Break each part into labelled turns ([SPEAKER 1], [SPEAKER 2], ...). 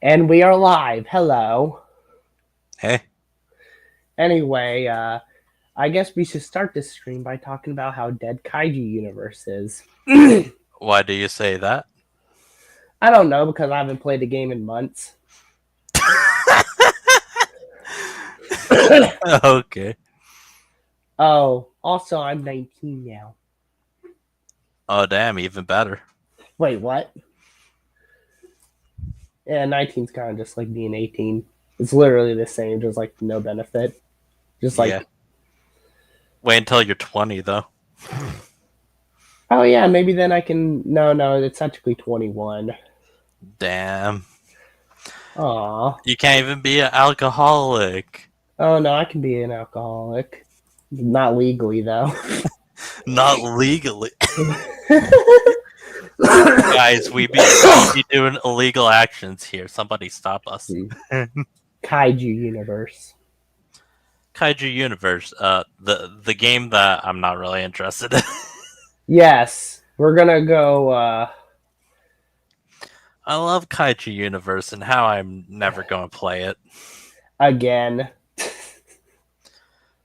[SPEAKER 1] And we are live. Hello.
[SPEAKER 2] Hey,
[SPEAKER 1] Anyway, I guess we should start this stream by talking about how dead kaiju universe is. I
[SPEAKER 2] why do you say that?
[SPEAKER 1] don't know because I haven't played the game in months.
[SPEAKER 2] Okay.
[SPEAKER 1] Oh, also I'm 19 now.
[SPEAKER 2] Oh, damn, even better.
[SPEAKER 1] Wait, what? Yeah, 19's kind of just like being 18. It's literally the same, just like no benefit. Just
[SPEAKER 2] Yeah.
[SPEAKER 1] like,
[SPEAKER 2] Wait until you're 20, though.
[SPEAKER 1] oh yeah, maybe then I can. No, it's technically 21.
[SPEAKER 2] Damn.
[SPEAKER 1] Aw.
[SPEAKER 2] You can't even be an alcoholic.
[SPEAKER 1] Oh no, I can be an alcoholic. Not legally though.
[SPEAKER 2] Not legally. Guys, we be doing illegal actions here. Somebody stop us.
[SPEAKER 1] Kaiju universe.
[SPEAKER 2] Kaiju Universe, the game that I'm not really interested in.
[SPEAKER 1] Yes, we're gonna go.
[SPEAKER 2] I love Kaiju Universe and how I'm never going to play it.
[SPEAKER 1] Again.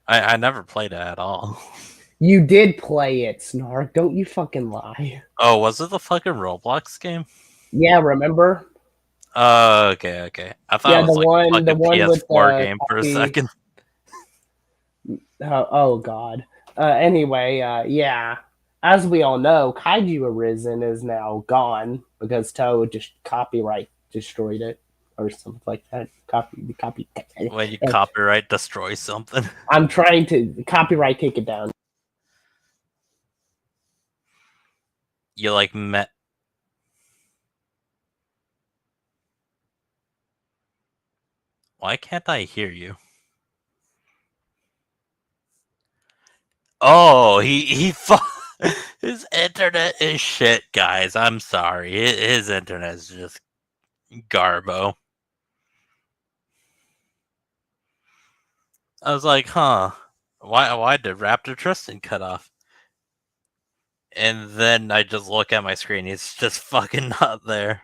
[SPEAKER 2] I never played it at all.
[SPEAKER 1] You did play it, Snark. Don't you fucking lie.
[SPEAKER 2] Oh, was it the fucking Roblox game?
[SPEAKER 1] Yeah, remember?
[SPEAKER 2] Oh, okay. I thought
[SPEAKER 1] Yeah,
[SPEAKER 2] it was like a
[SPEAKER 1] the
[SPEAKER 2] fucking
[SPEAKER 1] one with
[SPEAKER 2] PS4
[SPEAKER 1] the
[SPEAKER 2] game for a
[SPEAKER 1] copy.
[SPEAKER 2] second.
[SPEAKER 1] Oh God. Anyway, yeah. As we all know, Kaiju Arisen is now gone because Toe just copyright destroyed it or something like that. Copy.
[SPEAKER 2] When you copyright destroy something.
[SPEAKER 1] I'm trying to copyright take it down.
[SPEAKER 2] You like met. Why can't I hear you? Oh, his internet is shit, guys. I'm sorry. His internet is just garbo. I was like, huh. Why did Raptor Tristan cut off? And then I just look at my screen, he's just fucking not there.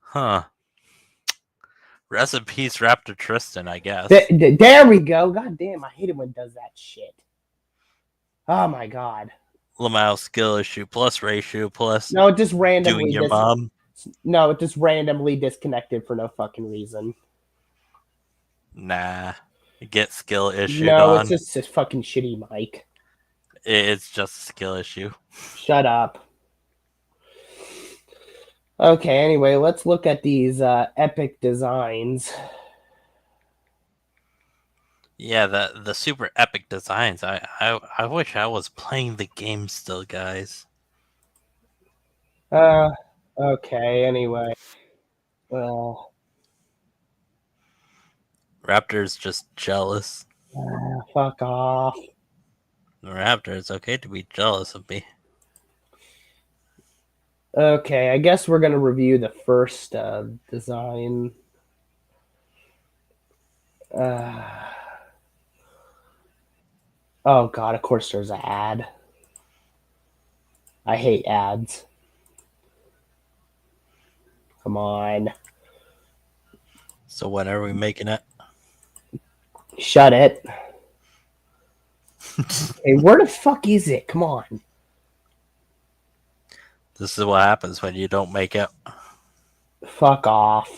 [SPEAKER 2] Huh. Rest in peace, Raptor Tristan, I guess.
[SPEAKER 1] There we go. God damn, I hate it when it does that shit. Oh my god.
[SPEAKER 2] Lamau skill issue plus ratio plus
[SPEAKER 1] No, it just
[SPEAKER 2] doing
[SPEAKER 1] randomly
[SPEAKER 2] your mom.
[SPEAKER 1] No, it just randomly disconnected for no fucking reason.
[SPEAKER 2] Nah. Get skill issued
[SPEAKER 1] No, it's
[SPEAKER 2] on.
[SPEAKER 1] just a fucking shitty mic.
[SPEAKER 2] It's just a skill issue.
[SPEAKER 1] Shut up. Okay, anyway, let's look at these epic designs.
[SPEAKER 2] Yeah, the super epic designs. I wish I was playing the game still, guys.
[SPEAKER 1] Okay, anyway. Well,
[SPEAKER 2] Raptor's just jealous.
[SPEAKER 1] fuck off.
[SPEAKER 2] Raptor, it's okay to be jealous of me.
[SPEAKER 1] Okay, I guess we're gonna review the first design. Oh god, of course there's an ad. I hate ads. Come on.
[SPEAKER 2] So when are we making it?
[SPEAKER 1] Shut it. Hey, where the fuck is it? Come on.
[SPEAKER 2] This is what happens when you don't make it.
[SPEAKER 1] Fuck off.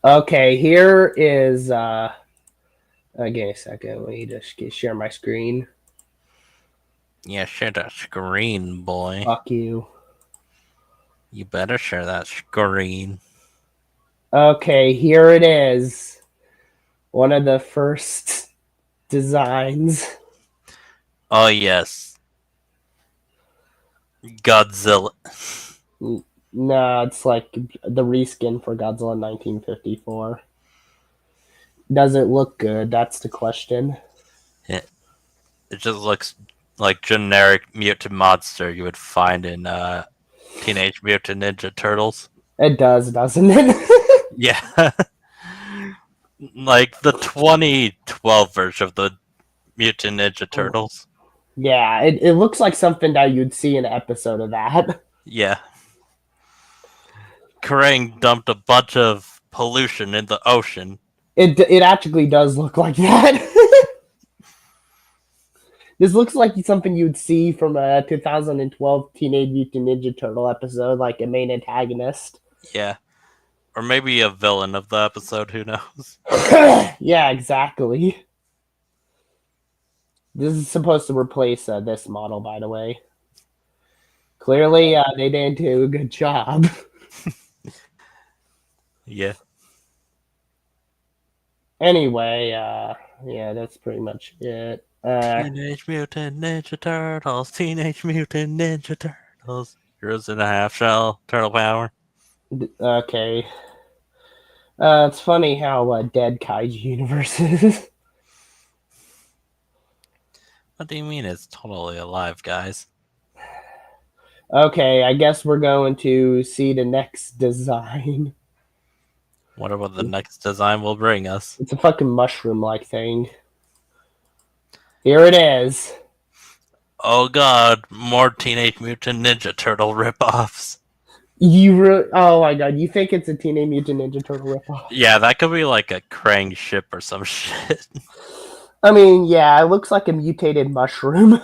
[SPEAKER 1] Okay, here is give me a second. Let me just share my screen.
[SPEAKER 2] Yeah, share that screen, boy.
[SPEAKER 1] Fuck you.
[SPEAKER 2] You better share that screen.
[SPEAKER 1] Okay, here it is. One of the first designs.
[SPEAKER 2] Oh yes. Godzilla.
[SPEAKER 1] No, it's like the reskin for Godzilla 1954. Does it look good? That's the question.
[SPEAKER 2] It just looks like generic mutant monster you would find in Teenage Mutant Ninja Turtles.
[SPEAKER 1] It does, doesn't it?
[SPEAKER 2] Yeah. Like the 2012 version of the Mutant Ninja Turtles.
[SPEAKER 1] Yeah, it looks like something that you'd see in an episode of that.
[SPEAKER 2] Yeah. Krang dumped a bunch of pollution in the ocean.
[SPEAKER 1] It actually does look like that. This looks like something you'd see from a 2012 Teenage Mutant Ninja Turtle episode, like a main antagonist.
[SPEAKER 2] Yeah. Or maybe a villain of the episode, who knows?
[SPEAKER 1] Yeah, exactly. This is supposed to replace this model, by the way. Clearly, they didn't do a good job.
[SPEAKER 2] Yeah.
[SPEAKER 1] Anyway, yeah, that's pretty much it.
[SPEAKER 2] Teenage Mutant Ninja Turtles, Teenage Mutant Ninja Turtles. Heroes in a half shell, turtle power.
[SPEAKER 1] Okay. It's funny how dead kaiju universe is.
[SPEAKER 2] What do you mean it's totally alive, guys?
[SPEAKER 1] Okay, I guess we're going to see the next design.
[SPEAKER 2] Wonder what the next design will bring us.
[SPEAKER 1] It's a fucking mushroom-like thing. Here it is.
[SPEAKER 2] Oh god, more Teenage Mutant Ninja Turtle ripoffs.
[SPEAKER 1] Oh my god, you think it's a Teenage Mutant Ninja Turtle ripoff?
[SPEAKER 2] Yeah, that could be like a Krang ship or some shit.
[SPEAKER 1] I mean, yeah, it looks like a mutated mushroom,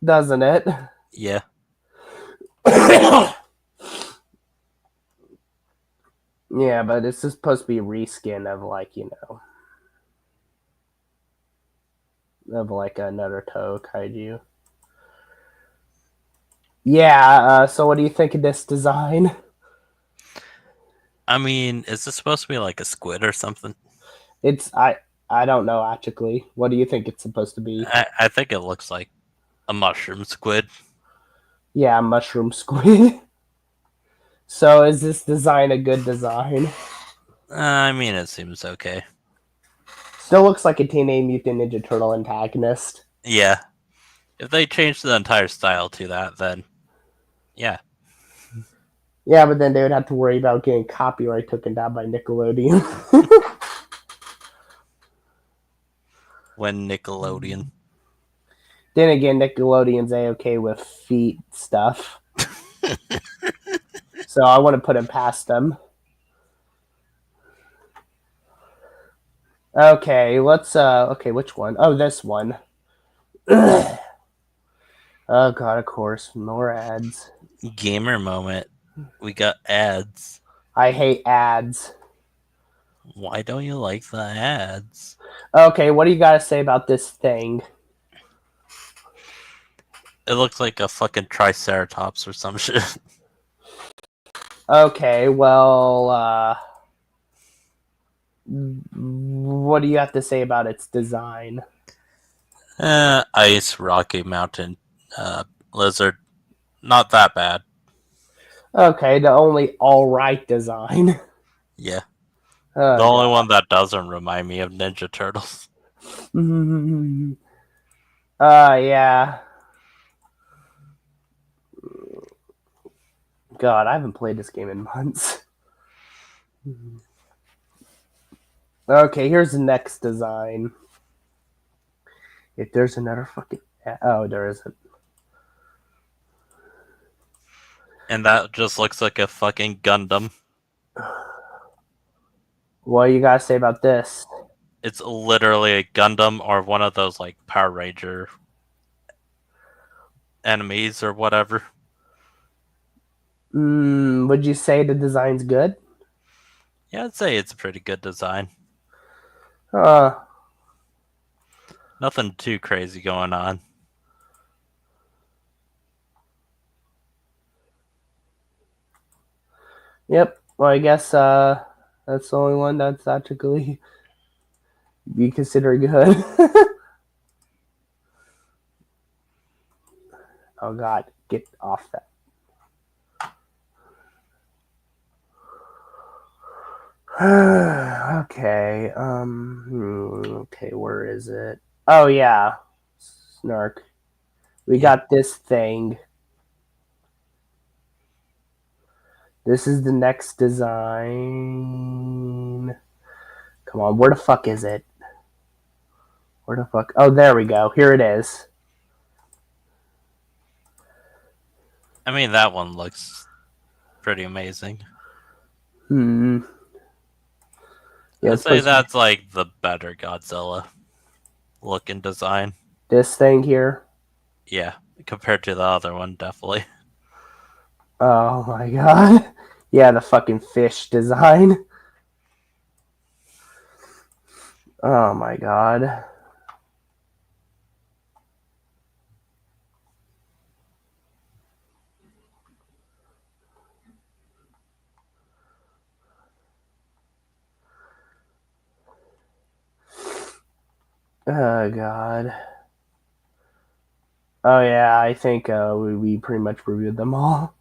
[SPEAKER 1] doesn't it?
[SPEAKER 2] Yeah.
[SPEAKER 1] Yeah, but it's just supposed to be a reskin of of like another Toe kaiju. Yeah, so what do you think of this design?
[SPEAKER 2] I mean, is this supposed to be like a squid or something?
[SPEAKER 1] It's I don't know actually. What do you think it's supposed to be?
[SPEAKER 2] I think it looks like a mushroom squid.
[SPEAKER 1] Yeah, mushroom squid. So is this design a good design?
[SPEAKER 2] I mean, it seems okay.
[SPEAKER 1] Still looks like a Teenage Mutant Ninja Turtle antagonist.
[SPEAKER 2] Yeah. If they change the entire style to that, then yeah.
[SPEAKER 1] Yeah, but then they would have to worry about getting copyright taken down by Nickelodeon.
[SPEAKER 2] When Nickelodeon.
[SPEAKER 1] Then again, Nickelodeon's a-okay with feet stuff. So I want to put it past them. Okay, let's okay, which one? Oh, this one. Oh god, of course, more ads.
[SPEAKER 2] Gamer moment. We got ads.
[SPEAKER 1] I hate ads.
[SPEAKER 2] Why don't you like the ads?
[SPEAKER 1] Okay, what do you got to say about this thing?
[SPEAKER 2] It looks like a fucking triceratops or some shit.
[SPEAKER 1] Okay, well, what do you have to say about its design?
[SPEAKER 2] Ice Rocky Mountain lizard. Not that bad.
[SPEAKER 1] Okay, the only all right design.
[SPEAKER 2] Yeah.
[SPEAKER 1] Oh,
[SPEAKER 2] The only
[SPEAKER 1] God.
[SPEAKER 2] one that doesn't remind me of Ninja Turtles.
[SPEAKER 1] Yeah. God, I haven't played this game in months. Okay, here's the next design. If there's another fucking... Oh, there isn't.
[SPEAKER 2] And that just looks like a fucking Gundam.
[SPEAKER 1] What do you gotta say about this?
[SPEAKER 2] It's literally a Gundam or one of those like Power Ranger enemies or whatever.
[SPEAKER 1] Would you say the design's good?
[SPEAKER 2] Yeah, I'd say it's a pretty good design.
[SPEAKER 1] Uh,
[SPEAKER 2] Nothing too crazy going on.
[SPEAKER 1] yep. Well, I guess that's the only one that's actually be considered good. Oh God, get off that. Okay. Okay, where is it? Oh yeah, Snark. We
[SPEAKER 2] Yeah.
[SPEAKER 1] got this thing. This is the next design. Come on, where the fuck is it? Where the fuck? Oh, there we go. Here it is.
[SPEAKER 2] I mean, that one looks pretty amazing.
[SPEAKER 1] Hmm. Yeah,
[SPEAKER 2] I'd
[SPEAKER 1] it's
[SPEAKER 2] say
[SPEAKER 1] supposed to be
[SPEAKER 2] that's like the better Godzilla looking design.
[SPEAKER 1] this thing here.
[SPEAKER 2] Yeah, compared to the other one, definitely.
[SPEAKER 1] Oh my god. Yeah, the fucking fish design. Oh my god. Oh god. Oh yeah, I think we pretty much reviewed them all.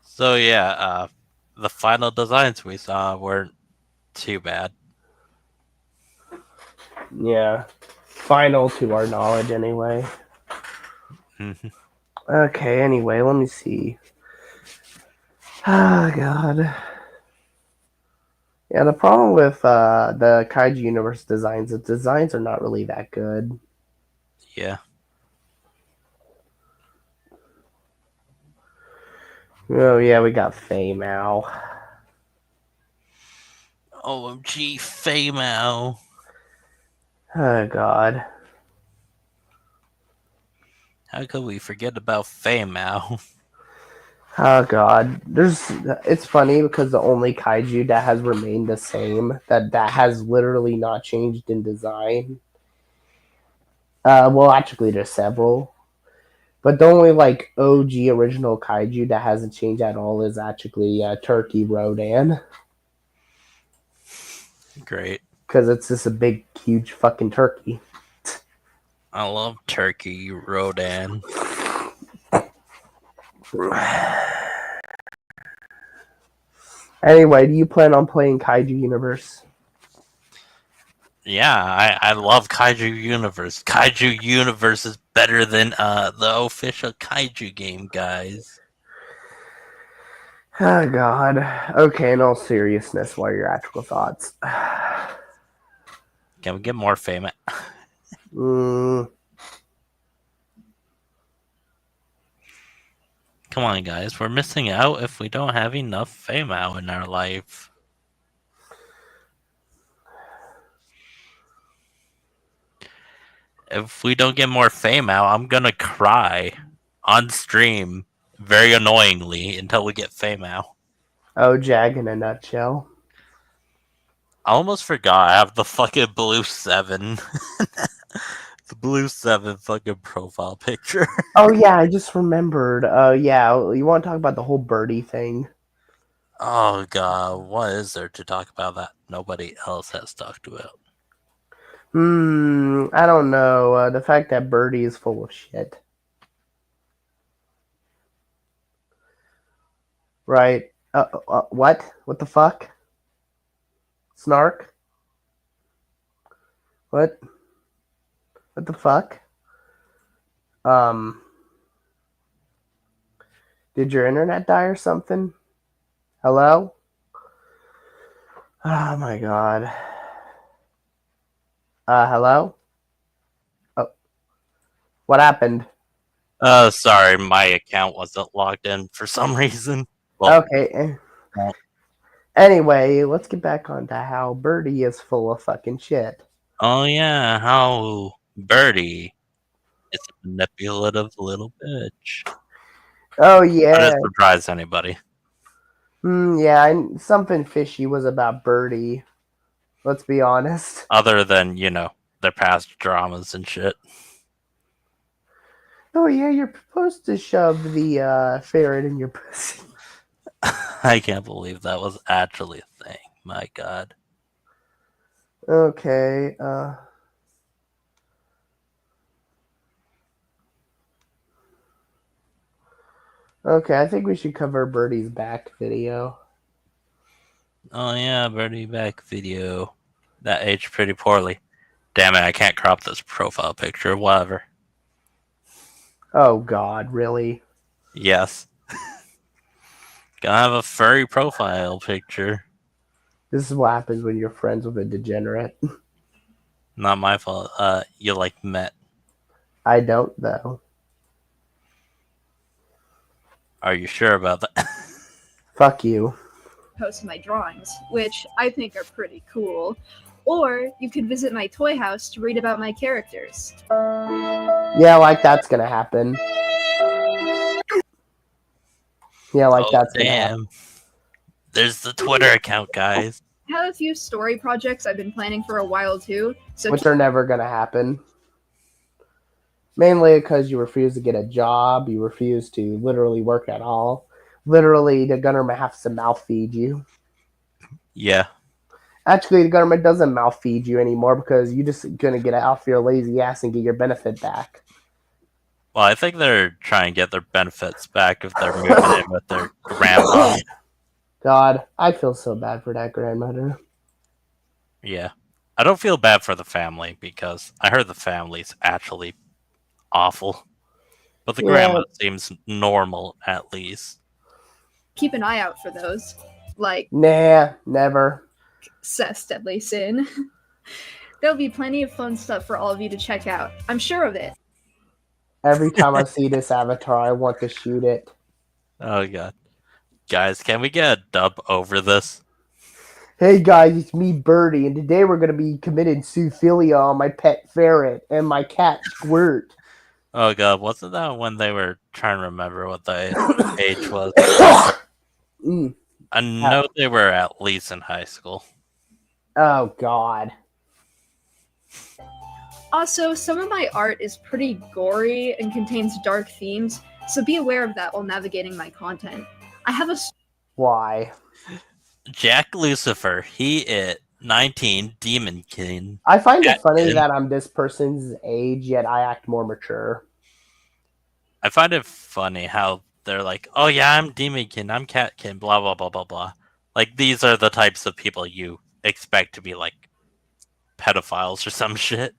[SPEAKER 2] So yeah, the final designs we saw weren't too bad.
[SPEAKER 1] Yeah. Final to our knowledge, anyway.
[SPEAKER 2] Mhm.
[SPEAKER 1] Okay, anyway, let me see. Oh god. Yeah, the problem with the Kaiju Universe designs, the designs are not really that good.
[SPEAKER 2] Yeah.
[SPEAKER 1] Oh yeah, we got Fei Mao.
[SPEAKER 2] OMG, Feimao.
[SPEAKER 1] Oh god.
[SPEAKER 2] How could we forget about Feimao?
[SPEAKER 1] Oh god. It's funny because the only kaiju that has remained the same, that has literally not changed in design. Well actually there's several. But the only like OG original kaiju that hasn't changed at all is actually Turkey Rodan.
[SPEAKER 2] Great.
[SPEAKER 1] Because it's just a big, huge fucking turkey.
[SPEAKER 2] I love Turkey Rodan.
[SPEAKER 1] Anyway, do you plan on playing Kaiju Universe?
[SPEAKER 2] Yeah, I love Kaiju Universe. Kaiju Universe is better than the official Kaiju game, guys.
[SPEAKER 1] Oh god. Okay, in all seriousness, what are your actual thoughts?
[SPEAKER 2] Can we get more fame?
[SPEAKER 1] Mm,
[SPEAKER 2] Come on, guys. We're missing out if we don't have enough fame out in our life. If we don't get more fame out, I'm gonna cry on stream very annoyingly until we get fame out.
[SPEAKER 1] oh, Jag in a nutshell.
[SPEAKER 2] I almost forgot I have the fucking blue 7. The blue 7 fucking profile picture.
[SPEAKER 1] Oh yeah, I just remembered. Yeah, you want to talk about the whole Birdie thing?
[SPEAKER 2] Oh god, what is there to talk about that nobody else has talked about?
[SPEAKER 1] I don't know. The fact that Birdie is full of shit. Right. What? What the fuck? Snark? What? What the fuck? Um, did your internet die or something? Hello? Oh my god. Hello? Oh, what happened?
[SPEAKER 2] Sorry, my account wasn't logged in for some reason. Well,
[SPEAKER 1] Okay. Anyway, let's get back on to how Birdie is full of fucking shit.
[SPEAKER 2] oh yeah, how Birdie is a manipulative little bitch.
[SPEAKER 1] Oh
[SPEAKER 2] That
[SPEAKER 1] yeah.
[SPEAKER 2] doesn't surprise anybody.
[SPEAKER 1] Yeah, something fishy was about Birdie. Let's be honest.
[SPEAKER 2] Other than, their past dramas and shit.
[SPEAKER 1] Oh yeah, you're supposed to shove the ferret in your pussy.
[SPEAKER 2] I can't believe that was actually a thing. My god.
[SPEAKER 1] Okay. Okay, I think we should cover Birdie's back video.
[SPEAKER 2] Oh yeah, Birdie back video. That aged pretty poorly. Damn it, I can't crop this profile picture. Whatever.
[SPEAKER 1] Oh God, really?
[SPEAKER 2] Yes. Gonna have a furry profile picture.
[SPEAKER 1] This is what happens when you're friends with a degenerate.
[SPEAKER 2] Not my fault. You like met.
[SPEAKER 1] I don't though.
[SPEAKER 2] Are you sure about that?
[SPEAKER 1] Fuck you.
[SPEAKER 3] Post my drawings, which I think are pretty cool. Or you could visit my toy house to read about my characters.
[SPEAKER 1] Yeah, like that's gonna happen. Yeah, like that's gonna happen.
[SPEAKER 2] Damn. There's the Twitter account, guys.
[SPEAKER 3] I have a few story projects I've been planning for a while too, so
[SPEAKER 1] Which are never gonna happen. Mainly because you refuse to get a job, you refuse to literally work at all. Literally, the government has to mouth feed you.
[SPEAKER 2] Yeah.
[SPEAKER 1] Actually, the government doesn't mouth feed you anymore because you're just gonna get off your lazy ass and get your benefit back.
[SPEAKER 2] Well, I think they're trying to get their benefits back if they're moving in with their grandma.
[SPEAKER 1] God, I feel so bad for that grandmother.
[SPEAKER 2] Yeah. I don't feel bad for the family because I heard the family's actually awful. But the grandma seems normal, at least.
[SPEAKER 3] keep an eye out for those. Like,
[SPEAKER 1] Nah, never.
[SPEAKER 3] Seth's Deadly Sin. There'll be plenty of fun stuff for all of you to check out. I'm sure of it.
[SPEAKER 1] Every time I see this avatar, I want to shoot it.
[SPEAKER 2] Oh, God. Guys, can we get a dub over this?
[SPEAKER 1] Hey guys, it's me, Birdie, and today we're going to be committing zoophilia on my pet ferret and my cat Squirt.
[SPEAKER 2] Oh, God. Wasn't that when they were trying to remember what the age was? I know they were at least in high school.
[SPEAKER 1] Oh, God.
[SPEAKER 3] Also, some of my art is pretty gory and contains dark themes, so be aware of that while navigating my content. I have a...
[SPEAKER 1] Why?
[SPEAKER 2] Jack Lucifer, he it 19, Demon King.
[SPEAKER 1] I find it funny that I'm this person's age, yet I act more mature.
[SPEAKER 2] I find it funny how they're like, oh yeah, I'm Demon King, I'm Cat King, blah, blah, blah, blah, blah. Like, these are the types of people you expect to be, like, pedophiles or some shit.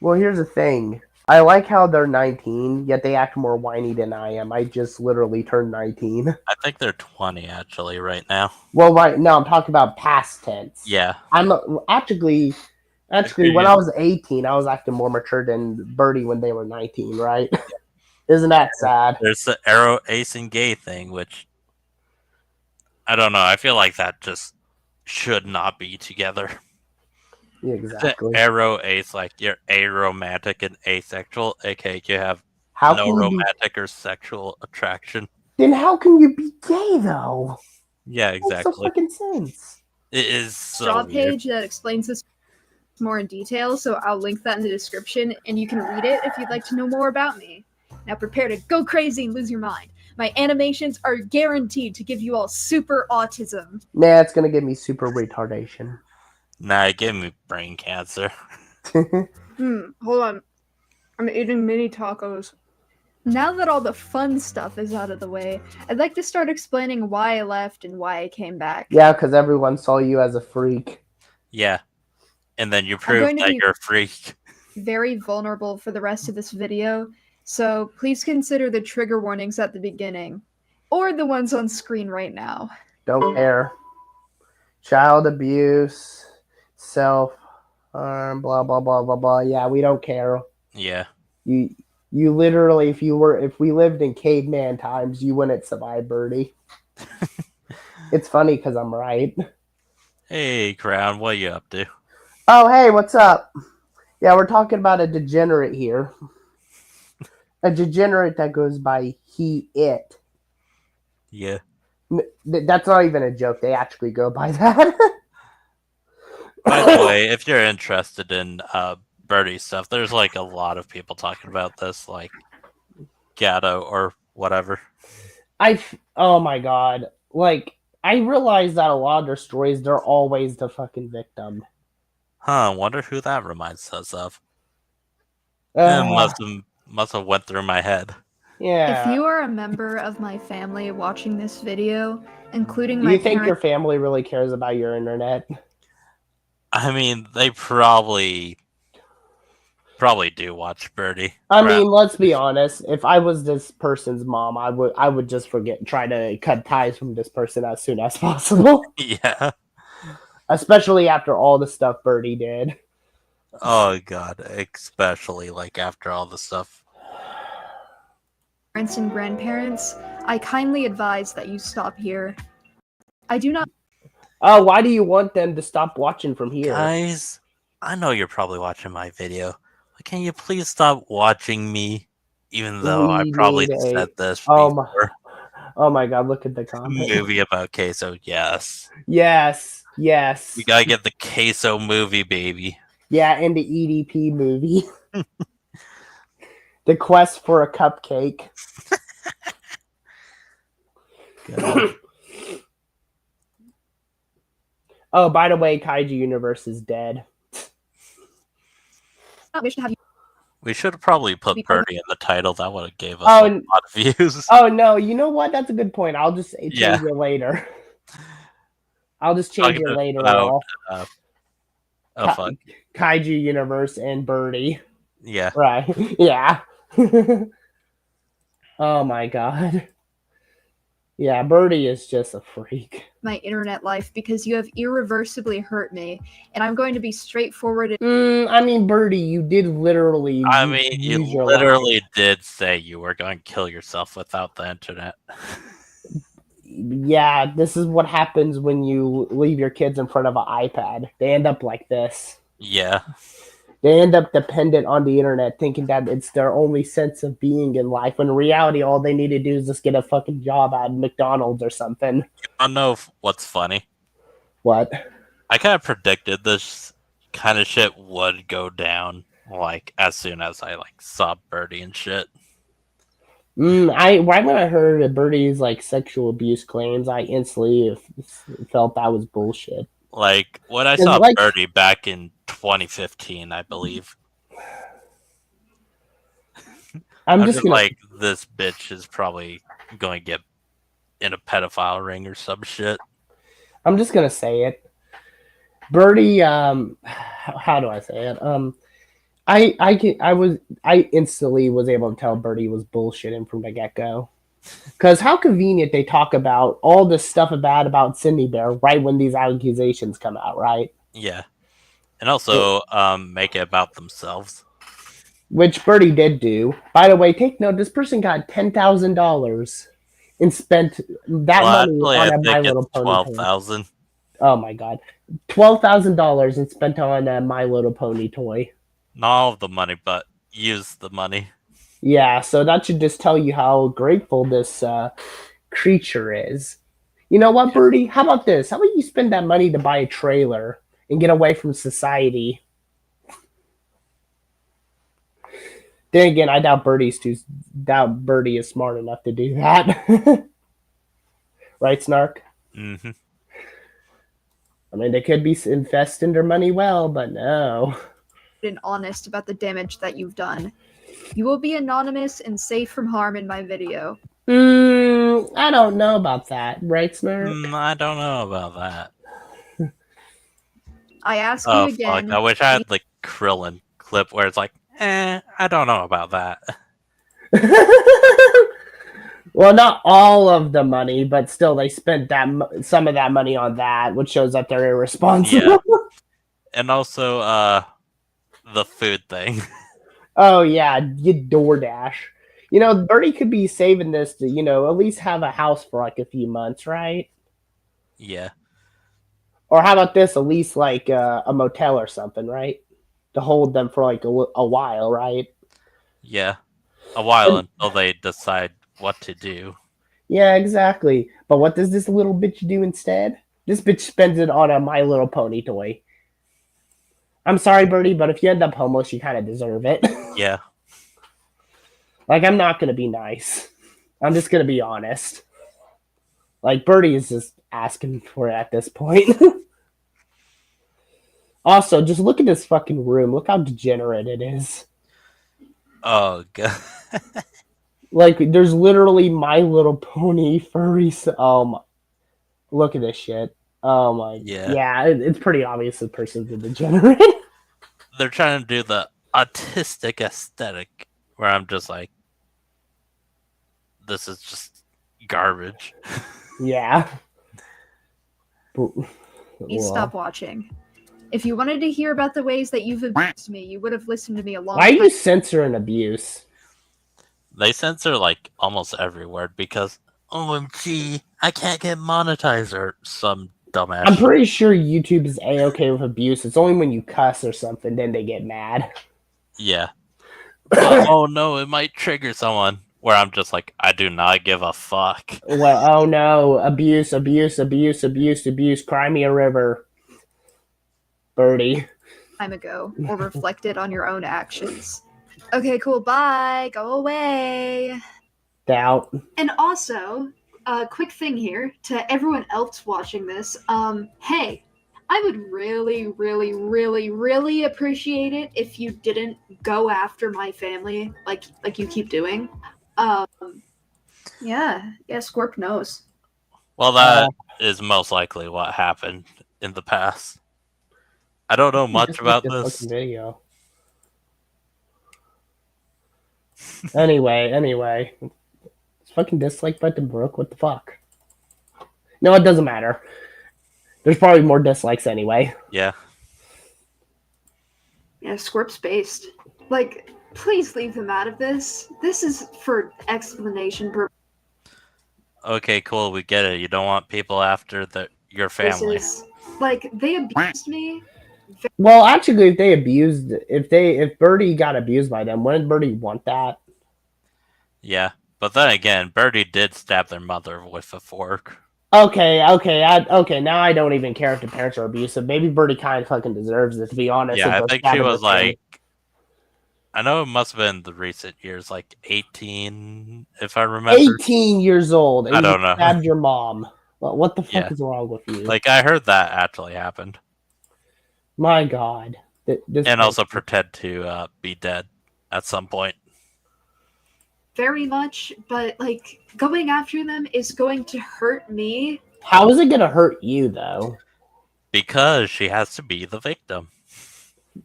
[SPEAKER 1] Well, here's the thing. I like how they're 19, yet they act more whiny than I am. I just literally turned 19.
[SPEAKER 2] I think they're 20, actually, right now.
[SPEAKER 1] Well, right now, I'm talking about past tense.
[SPEAKER 2] Yeah.
[SPEAKER 1] I'm actually, when I was 18, I was acting more mature than Birdie when they were 19, right? Isn't that sad?
[SPEAKER 2] There's the arrow, ace, and gay thing, which, I don't know, I feel like that just should not be together.
[SPEAKER 1] Yeah, exactly.
[SPEAKER 2] The arrow, ace, like, you're aromantic and asexual, aka you have no romantic or sexual attraction.
[SPEAKER 1] Then how can you be gay, though?
[SPEAKER 2] Yeah, exactly.
[SPEAKER 1] Makes no fucking sense.
[SPEAKER 2] It is so
[SPEAKER 3] Straw page that explains this more in detail, so I'll link that in the description, and you can read it if you'd like to know more about me. Now prepare to go crazy and lose your mind. My animations are guaranteed to give you all super autism.
[SPEAKER 1] Nah, it's gonna give me super retardation.
[SPEAKER 2] Nah, it gave me brain cancer.
[SPEAKER 3] Hold on. I'm eating mini tacos. Now that all the fun stuff is out of the way, I'd like to start explaining why I left and why I came back.
[SPEAKER 1] Yeah, because everyone saw you as a freak.
[SPEAKER 2] Yeah. And then you proved that you're a freak.
[SPEAKER 3] Very vulnerable for the rest of this video, so please consider the trigger warnings at the beginning, or the ones on screen right now.
[SPEAKER 1] Don't care. Child abuse, self-harm, blah, blah, blah, blah, blah. Yeah, we don't care.
[SPEAKER 2] Yeah.
[SPEAKER 1] You literally, if we lived in caveman times, you wouldn't survive, Birdie. It's funny because I'm right.
[SPEAKER 2] Hey, Crown, what you up to?
[SPEAKER 1] Oh, hey, what's up? Yeah, we're talking about a degenerate here. A degenerate that goes by he, it.
[SPEAKER 2] Yeah.
[SPEAKER 1] That's not even a joke. They actually go by that.
[SPEAKER 2] By the way, if you're interested in Birdie stuff, there's like a lot of people talking about this, like Gatto or whatever.
[SPEAKER 1] Oh my god. Like, I realize that a lot of their stories, they're always the fucking victim.
[SPEAKER 2] Huh, wonder who that reminds us of. Must have went through my head.
[SPEAKER 1] Yeah.
[SPEAKER 3] If you are a member of my family watching this video, including
[SPEAKER 1] Do
[SPEAKER 3] my
[SPEAKER 1] you think your family really cares about your internet?
[SPEAKER 2] I mean, they probably do watch Birdie.
[SPEAKER 1] I mean, let's be honest. If I was this person's mom, I would just try to cut ties from this person as soon as possible.
[SPEAKER 2] Yeah.
[SPEAKER 1] Especially after all the stuff Birdie did.
[SPEAKER 2] Oh god, especially like after all the stuff.
[SPEAKER 3] Parents and grandparents, I kindly advise that you stop here. I do not.
[SPEAKER 1] Oh, why do you want them to stop watching from here?
[SPEAKER 2] Guys, I know you're probably watching my video, but can you please stop watching me? Even though I
[SPEAKER 1] We
[SPEAKER 2] probably
[SPEAKER 1] need
[SPEAKER 2] said
[SPEAKER 1] a.
[SPEAKER 2] this
[SPEAKER 1] Oh my.
[SPEAKER 2] before.
[SPEAKER 1] Oh my God! Look at the comment.
[SPEAKER 2] Movie about queso, yes.
[SPEAKER 1] Yes.
[SPEAKER 2] We
[SPEAKER 1] Yes.
[SPEAKER 2] gotta get the queso movie, baby.
[SPEAKER 1] Yeah, and the EDP movie. The Quest for a Cupcake.
[SPEAKER 2] God.
[SPEAKER 1] Oh, by the way, Kaiju Universe is dead.
[SPEAKER 3] Not wish to have you.
[SPEAKER 2] We should have probably put
[SPEAKER 3] Because-
[SPEAKER 2] Birdie in the title. That would have gave us
[SPEAKER 1] Oh,
[SPEAKER 2] a lot of views.
[SPEAKER 1] Oh no, you know what? That's a good point. I'll just change
[SPEAKER 2] Yeah.
[SPEAKER 1] it later. I'll just change
[SPEAKER 2] Talking
[SPEAKER 1] it later.
[SPEAKER 2] about,
[SPEAKER 1] All.
[SPEAKER 2] oh fuck.
[SPEAKER 1] Kaiju Universe and Birdie.
[SPEAKER 2] Yeah.
[SPEAKER 1] Right. Yeah. Oh my God. Yeah, Birdie is just a freak.
[SPEAKER 3] My internet life because you have irreversibly hurt me, and I'm going to be straightforward.
[SPEAKER 1] I mean, Birdie, you did literally.
[SPEAKER 2] I mean, you
[SPEAKER 1] use your
[SPEAKER 2] literally
[SPEAKER 1] life.
[SPEAKER 2] did say you were going to kill yourself without the internet.
[SPEAKER 1] Yeah, this is what happens when you leave your kids in front of an iPad. They end up like this.
[SPEAKER 2] Yeah.
[SPEAKER 1] They end up dependent on the internet, thinking that it's their only sense of being in life. When in reality, all they need to do is just get a fucking job at McDonald's or something.
[SPEAKER 2] I don't know what's funny.
[SPEAKER 1] What?
[SPEAKER 2] I kind of predicted this kind of shit would go down, like, as soon as I, like, saw Birdie and shit.
[SPEAKER 1] Right when I heard of Birdie's like sexual abuse claims, I instantly felt that was bullshit.
[SPEAKER 2] Like, when I
[SPEAKER 1] And,
[SPEAKER 2] saw
[SPEAKER 1] like-
[SPEAKER 2] Birdie back in 2015, I believe,
[SPEAKER 1] I'm
[SPEAKER 2] I was
[SPEAKER 1] just
[SPEAKER 2] just
[SPEAKER 1] gonna
[SPEAKER 2] like, this bitch is probably going to get in a pedophile ring or some shit.
[SPEAKER 1] I'm just gonna say it. Birdie, how do I say it? I instantly was able to tell Birdie was bullshitting from the get go. Because how convenient they talk about all this stuff about Cindy Bear right when these accusations come out, right?
[SPEAKER 2] Yeah. And also, make it about themselves.
[SPEAKER 1] Which Birdie did do. By the way, take note, this person got $10,000 and spent that money
[SPEAKER 2] Actually,
[SPEAKER 1] on
[SPEAKER 2] I
[SPEAKER 1] a My
[SPEAKER 2] think
[SPEAKER 1] Little
[SPEAKER 2] it's
[SPEAKER 1] Pony.
[SPEAKER 2] 12,000.
[SPEAKER 1] Oh my God. $12,000 and spent on a My Little Pony toy.
[SPEAKER 2] Not all of the money, but use the money.
[SPEAKER 1] Yeah, so that should just tell you how grateful this creature is. You know what, Birdie? How about this? How about you spend that money to buy a trailer and get away from society? Then again, I doubt Birdie is smart enough to do that. Right, Snark?
[SPEAKER 2] Mm-hmm.
[SPEAKER 1] I mean, they could be investing their money well, but no.
[SPEAKER 3] And honest about the damage that you've done. You will be anonymous and safe from harm in my video.
[SPEAKER 1] I don't know about that, right, Snark?
[SPEAKER 2] I don't know about that.
[SPEAKER 3] I ask
[SPEAKER 2] Oh,
[SPEAKER 3] you again.
[SPEAKER 2] fuck. I wish I had the Krillin clip where it's like, I don't know about that.
[SPEAKER 1] Well, not all of the money, but still, they spent some of that money on that, which shows that they're irresponsible.
[SPEAKER 2] Yeah. And also, the food thing.
[SPEAKER 1] Oh yeah, you DoorDash. You know, Birdie could be saving this to, at least have a house for like a few months, right?
[SPEAKER 2] Yeah.
[SPEAKER 1] Or how about this? At least like a motel or something, right? To hold them for like a while, right?
[SPEAKER 2] Yeah. A while until they decide what to do.
[SPEAKER 1] Yeah, exactly. But what does this little bitch do instead? This bitch spends it on a My Little Pony toy. I'm sorry, Birdie, but if you end up homeless, you kind of deserve it.
[SPEAKER 2] Yeah.
[SPEAKER 1] Like, I'm not going to be nice. I'm just going to be honest. Like, Birdie is just asking for it at this point. Also, just look at this fucking room. Look how degenerate it is.
[SPEAKER 2] Oh, God.
[SPEAKER 1] Like, there's literally My Little Pony furry. Oh, my. Look at this shit. Oh, my.
[SPEAKER 2] Yeah.
[SPEAKER 1] It's pretty obvious the person's a degenerate.
[SPEAKER 2] They're trying to do the autistic aesthetic where I'm just like, this is just garbage.
[SPEAKER 1] Yeah.
[SPEAKER 3] Please stop watching. If you wanted to hear about the ways that you've abused me, you would have listened to me a long
[SPEAKER 1] Why are
[SPEAKER 3] time.
[SPEAKER 1] you censoring abuse?
[SPEAKER 2] They censor like almost every word because OMG, I can't get monetized or some dumbass.
[SPEAKER 1] I'm pretty sure YouTube is A-okay with abuse. It's only when you cuss or something, then they get mad.
[SPEAKER 2] Yeah. But, oh no, it might trigger someone. Where I'm just like, I do not give a fuck.
[SPEAKER 1] Well, oh no, abuse, abuse, abuse, abuse, abuse. Cry me a river. Birdie.
[SPEAKER 3] Time ago, or reflected on your own actions. Okay, cool, bye, go away.
[SPEAKER 1] Doubt.
[SPEAKER 3] And also, a quick thing here to everyone else watching this. Hey, I would really, really, really, really appreciate it if you didn't go after my family like you keep doing. Yeah, Squirp knows.
[SPEAKER 2] Well, that is most likely what happened in the past. I don't know much about this.
[SPEAKER 1] Fucking video. Anyway. It's fucking dislike button broke. What the fuck? No, it doesn't matter. There's probably more dislikes anyway.
[SPEAKER 2] Yeah.
[SPEAKER 3] Yeah, Squirp's based. Like, please leave them out of this. This is for explanation purposes.
[SPEAKER 2] Okay, cool. We get it. You don't want people after your family.
[SPEAKER 3] Like, they abused me.
[SPEAKER 1] Well, actually, if Birdie got abused by them, wouldn't Birdie want that?
[SPEAKER 2] Yeah, but then again, Birdie did stab their mother with a fork.
[SPEAKER 1] Okay. Now I don't even care if the parents are abusive. Maybe Birdie kind of fucking deserves it, to be honest.
[SPEAKER 2] Yeah, I think she was like, I know it must have been the recent years, like 18, if I remember.
[SPEAKER 1] 18 years old. And
[SPEAKER 2] I don't know.
[SPEAKER 1] Stabbed your mom. Well, what the fuck is wrong with you?
[SPEAKER 2] Like, I heard that actually happened.
[SPEAKER 1] My God.
[SPEAKER 2] And also pretend to be dead at some point.
[SPEAKER 3] Very much, but like going after them is going to hurt me.
[SPEAKER 1] How is it going to hurt you, though?
[SPEAKER 2] Because she has to be the victim.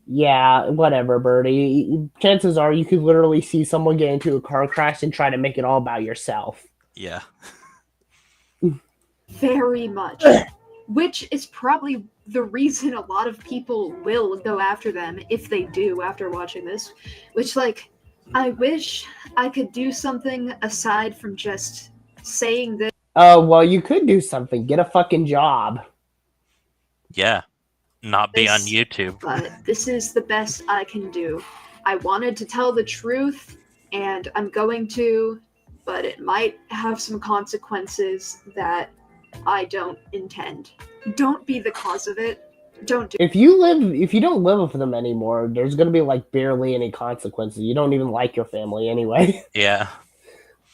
[SPEAKER 1] Yeah, whatever, Birdie. Chances are you could literally see someone get into a car crash and try to make it all about yourself.
[SPEAKER 2] Yeah.
[SPEAKER 3] Very much. Which is probably the reason a lot of people will go after them if they do after watching this. Which, like, I wish I could do something aside from just saying this.
[SPEAKER 1] Oh, well, you could do something. Get a fucking job.
[SPEAKER 2] Yeah. Not be on YouTube.
[SPEAKER 3] But this is the best I can do. I wanted to tell the truth, and I'm going to, but it might have some consequences that I don't intend. Don't be the cause of it. Don't do
[SPEAKER 1] it. If you don't live with them anymore, there's gonna be like barely any consequences. You don't even like your family anyway.
[SPEAKER 2] Yeah.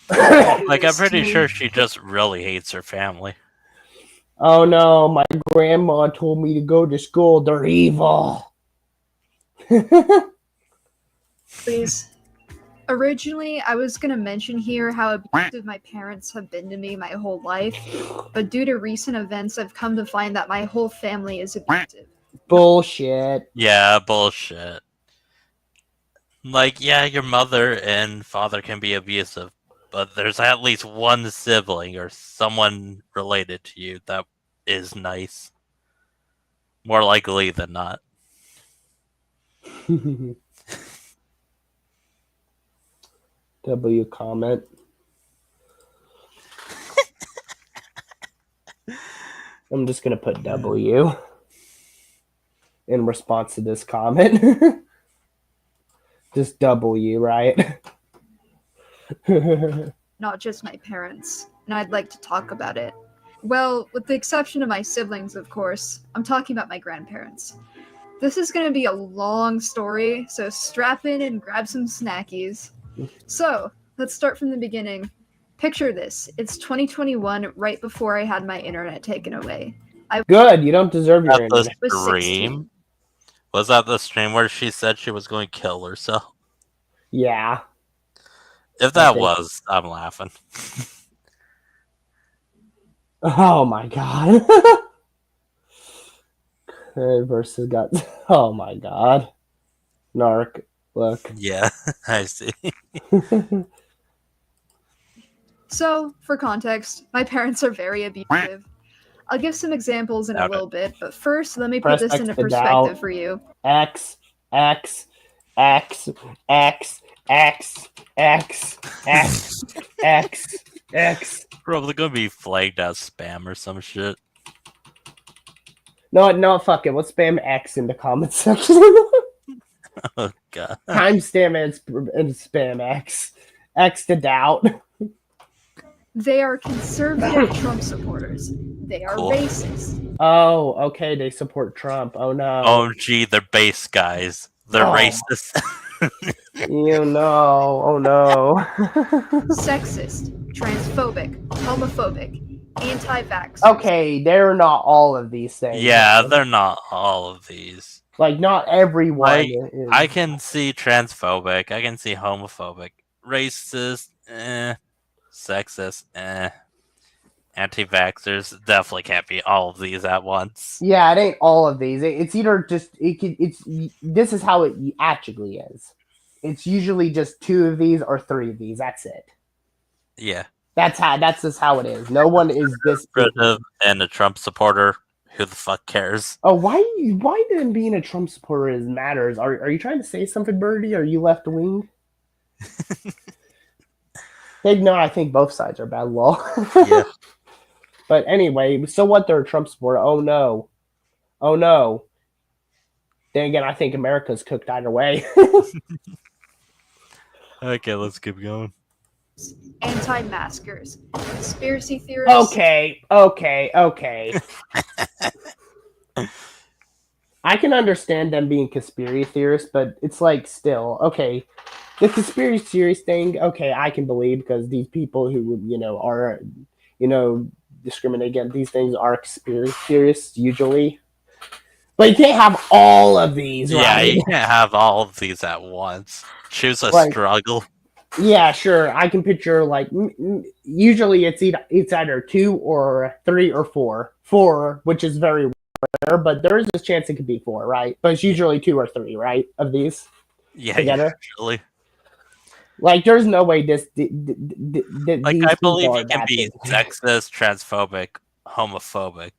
[SPEAKER 2] Like, I'm pretty sure she just really hates her family.
[SPEAKER 1] Oh no, my grandma told me to go to school. They're evil.
[SPEAKER 3] Please. Originally, I was going to mention here how abusive my parents have been to me my whole life, but due to recent events, I've come to find that my whole family is abusive.
[SPEAKER 1] Bullshit.
[SPEAKER 2] Yeah, bullshit. Like, yeah, your mother and father can be abusive, but there's at least one sibling or someone related to you that is nice. More likely than not.
[SPEAKER 1] W comment. I'm just gonna put W in response to this comment. Just W, right?
[SPEAKER 3] Not just my parents, and I'd like to talk about it. Well, with the exception of my siblings, of course, I'm talking about my grandparents. This is going to be a long story, so strap in and grab some snackies. So, let's start from the beginning. Picture this. It's 2021, right before I had my internet taken away.
[SPEAKER 1] Good, you don't deserve your
[SPEAKER 2] internet.
[SPEAKER 1] internet.
[SPEAKER 2] The stream? Was that the stream where she said she was going to kill herself?
[SPEAKER 1] Yeah.
[SPEAKER 2] If that was, I'm laughing.
[SPEAKER 1] Oh my god. Versus got. Oh my god. Narc. Look.
[SPEAKER 2] Yeah, I see.
[SPEAKER 3] So, for context, my parents are very abusive. I'll give some examples in a
[SPEAKER 2] Doubt it.
[SPEAKER 3] little bit, but first, let me
[SPEAKER 1] Press
[SPEAKER 3] put this
[SPEAKER 1] X
[SPEAKER 3] into
[SPEAKER 1] to
[SPEAKER 3] perspective
[SPEAKER 1] doubt.
[SPEAKER 3] for you.
[SPEAKER 1] X, X, X, X, X, X, X, X, X.
[SPEAKER 2] Probably gonna be flagged as spam or some shit.
[SPEAKER 1] No, fuck it. Let's spam X in the comments section.
[SPEAKER 2] Oh god.
[SPEAKER 1] Timestamp and spam X. X to doubt.
[SPEAKER 3] They are conservative Trump supporters. They are
[SPEAKER 2] Cool.
[SPEAKER 3] racist.
[SPEAKER 1] Oh, okay. They support Trump. Oh no.
[SPEAKER 2] Oh gee, they're base guys. They're
[SPEAKER 1] Oh.
[SPEAKER 2] racist.
[SPEAKER 1] You know. Oh no.
[SPEAKER 3] Sexist, transphobic, homophobic, anti-vax.
[SPEAKER 1] Okay, they're not all of these things.
[SPEAKER 2] Yeah,
[SPEAKER 1] though.
[SPEAKER 2] they're not all of these.
[SPEAKER 1] Like not everyone.
[SPEAKER 2] Like,
[SPEAKER 1] is.
[SPEAKER 2] I can see transphobic, I can see homophobic, racist, sexist, anti-vaxxers. Definitely can't be all of these at once.
[SPEAKER 1] Yeah, it ain't all of these. It's either just it's this is how it actually is. It's usually just 2 of these or 3 of these. That's it.
[SPEAKER 2] Yeah.
[SPEAKER 1] That's just how it is. No one is this big.
[SPEAKER 2] Conservative and a Trump supporter. Who the fuck cares?
[SPEAKER 1] Oh, why then being a Trump supporter is matters? Are you trying to say something, Birdie? Are you left wing? No, I think both sides are bad law.
[SPEAKER 2] Yeah.
[SPEAKER 1] But anyway, so what? They're a Trump supporter. Oh no. Oh no. Then again, I think America's cooked either way.
[SPEAKER 2] Okay, let's keep going.
[SPEAKER 3] Anti-maskers, conspiracy theorists.
[SPEAKER 1] Okay. I can understand them being conspiracy theorists, but it's like still okay. The conspiracy theorist thing, okay, I can believe because these people who are discriminate against these things are conspiracy theorists usually. But you can't have all of these,
[SPEAKER 2] Yeah,
[SPEAKER 1] right?
[SPEAKER 2] you can't have all of these at once. Choose a
[SPEAKER 1] Like-
[SPEAKER 2] struggle.
[SPEAKER 1] Yeah, sure. I can picture like usually it's either 2 or 3 or 4. 4, which is very rare, but there is a chance it could be 4, right? But it's usually 2 or 3, right? Of these
[SPEAKER 2] Yeah,
[SPEAKER 1] together.
[SPEAKER 2] usually.
[SPEAKER 1] Like, there's no way this.
[SPEAKER 2] Like,
[SPEAKER 1] These
[SPEAKER 2] I believe
[SPEAKER 1] people
[SPEAKER 2] you
[SPEAKER 1] are
[SPEAKER 2] can
[SPEAKER 1] that
[SPEAKER 2] be
[SPEAKER 1] big.
[SPEAKER 2] sexist, transphobic, homophobic.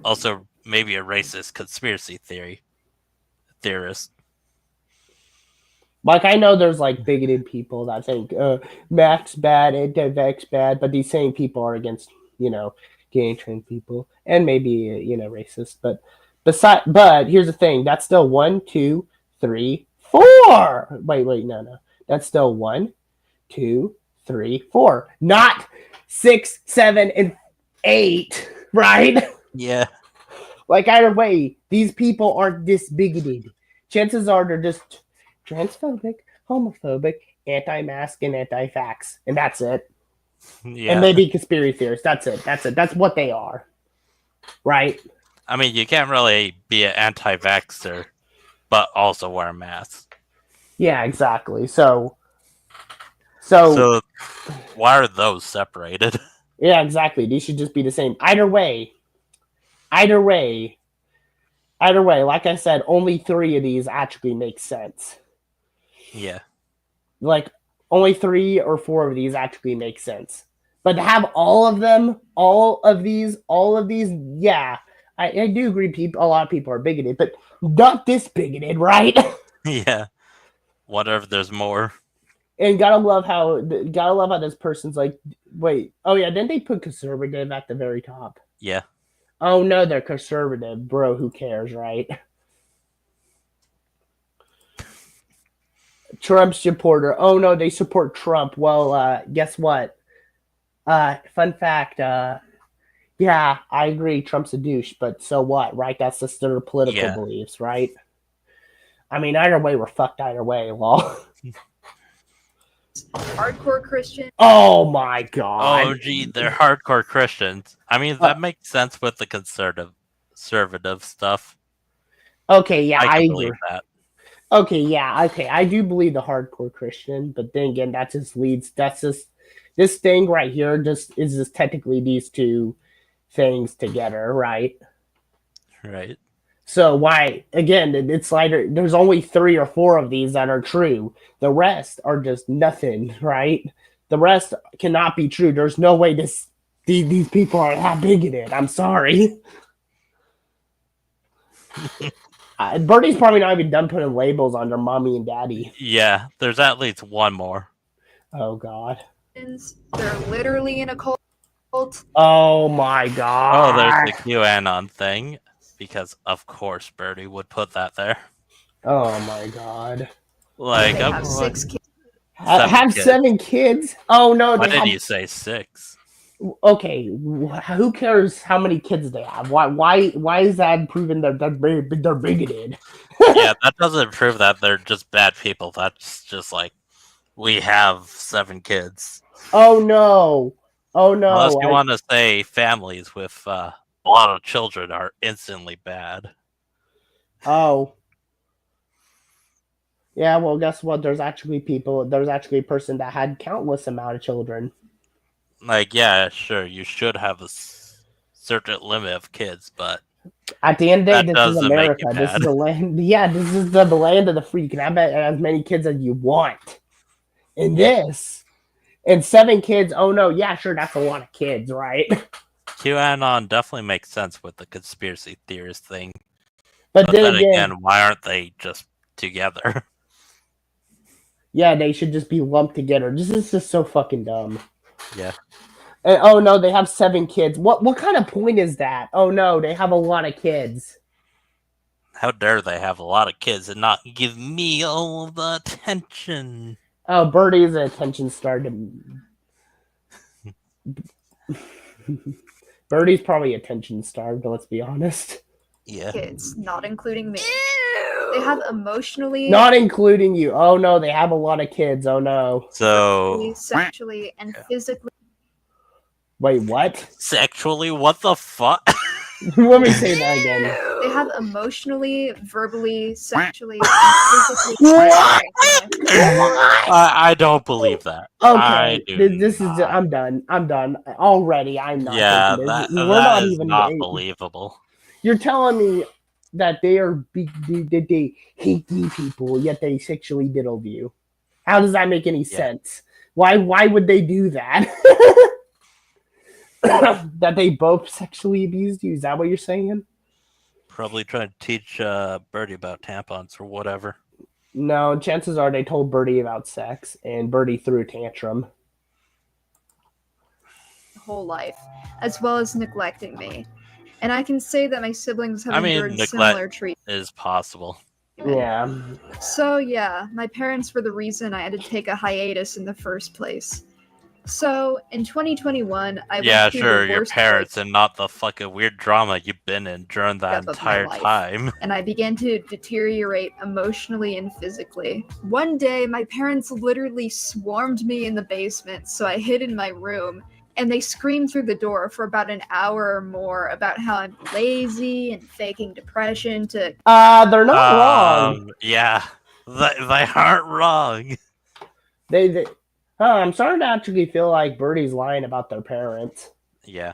[SPEAKER 2] Also, maybe a racist conspiracy theorist.
[SPEAKER 1] Like, I know there's like bigoted people that think Max bad, anti-vax bad, but these same people are against gay and trans people and maybe racist. But here's the thing: that's still 1, 2, 3, 4. Wait, no, that's still 1, 2, 3, 4, not 6, 7, and 8, right?
[SPEAKER 2] Yeah.
[SPEAKER 1] Like either way, these people aren't this bigoted. Chances are they're just transphobic, homophobic, anti-mask, and anti-vax, and that's it.
[SPEAKER 2] Yeah.
[SPEAKER 1] And maybe conspiracy theorists. That's it. That's what they are, right?
[SPEAKER 2] I mean, you can't really be an anti-vaxxer, but also wear a mask.
[SPEAKER 1] Yeah, exactly. So
[SPEAKER 2] why are those separated?
[SPEAKER 1] yeah, exactly. These should just be the same. Either way. Like I said, only 3 of these actually make sense.
[SPEAKER 2] Yeah.
[SPEAKER 1] Like only 3 or 4 of these actually make sense. But to have all of them, all of these, yeah, I do agree. A lot of people are bigoted, but not this bigoted, right?
[SPEAKER 2] Yeah. What if there's more?
[SPEAKER 1] And gotta love how this person's like, wait, oh yeah, didn't they put conservative at the very top?
[SPEAKER 2] Yeah.
[SPEAKER 1] Oh no, they're conservative, bro. Who cares, right? Trump supporter. Oh no, they support Trump. Well, guess what? Fun fact. Yeah, I agree. Trump's a douche, but so what, right? That's just their political beliefs, right? I mean, either way, we're fucked. Either way, lol.
[SPEAKER 3] Hardcore Christian.
[SPEAKER 1] Oh my god.
[SPEAKER 2] Oh, gee, they're hardcore Christians. I mean, that makes sense with the conservative stuff.
[SPEAKER 1] Okay, yeah,
[SPEAKER 2] I
[SPEAKER 1] agree.
[SPEAKER 2] believe that.
[SPEAKER 1] Okay, yeah, okay. I do believe the hardcore Christian, but then again, that's just this thing right here is just technically these 2 things together, right?
[SPEAKER 2] Right.
[SPEAKER 1] So why again? It's like there's only 3 or 4 of these that are true. The rest are just nothing, right? The rest cannot be true. There's no way this These people are that bigoted. I'm sorry. Birdie's probably not even done putting labels on their mommy and daddy.
[SPEAKER 2] Yeah, there's at least one more.
[SPEAKER 1] Oh God.
[SPEAKER 3] They're literally in a cult.
[SPEAKER 1] Oh my
[SPEAKER 2] Oh,
[SPEAKER 1] God.
[SPEAKER 2] there's the QAnon thing. Because, of course, Birdie would put that there.
[SPEAKER 1] Oh my God.
[SPEAKER 2] Like,
[SPEAKER 3] They have 6 kids.
[SPEAKER 1] Have 7 kids? Oh no,
[SPEAKER 2] Why
[SPEAKER 1] they
[SPEAKER 2] did
[SPEAKER 1] have.
[SPEAKER 2] you say 6?
[SPEAKER 1] Okay, who cares how many kids they have? Why is that proving that they're bigoted?
[SPEAKER 2] Yeah, that doesn't prove that they're just bad people. That's just like, we have 7 kids.
[SPEAKER 1] Oh no. Oh
[SPEAKER 2] Unless
[SPEAKER 1] no.
[SPEAKER 2] you want to say families with a lot of children are instantly bad.
[SPEAKER 1] Oh. Yeah, well, guess what? There's actually a person that had countless amount of children.
[SPEAKER 2] Like, yeah, sure, you should have a certain limit of kids, but
[SPEAKER 1] At the end of the
[SPEAKER 2] that
[SPEAKER 1] day, this is
[SPEAKER 2] doesn't make
[SPEAKER 1] America.
[SPEAKER 2] you
[SPEAKER 1] This
[SPEAKER 2] bad.
[SPEAKER 1] is the land. Yeah, this is the land of the free. You can have as many kids as you want. In this, and 7 kids. Oh no, yeah, sure, that's a lot of kids, right?
[SPEAKER 2] QAnon definitely makes sense with the conspiracy theorist thing.
[SPEAKER 1] But then
[SPEAKER 2] again, why aren't they just together?
[SPEAKER 1] Yeah, they should just be lumped together. This is just so fucking dumb.
[SPEAKER 2] Yeah.
[SPEAKER 1] And, oh no, they have 7 kids. What kind of point is that? Oh no, they have a lot of kids.
[SPEAKER 2] How dare they have a lot of kids and not give me all of the attention?
[SPEAKER 1] Oh, Birdie is an attention star. Birdie's probably attention starved, let's be honest.
[SPEAKER 2] Yeah.
[SPEAKER 3] Kids, not including me. They have emotionally,
[SPEAKER 1] Not including you. Oh no, they have a lot of kids. Oh no.
[SPEAKER 2] So
[SPEAKER 3] sexually, and physically.
[SPEAKER 1] Wait, what?
[SPEAKER 2] sexually, what the fuck?
[SPEAKER 1] Let me say that again.
[SPEAKER 3] They have emotionally, verbally, sexually, and physically.
[SPEAKER 1] What?
[SPEAKER 2] I don't believe that.
[SPEAKER 1] Okay, this
[SPEAKER 2] not.
[SPEAKER 1] is. I'm done. I'm done already. I'm not.
[SPEAKER 2] Yeah,
[SPEAKER 1] thinking
[SPEAKER 2] that,
[SPEAKER 1] this. We're
[SPEAKER 2] that
[SPEAKER 1] not
[SPEAKER 2] is
[SPEAKER 1] even.
[SPEAKER 2] not believable.
[SPEAKER 1] You're telling me that they are they hate gay people, yet they sexually diddle you. How does that make any sense? Why would they do that? That they both sexually abused you? Is that what you're saying?
[SPEAKER 2] Probably trying to teach Birdie about tampons or whatever.
[SPEAKER 1] No, chances are they told Birdie about sex, and Birdie threw a tantrum.
[SPEAKER 3] Whole life, as well as neglecting me. And I can say that my siblings have endured similar treatment.
[SPEAKER 2] Is possible.
[SPEAKER 1] Yeah.
[SPEAKER 3] So yeah, my parents were the reason I had to take a hiatus in the first place. So in 2021, I went through the
[SPEAKER 2] your
[SPEAKER 3] worst
[SPEAKER 2] parents
[SPEAKER 3] break
[SPEAKER 2] and not the fucking weird drama you've been in during that
[SPEAKER 3] of my
[SPEAKER 2] entire
[SPEAKER 3] life.
[SPEAKER 2] time.
[SPEAKER 3] And I began to deteriorate emotionally and physically. One day, my parents literally swarmed me in the basement, so I hid in my room. And they screamed through the door for about an hour or more about how I'm lazy and faking depression to...
[SPEAKER 1] They're not wrong.
[SPEAKER 2] Yeah, they aren't wrong.
[SPEAKER 1] I'm starting to actually feel like Birdie's lying about their parents.
[SPEAKER 2] Yeah.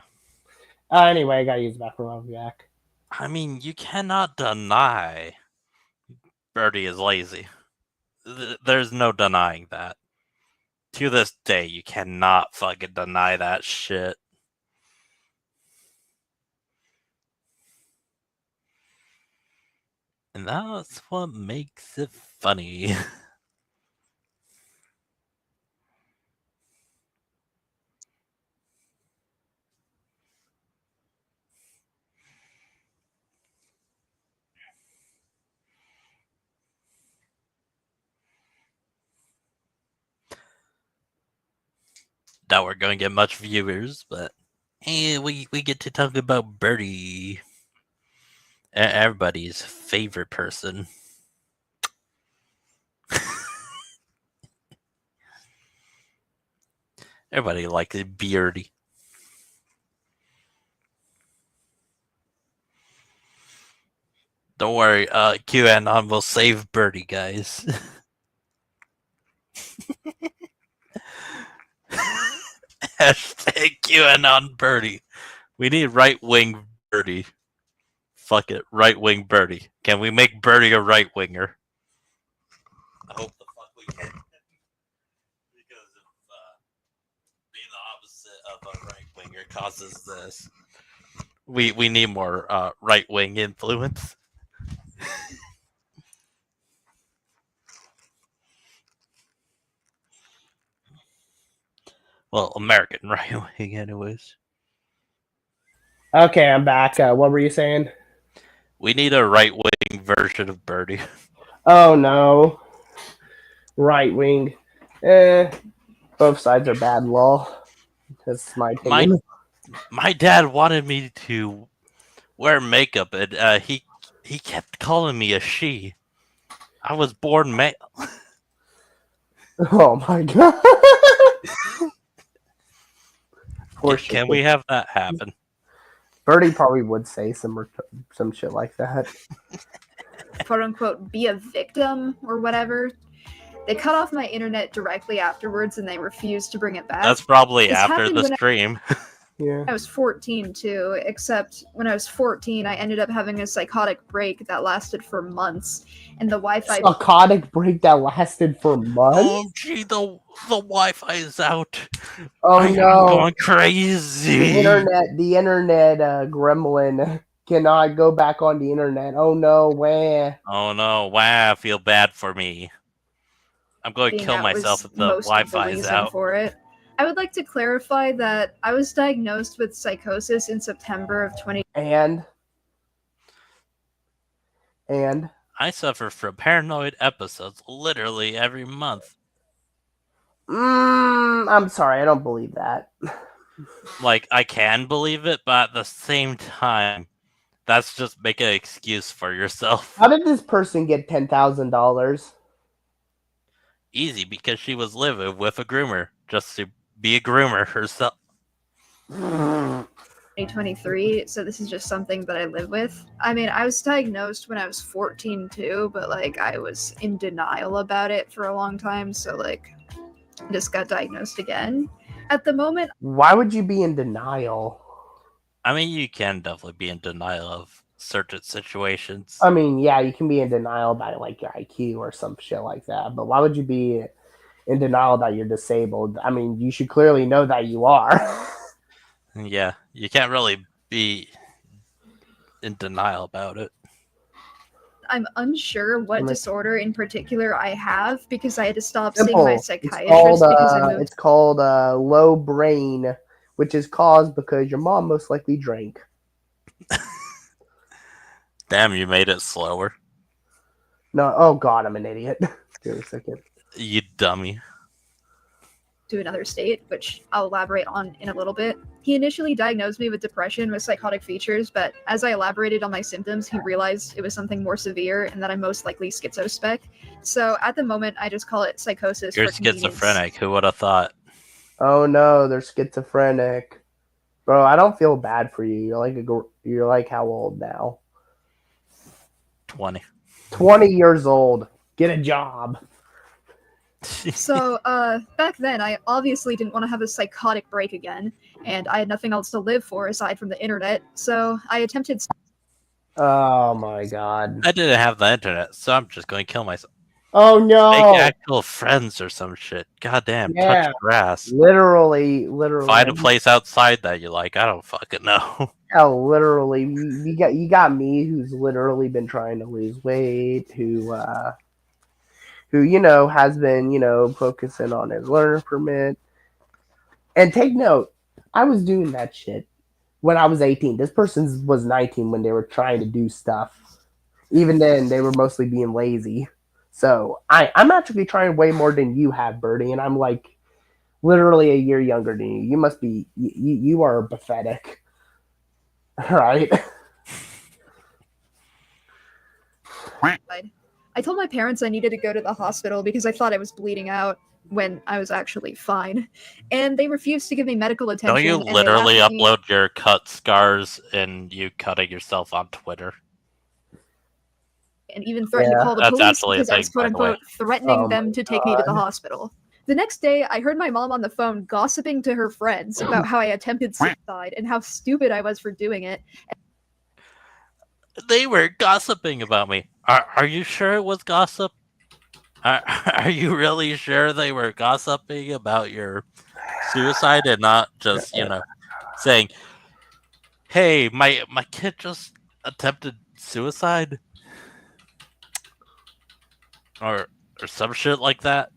[SPEAKER 1] Anyway, I gotta use the bathroom. I'll be back.
[SPEAKER 2] I mean, you cannot deny Birdie is lazy. There's no denying that. To this day, you cannot fucking deny that shit. And that's what makes it funny. Doubt we're going to get much viewers, but hey, we get to talk about Birdie. Everybody's favorite person. Everybody likes Birdie. Don't worry, QAnon will save Birdie, guys. Hashtag QAnon Birdie. We need right-wing Birdie. Fuck it, right-wing Birdie. Can we make Birdie a right-winger? I hope the fuck we can. Because if being the opposite of a right-winger causes this. We need more right wing influence. Well, American right wing, anyways.
[SPEAKER 1] Okay, I'm back. What were you saying?
[SPEAKER 2] We need a right wing version of Birdie.
[SPEAKER 1] Oh no, right wing. Both sides are bad. Lol. That's my opinion.
[SPEAKER 2] My dad wanted me to wear makeup, and he kept calling me a she. I was born male.
[SPEAKER 1] Oh my god. Poor shit.
[SPEAKER 2] Can we have that happen?
[SPEAKER 1] Birdie probably would say some shit like that.
[SPEAKER 3] quote unquote be a victim or whatever. They cut off my internet directly afterwards and they refused to bring it back.
[SPEAKER 2] That's probably
[SPEAKER 3] This
[SPEAKER 2] after
[SPEAKER 3] happened
[SPEAKER 2] the
[SPEAKER 3] when
[SPEAKER 2] stream.
[SPEAKER 1] Yeah.
[SPEAKER 3] I was 14 too, except when I was 14, I ended up having a psychotic break that lasted for months, and the Wi-Fi.
[SPEAKER 1] Psychotic break that lasted for months.
[SPEAKER 2] Oh gee, the Wi-Fi is out.
[SPEAKER 1] Oh
[SPEAKER 2] I'm
[SPEAKER 1] no!
[SPEAKER 2] going crazy.
[SPEAKER 1] The internet, gremlin cannot go back on the internet. Oh no! Wah.
[SPEAKER 2] Oh no! Wow, I feel bad for me. I'm going to kill
[SPEAKER 3] That
[SPEAKER 2] myself
[SPEAKER 3] was
[SPEAKER 2] if the
[SPEAKER 3] most of the
[SPEAKER 2] Wi-Fi is
[SPEAKER 3] reason
[SPEAKER 2] out.
[SPEAKER 3] for it. I would like to clarify that I was diagnosed with psychosis in September of 20.
[SPEAKER 1] And
[SPEAKER 2] I suffer from paranoid episodes literally every month.
[SPEAKER 1] I'm sorry, I don't believe that.
[SPEAKER 2] Like, I can believe it, but at the same time, that's just make an excuse for yourself.
[SPEAKER 1] How did this person get $10,000?
[SPEAKER 2] Easy, because she was living with a groomer, just to be a groomer herself.
[SPEAKER 3] 2023, so this is just something that I live with. I mean, I was diagnosed when I was 14 too, but like I was in denial about it for a long time, so like I just got diagnosed again. At the moment,
[SPEAKER 1] Why would you be in denial?
[SPEAKER 2] I mean, you can definitely be in denial of certain situations.
[SPEAKER 1] I mean, yeah, you can be in denial about like your IQ or some shit like that, but why would you be in denial that you're disabled? I mean, you should clearly know that you are.
[SPEAKER 2] Yeah, you can't really be in denial about it.
[SPEAKER 3] I'm unsure what disorder in particular I have because I had to stop
[SPEAKER 1] Simple.
[SPEAKER 3] seeing my psychiatrist because I moved.
[SPEAKER 1] It's called low brain, which is caused because your mom most likely drank.
[SPEAKER 2] Damn, you made it slower.
[SPEAKER 1] No, oh god, I'm an idiot. Give me a second.
[SPEAKER 2] You dummy.
[SPEAKER 3] To another state, which I'll elaborate on in a little bit. He initially diagnosed me with depression with psychotic features, but as I elaborated on my symptoms, he realized it was something more severe and that I'm most likely schizospec. So at the moment, I just call it psychosis.
[SPEAKER 2] You're
[SPEAKER 3] for convenience.
[SPEAKER 2] schizophrenic. Who would have thought?
[SPEAKER 1] Oh no, they're schizophrenic, bro. I don't feel bad for you. You're like how old now?
[SPEAKER 2] 20.
[SPEAKER 1] 20 years old. Get a job.
[SPEAKER 3] So back then, I obviously didn't want to have a psychotic break again, and I had nothing else to live for aside from the internet. So I attempted.
[SPEAKER 1] Oh my god.
[SPEAKER 2] I didn't have the internet, so I'm just going to kill myself.
[SPEAKER 1] Oh no.
[SPEAKER 2] Make actual friends or some shit. Goddamn,
[SPEAKER 1] Yeah.
[SPEAKER 2] touch grass.
[SPEAKER 1] Literally.
[SPEAKER 2] Find a place outside that you like. I don't fucking know.
[SPEAKER 1] Oh, literally. You got me, who's literally been trying to lose weight, who has been focusing on his learner permit. And take note, I was doing that shit when I was 18. This person was 19 when they were trying to do stuff. Even then, they were mostly being lazy. So I'm actually trying way more than you have, Birdie, and I'm like literally a year younger than you. You must be you are pathetic. Right?
[SPEAKER 3] I told my parents I needed to go to the hospital because I thought I was bleeding out when I was actually fine, and they refused to give me medical attention.
[SPEAKER 2] Don't you
[SPEAKER 3] and
[SPEAKER 2] literally
[SPEAKER 3] they left me-
[SPEAKER 2] upload your cut scars and you cutting yourself on Twitter?
[SPEAKER 3] and even threatened to call the
[SPEAKER 2] That's
[SPEAKER 3] police
[SPEAKER 2] actually a
[SPEAKER 3] because I was
[SPEAKER 2] thing, by the way.
[SPEAKER 3] quote unquote threatening
[SPEAKER 1] Oh
[SPEAKER 3] them
[SPEAKER 1] my
[SPEAKER 3] to take me to the
[SPEAKER 1] God.
[SPEAKER 3] hospital. The next day, I heard my mom on the phone gossiping to her friends about how I attempted suicide and how stupid I was for doing it.
[SPEAKER 2] They were gossiping about me. Are you sure it was gossip? Are you really sure they were gossiping about your suicide and not just, saying, "Hey, my kid just attempted suicide," or some shit like that,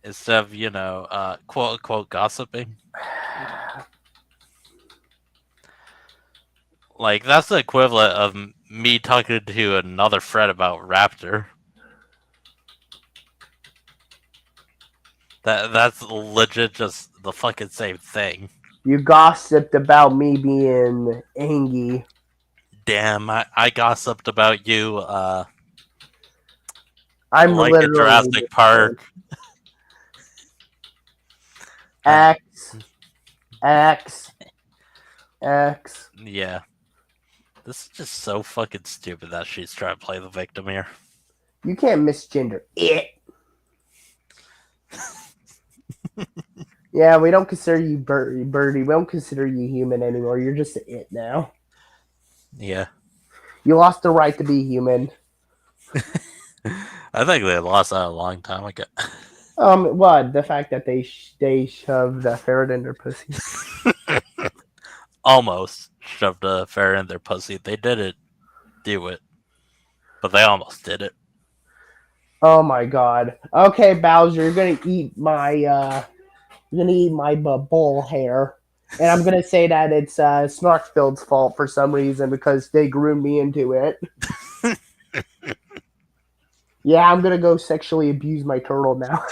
[SPEAKER 2] instead of quote unquote gossiping. Like that's the equivalent of me talking to another friend about Raptor. That's legit just the fucking same thing.
[SPEAKER 1] You gossiped about me being angry.
[SPEAKER 2] Damn, I gossiped about you
[SPEAKER 1] I'm
[SPEAKER 2] like in
[SPEAKER 1] literally
[SPEAKER 2] Jurassic Park.
[SPEAKER 1] X.
[SPEAKER 2] Yeah. This is just so fucking stupid that she's trying to play the victim here.
[SPEAKER 1] You can't misgender it. Yeah, we don't consider you Birdie. We don't consider you human anymore. You're just an it now.
[SPEAKER 2] Yeah.
[SPEAKER 1] You lost the right to be human.
[SPEAKER 2] I think they lost that a long time ago.
[SPEAKER 1] What? The fact that they shoved a ferret in their pussy.
[SPEAKER 2] Almost shoved a ferret in their pussy. They didn't do it, but they almost did it.
[SPEAKER 1] Oh my god. Okay, Bowser, you're gonna eat my bull hair. And I'm gonna say that it's Snarkfield's fault for some reason because they groomed me into it. Yeah, I'm gonna go sexually abuse my turtle now.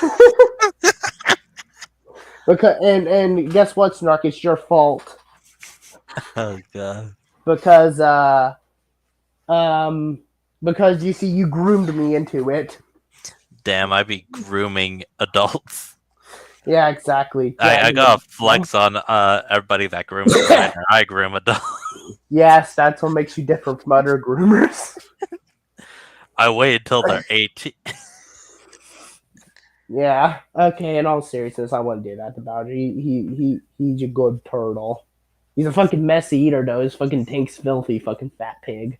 [SPEAKER 1] Because and guess what, Snark? It's your fault.
[SPEAKER 2] Oh god.
[SPEAKER 1] Because you see you groomed me into it.
[SPEAKER 2] Damn, I be grooming adults.
[SPEAKER 1] Yeah, exactly.
[SPEAKER 2] I gotta flex on everybody that grooms a minor. I groom adults.
[SPEAKER 1] Yes, that's what makes you different from other groomers.
[SPEAKER 2] I wait until they're 18.
[SPEAKER 1] Yeah. Okay. In all seriousness, I wouldn't do that to Bowser. He's a good turtle. He's a fucking messy eater though. His fucking tank's filthy, fucking fat pig.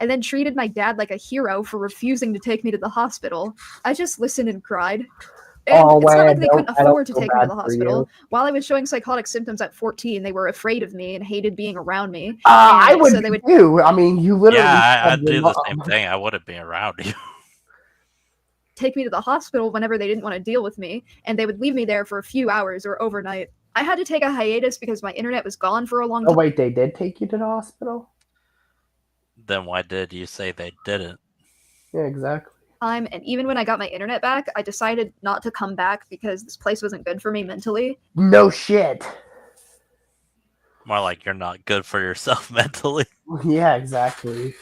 [SPEAKER 3] And then treated my dad like a hero for refusing to take me to the hospital. I just listened and cried. And it's not like they couldn't afford to take me to the hospital. While I was showing psychotic symptoms at 14, they were afraid of me and hated being around me.
[SPEAKER 1] I would too. I mean, you literally.
[SPEAKER 2] Yeah, I'd do the same thing. I wouldn't be around you.
[SPEAKER 3] Take me to the hospital whenever they didn't want to deal with me, and they would leave me there for a few hours or overnight. I had to take a hiatus because my internet was gone for a long time.
[SPEAKER 1] Oh wait, they did take you to the hospital?
[SPEAKER 2] Then why did you say they didn't?
[SPEAKER 1] Yeah, exactly.
[SPEAKER 3] And even when I got my internet back, I decided not to come back because this place wasn't good for me mentally.
[SPEAKER 1] No shit.
[SPEAKER 2] More like you're not good for yourself mentally.
[SPEAKER 1] Yeah, exactly.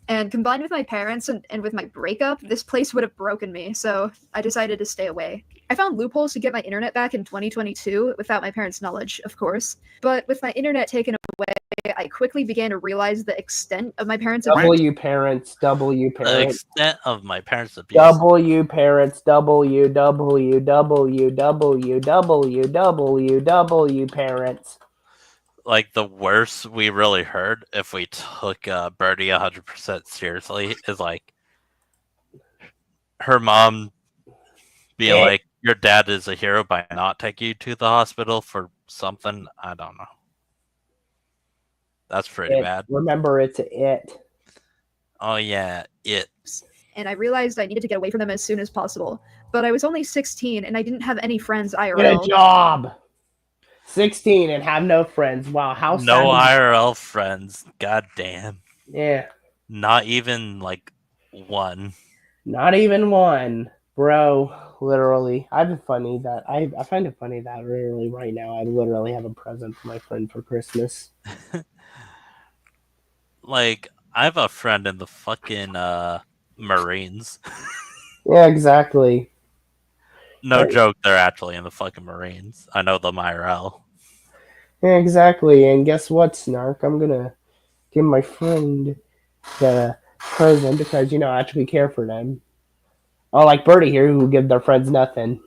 [SPEAKER 3] And combined with my parents and with my breakup, this place would have broken me, so I decided to stay away. I found loopholes to get my internet back in 2022 without my parents' knowledge, of course. But with my internet taken away, I quickly began to realize the extent of my parents' abuse.
[SPEAKER 1] W parents.
[SPEAKER 2] The extent of my parents' abuse.
[SPEAKER 1] W parents. W parents.
[SPEAKER 2] Like the worst we really heard, if we took Birdie 100% seriously, is like her mom being like, "Your dad is a hero by not taking you to the hospital for something." I don't know. That's pretty bad.
[SPEAKER 1] Remember, it's it.
[SPEAKER 2] Oh yeah, it.
[SPEAKER 3] And I realized I needed to get away from them as soon as possible. But I was only 16 and I didn't have any friends IRL.
[SPEAKER 1] Get a job. 16 and have no friends. Wow, how sad.
[SPEAKER 2] No IRL friends. God damn.
[SPEAKER 1] Yeah.
[SPEAKER 2] Not even like one.
[SPEAKER 1] Not even one, bro. Literally, I find it funny that literally right now I literally have a present for my friend for Christmas.
[SPEAKER 2] Like, I have a friend in the fucking Marines.
[SPEAKER 1] Yeah, exactly.
[SPEAKER 2] No joke, they're actually in the fucking Marines. I know them IRL.
[SPEAKER 1] Yeah, exactly. And guess what, Snark? I'm gonna give my friend the present because I actually care for them. Oh, like Birdie here, who give their friends nothing.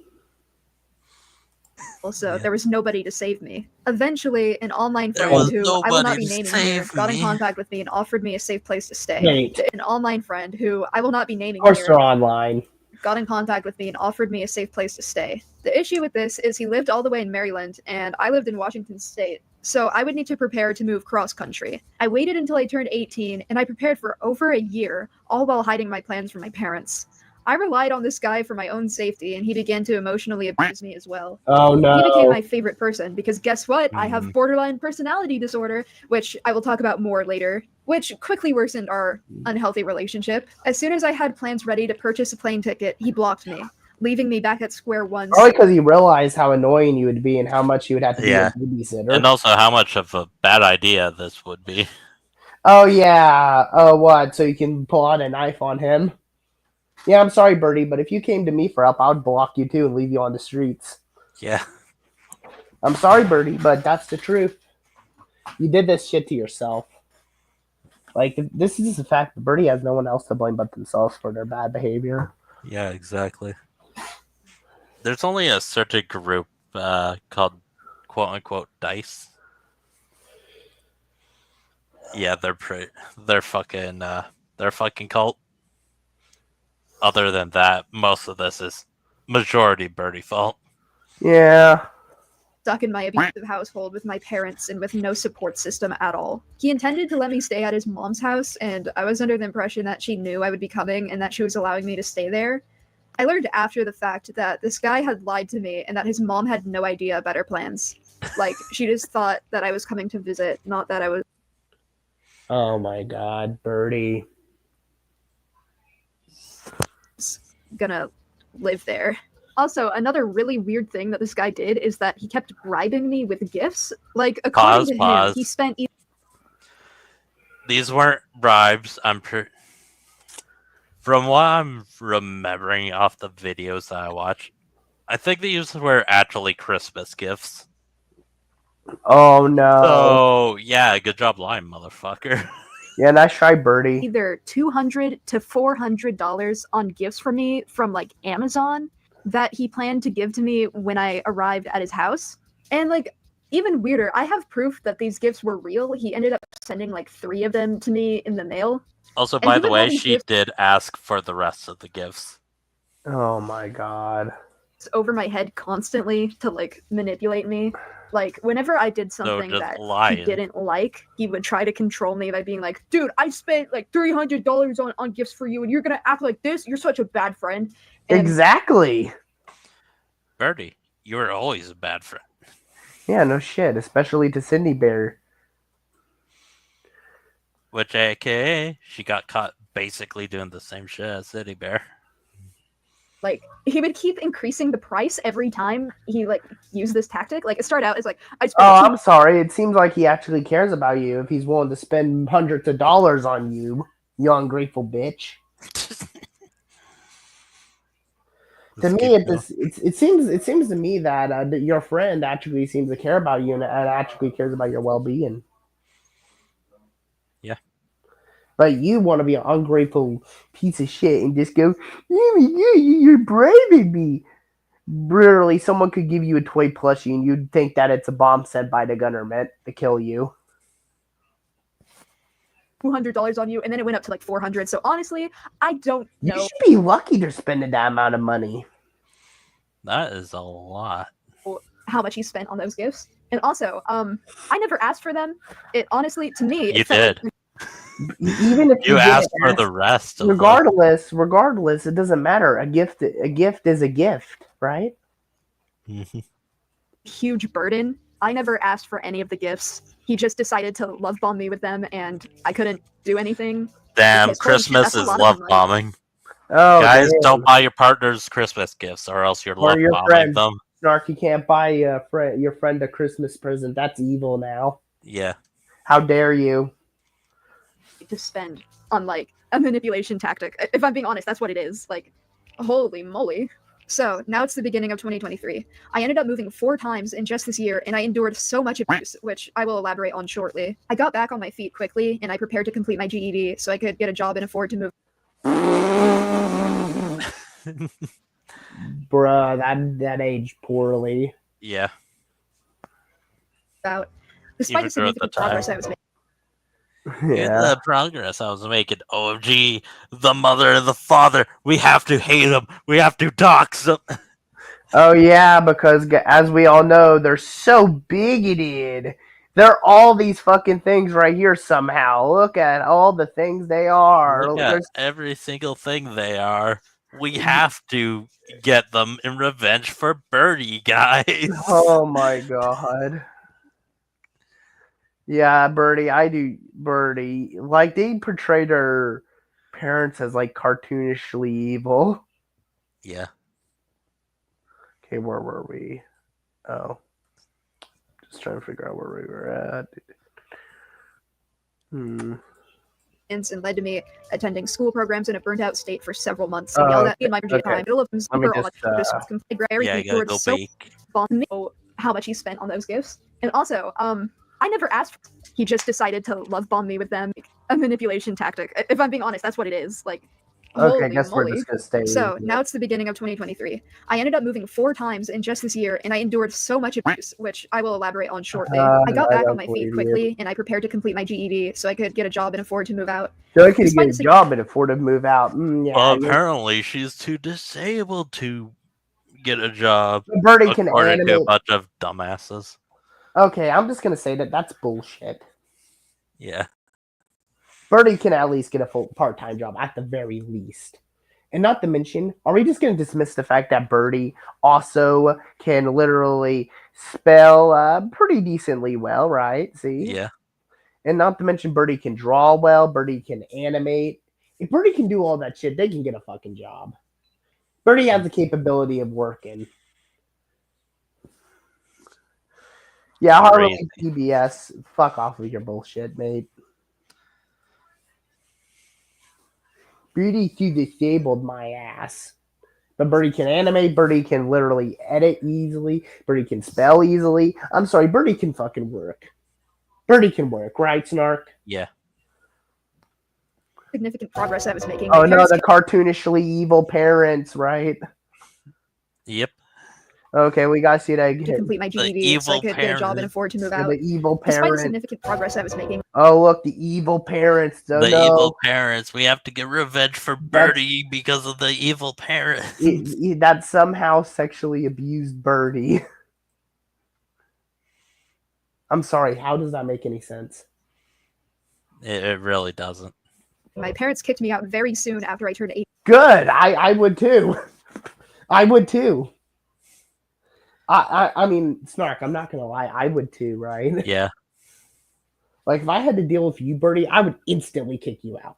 [SPEAKER 3] Also, there was nobody to save me. Eventually, an online friend who I will not be naming here got in contact with me and offered me a safe place to stay.
[SPEAKER 1] Right.
[SPEAKER 3] An online friend who I will not be naming
[SPEAKER 1] Of course,
[SPEAKER 3] here.
[SPEAKER 1] they're online.
[SPEAKER 3] got in contact with me and offered me a safe place to stay. The issue with this is he lived all the way in Maryland, and I lived in Washington State, so I would need to prepare to move cross-country. I waited until I turned 18, and I prepared for over a year, all while hiding my plans from my parents. I relied on this guy for my own safety, and he began to emotionally abuse me as well.
[SPEAKER 1] Oh
[SPEAKER 3] He became
[SPEAKER 1] no.
[SPEAKER 3] my favorite person because guess what? I have borderline personality disorder, which I will talk about more later, which quickly worsened our unhealthy relationship. As soon as I had plans ready to purchase a plane ticket, he blocked me, leaving me back at square one.
[SPEAKER 1] Probably because he realized how annoying you would be and how much you would have to be a babysitter.
[SPEAKER 2] And also how much of a bad idea this would be.
[SPEAKER 1] Oh yeah. Oh what? So you can pull out a knife on him? Yeah, I'm sorry, Birdie, but if you came to me for help, I would block you too and leave you on the streets.
[SPEAKER 2] Yeah.
[SPEAKER 1] I'm sorry, Birdie, but that's the truth. You did this shit to yourself. Like, this is the fact that Birdie has no one else to blame but themselves for their bad behavior.
[SPEAKER 2] Yeah, exactly. There's only a certain group called quote-unquote dice. Yeah, they're fucking cult. Other than that, most of this is majority Birdie fault.
[SPEAKER 1] Yeah.
[SPEAKER 3] Stuck in my abusive household with my parents and with no support system at all. He intended to let me stay at his mom's house, and I was under the impression that she knew I would be coming and that she was allowing me to stay there. I learned after the fact that this guy had lied to me and that his mom had no idea about our plans. Like, she just thought that I was coming to visit, not that I was
[SPEAKER 1] Oh my god, Birdie.
[SPEAKER 3] gonna live there. Also, another really weird thing that this guy did is that he kept bribing me with gifts. Like, according to him, he spent...
[SPEAKER 2] These weren't bribes, From what I'm remembering off the videos that I watched, I think these were actually Christmas gifts.
[SPEAKER 1] Oh no.
[SPEAKER 2] Oh, yeah, good job lying, motherfucker.
[SPEAKER 1] Yeah, nice try, Birdie.
[SPEAKER 3] Either $200 to $400 on gifts for me from, like, Amazon that he planned to give to me when I arrived at his house. And, like, even weirder, I have proof that these gifts were real. He ended up sending, like, 3 of them to me in the mail.
[SPEAKER 2] Also, by the way, she did ask for the rest of the gifts.
[SPEAKER 1] Oh my god.
[SPEAKER 3] It's over my head constantly to, like, manipulate me. Like, whenever I did something that he didn't like, he would try to control me by being like, dude, I spent, like, $300 on gifts for you, and you're gonna act like this? You're such a bad friend. And
[SPEAKER 1] exactly.
[SPEAKER 2] Birdie, you were always a bad friend.
[SPEAKER 1] Yeah, no shit, especially to Cindy Bear.
[SPEAKER 2] Which, aka, she got caught basically doing the same shit as Cindy Bear.
[SPEAKER 3] Like, he would keep increasing the price every time he, like, used this tactic. Like, it started out as, like,
[SPEAKER 1] I'm sorry. It seems like he actually cares about you if he's willing to spend hundreds of dollars on you, you ungrateful bitch. To me, it seems to me that your friend actually seems to care about you and actually cares about your well-being.
[SPEAKER 2] Yeah.
[SPEAKER 1] But you want to be an ungrateful piece of shit and just go, you're bribing me. Literally, someone could give you a toy plushie and you'd think that it's a bomb sent by the government to kill you.
[SPEAKER 3] $200 on you, and then it went up to like $400. So honestly, I don't know.
[SPEAKER 1] You should be lucky to spend that amount of money.
[SPEAKER 2] That is a lot.
[SPEAKER 3] How much he spent on those gifts. And also, I never asked for them. It honestly, to me,
[SPEAKER 2] you did.
[SPEAKER 1] Even if
[SPEAKER 2] you asked for the rest.
[SPEAKER 1] Regardless, it doesn't matter. A gift is a gift, right?
[SPEAKER 3] Huge burden. I never asked for any of the gifts. He just decided to love bomb me with them, and I couldn't do anything.
[SPEAKER 2] Damn, Christmas is love bombing.
[SPEAKER 1] Oh,
[SPEAKER 2] guys, don't buy your partners Christmas gifts, or else you're love bombing them.
[SPEAKER 1] Snark, you can't buy your friend a Christmas present. That's evil now.
[SPEAKER 2] Yeah.
[SPEAKER 1] How dare you?
[SPEAKER 3] To spend on like a manipulation tactic. If I'm being honest, that's what it is. Like, holy moly. So now it's the beginning of 2023. I ended up moving 4 times in just this year, and I endured so much abuse, which I will elaborate on shortly. I got back on my feet quickly, and I prepared to complete my GED so I could get a job and afford to move.
[SPEAKER 1] Bruh, that aged poorly.
[SPEAKER 2] Yeah.
[SPEAKER 3] Despite the significant progress I was making.
[SPEAKER 2] Here's
[SPEAKER 1] Yeah.
[SPEAKER 2] the progress I was making. OMG, the mother and the father. We have to hate them. We have to dox them.
[SPEAKER 1] Oh yeah, because as we all know, they're so bigoted. They're all these fucking things right here somehow. Look at all the things they are.
[SPEAKER 2] Look at
[SPEAKER 1] There's
[SPEAKER 2] every single thing they are. We have to get them in revenge for Birdie, guys.
[SPEAKER 1] oh my god. Yeah, Birdie, I do Birdie. Like they portray their parents as like cartoonishly evil.
[SPEAKER 2] Yeah.
[SPEAKER 1] Okay, where were we? Oh. Just trying to figure out where we were at.
[SPEAKER 3] And led to me attending school programs in a burnt out state for several months.
[SPEAKER 1] Oh,
[SPEAKER 3] And yelled at me in my
[SPEAKER 1] okay.
[SPEAKER 3] time. Middle of them
[SPEAKER 1] Let me
[SPEAKER 3] super
[SPEAKER 1] just,
[SPEAKER 2] Yeah, you gotta go bake.
[SPEAKER 3] me how much he spent on those gifts. And also, I never asked. He just decided to love bomb me with them. A manipulation tactic. If I'm being honest, that's what it is. Like,
[SPEAKER 1] Okay,
[SPEAKER 3] holy
[SPEAKER 1] I guess we're
[SPEAKER 3] moly.
[SPEAKER 1] just gonna stay.
[SPEAKER 3] So now it's the beginning of 2023. I ended up moving 4 times in just this year, and I endured so much abuse, which I will elaborate on shortly. I got back on my feet quickly, and I prepared to complete my GED so I could get a job and afford to move out.
[SPEAKER 1] So I could
[SPEAKER 3] Despite
[SPEAKER 1] get a
[SPEAKER 3] the
[SPEAKER 1] job and afford to move out. Yeah,
[SPEAKER 2] Well, apparently she's too disabled to get a job,
[SPEAKER 1] Birdie can
[SPEAKER 2] according to a
[SPEAKER 1] animate.
[SPEAKER 2] bunch of dumbasses.
[SPEAKER 1] Okay, I'm just gonna say that that's bullshit.
[SPEAKER 2] Yeah.
[SPEAKER 1] Birdie can at least get a full part-time job at the very least. And not to mention, are we just going to dismiss the fact that Birdie also can literally spell pretty decently well, right? See?
[SPEAKER 2] Yeah.
[SPEAKER 1] And not to mention, Birdie can draw well. Birdie can animate. If Birdie can do all that shit, they can get a fucking job. Birdie has the capability of working. Yeah, Harley PBS. Fuck off with your bullshit, mate. Birdie too disabled my ass. But Birdie can animate. Birdie can literally edit easily. Birdie can spell easily. I'm sorry, Birdie can fucking work. Birdie can work, right, Snark?
[SPEAKER 2] Yeah.
[SPEAKER 3] Significant progress I was making.
[SPEAKER 1] Oh no, the cartoonishly evil parents, right?
[SPEAKER 2] Yep.
[SPEAKER 1] Okay, we gotta see that
[SPEAKER 3] to
[SPEAKER 1] again.
[SPEAKER 3] complete my GED so I could get a job and afford to move out.
[SPEAKER 1] The evil
[SPEAKER 3] Despite the
[SPEAKER 1] parents.
[SPEAKER 3] significant progress I was making.
[SPEAKER 1] Oh look, the evil parents. Oh,
[SPEAKER 2] The
[SPEAKER 1] no.
[SPEAKER 2] evil parents. We have to get revenge for Birdie because of the evil parents.
[SPEAKER 1] That somehow sexually abused Birdie. I'm sorry, how does that make any sense?
[SPEAKER 2] It really doesn't.
[SPEAKER 3] My parents kicked me out very soon after I turned 8.
[SPEAKER 1] Good. I would too. I would too. I mean, Snark, I'm not gonna lie, I would too, right?
[SPEAKER 2] Yeah.
[SPEAKER 1] Like if I had to deal with you, Birdie, I would instantly kick you out.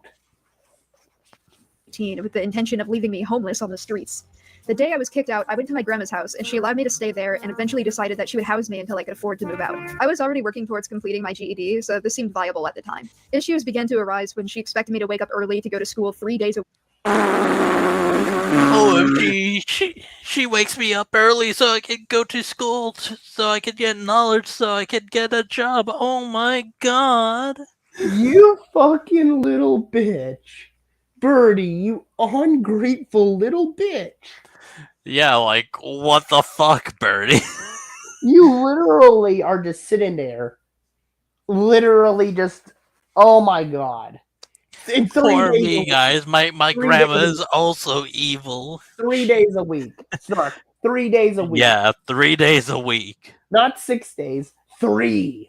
[SPEAKER 3] With the intention of leaving me homeless on the streets. The day I was kicked out, I went to my grandma's house, and she allowed me to stay there and eventually decided that she would house me until I could afford to move out. I was already working towards completing my GED, so this seemed viable at the time. Issues began to arise when she expected me to wake up early to go to school 3 days a week.
[SPEAKER 2] OMG, she wakes me up early so I can go to school, so I can get knowledge, so I can get a job. Oh my god.
[SPEAKER 1] You fucking little bitch. Birdie, you ungrateful little bitch.
[SPEAKER 2] Yeah, like, what the fuck, Birdie?
[SPEAKER 1] You literally are just sitting there. Literally just, oh my god. In 3
[SPEAKER 2] Poor
[SPEAKER 1] days
[SPEAKER 2] me, guys. My
[SPEAKER 1] 3
[SPEAKER 2] grandma
[SPEAKER 1] days.
[SPEAKER 2] is also evil.
[SPEAKER 1] 3 days a week. Snark. 3 days a week.
[SPEAKER 2] Yeah, 3 days a week.
[SPEAKER 1] Not 6 days. 3.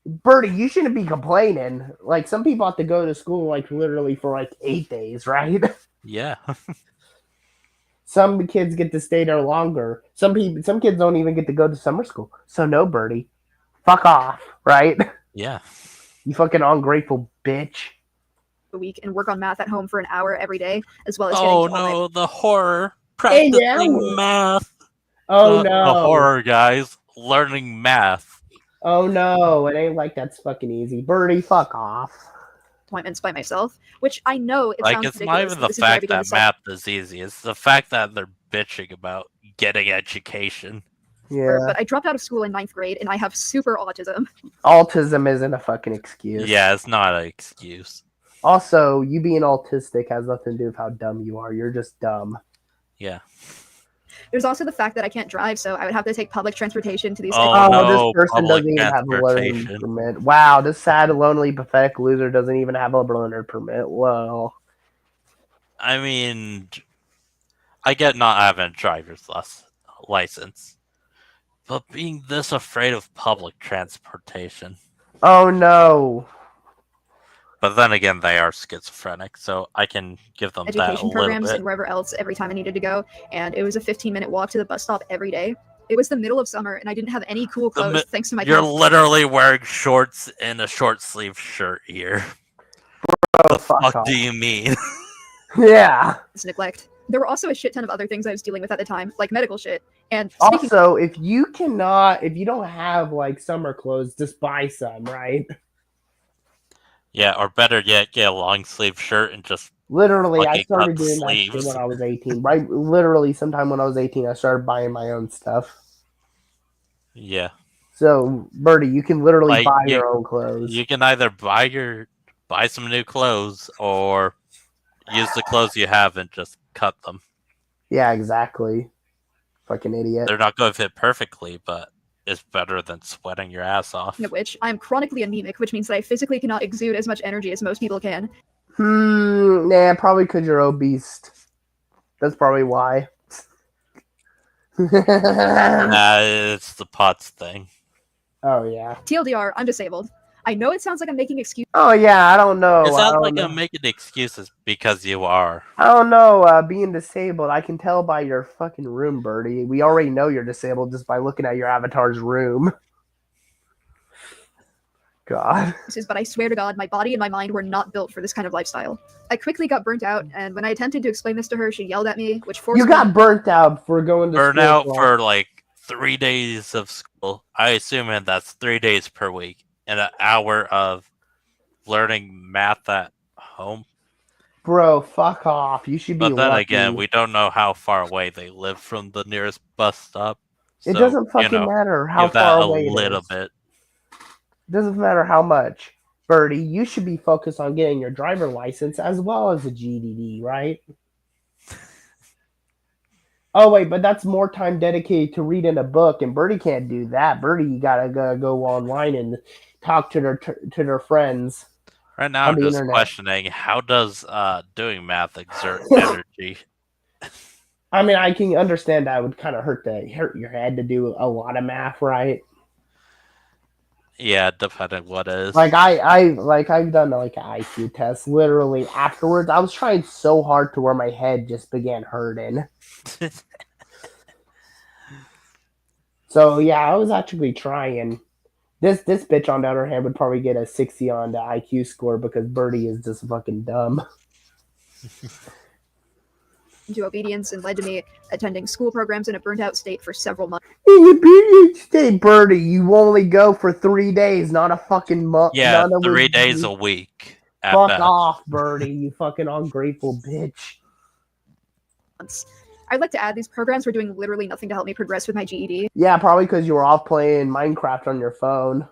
[SPEAKER 1] Birdie, you shouldn't be complaining. Like, some people have to go to school, like, literally for, like, 8 days, right?
[SPEAKER 2] Yeah.
[SPEAKER 1] Some kids get to stay there longer. Some kids don't even get to go to summer school. So, no, Birdie. Fuck off, right?
[SPEAKER 2] Yeah.
[SPEAKER 1] You fucking ungrateful bitch.
[SPEAKER 3] A week and work on math at home for an hour every day, as well as
[SPEAKER 2] Oh
[SPEAKER 3] getting to all
[SPEAKER 2] no, the horror.
[SPEAKER 1] Hey,
[SPEAKER 2] Practicing
[SPEAKER 1] yeah.
[SPEAKER 2] math.
[SPEAKER 1] Oh,
[SPEAKER 2] The
[SPEAKER 1] no.
[SPEAKER 2] horror, guys. Learning math.
[SPEAKER 1] Oh, no. It ain't like that's fucking easy. Birdie, fuck off.
[SPEAKER 3] appointments by myself, which I know it
[SPEAKER 2] Like,
[SPEAKER 3] sounds
[SPEAKER 2] it's not
[SPEAKER 3] ridiculous.
[SPEAKER 2] even
[SPEAKER 3] but
[SPEAKER 2] the
[SPEAKER 3] this is where I
[SPEAKER 2] fact
[SPEAKER 3] begin
[SPEAKER 2] that
[SPEAKER 3] to self-
[SPEAKER 2] math is easy. It's the fact that they're bitching about getting education.
[SPEAKER 1] Yeah.
[SPEAKER 3] But I dropped out of school in 9th grade, and I have super autism.
[SPEAKER 1] Autism isn't a fucking excuse.
[SPEAKER 2] Yeah, it's not an excuse.
[SPEAKER 1] Also, you being autistic has nothing to do with how dumb you are. You're just dumb.
[SPEAKER 2] Yeah.
[SPEAKER 3] There's also the fact that I can't drive, so I would have to take public transportation to these.
[SPEAKER 2] Oh,
[SPEAKER 1] Oh, this
[SPEAKER 2] no,
[SPEAKER 1] person
[SPEAKER 2] public
[SPEAKER 1] doesn't even have a learning
[SPEAKER 2] transportation.
[SPEAKER 1] permit. Wow, this sad, lonely, pathetic loser doesn't even have a learner permit. Well,
[SPEAKER 2] I mean, I get not having a driver's license, but being this afraid of public transportation.
[SPEAKER 1] oh no.
[SPEAKER 2] But then again, they are schizophrenic, so I can give them that a
[SPEAKER 3] Education
[SPEAKER 2] little
[SPEAKER 3] programs
[SPEAKER 2] bit.
[SPEAKER 3] and wherever else every time I needed to go, and it was a 15-minute walk to the bus stop every day. It was the middle of summer, and I didn't have any cool clothes thanks to my
[SPEAKER 2] You're
[SPEAKER 3] couch.
[SPEAKER 2] literally wearing shorts and a short sleeve shirt here.
[SPEAKER 1] Oh,
[SPEAKER 2] The fuck do you mean?
[SPEAKER 1] Yeah.
[SPEAKER 3] It's neglect. There were also a shit ton of other things I was dealing with at the time, like medical shit. And
[SPEAKER 1] Also, if you don't have like summer clothes, just buy some, right?
[SPEAKER 2] Yeah, or better yet, get a long sleeve shirt and just
[SPEAKER 1] Literally, I
[SPEAKER 2] fucking
[SPEAKER 1] started
[SPEAKER 2] cut the
[SPEAKER 1] doing that shit
[SPEAKER 2] sleeves.
[SPEAKER 1] when I was 18. Right, literally, sometime when I was 18, I started buying my own stuff.
[SPEAKER 2] Yeah.
[SPEAKER 1] So, Birdie, you can literally
[SPEAKER 2] Like,
[SPEAKER 1] buy your own clothes.
[SPEAKER 2] You can either buy some new clothes or use the clothes you have and just cut them.
[SPEAKER 1] Yeah, exactly. Fucking idiot.
[SPEAKER 2] They're not going to fit perfectly, but it's better than sweating your ass off.
[SPEAKER 3] of which I'm chronically anemic, which means that I physically cannot exude as much energy as most people can.
[SPEAKER 1] Nah, probably because you're obese. That's probably why.
[SPEAKER 2] Nah, it's the POTS thing.
[SPEAKER 1] Oh, yeah.
[SPEAKER 3] TLDR, I'm disabled. I know it sounds like I'm making excuses.
[SPEAKER 1] Oh, yeah, I don't know.
[SPEAKER 2] It sounds like I'm making excuses because you are.
[SPEAKER 1] I don't know, being disabled, I can tell by your fucking room, Birdie. We already know you're disabled just by looking at your avatar's room. God.
[SPEAKER 3] But I swear to God, my body and my mind were not built for this kind of lifestyle. I quickly got burnt out, and when I attempted to explain this to her, she yelled at me, which forced
[SPEAKER 1] You got burnt out for going to
[SPEAKER 2] Burnt
[SPEAKER 1] school.
[SPEAKER 2] out for like 3 days of school. I assume that's 3 days per week and an hour of learning math at home.
[SPEAKER 1] Bro, fuck off. You should be
[SPEAKER 2] But then
[SPEAKER 1] lucky.
[SPEAKER 2] again, we don't know how far away they live from the nearest bus stop.
[SPEAKER 1] It doesn't fucking matter how
[SPEAKER 2] give that
[SPEAKER 1] far
[SPEAKER 2] a
[SPEAKER 1] away it
[SPEAKER 2] little
[SPEAKER 1] is.
[SPEAKER 2] bit.
[SPEAKER 1] It doesn't matter how much. Birdie, you should be focused on getting your driver license as well as a GED, right? Oh, wait, but that's more time dedicated to reading a book, and Birdie can't do that. Birdie, you gotta go online and talk to their friends.
[SPEAKER 2] Right now, I'm just questioning, how does doing math exert energy?
[SPEAKER 1] I mean, I can understand that would kind of hurt your head to do a lot of math, right?
[SPEAKER 2] Yeah, depending what it is.
[SPEAKER 1] Like I've done like an IQ test. Literally afterwards, I was trying so hard to where my head just began hurting. So yeah, I was actually trying. This bitch on the other hand would probably get a 60 on the IQ score because Birdie is just fucking dumb.
[SPEAKER 3] Into obedience and led to me attending school programs in a burnt out state for several months.
[SPEAKER 1] Stay, Birdie, you only go for 3 days, not a fucking month.
[SPEAKER 2] Yeah, 3 days a week.
[SPEAKER 1] Fuck off, Birdie, you fucking ungrateful bitch.
[SPEAKER 3] I'd like to add these programs were doing literally nothing to help me progress with my GED.
[SPEAKER 1] Yeah, probably because you were off playing Minecraft on your phone.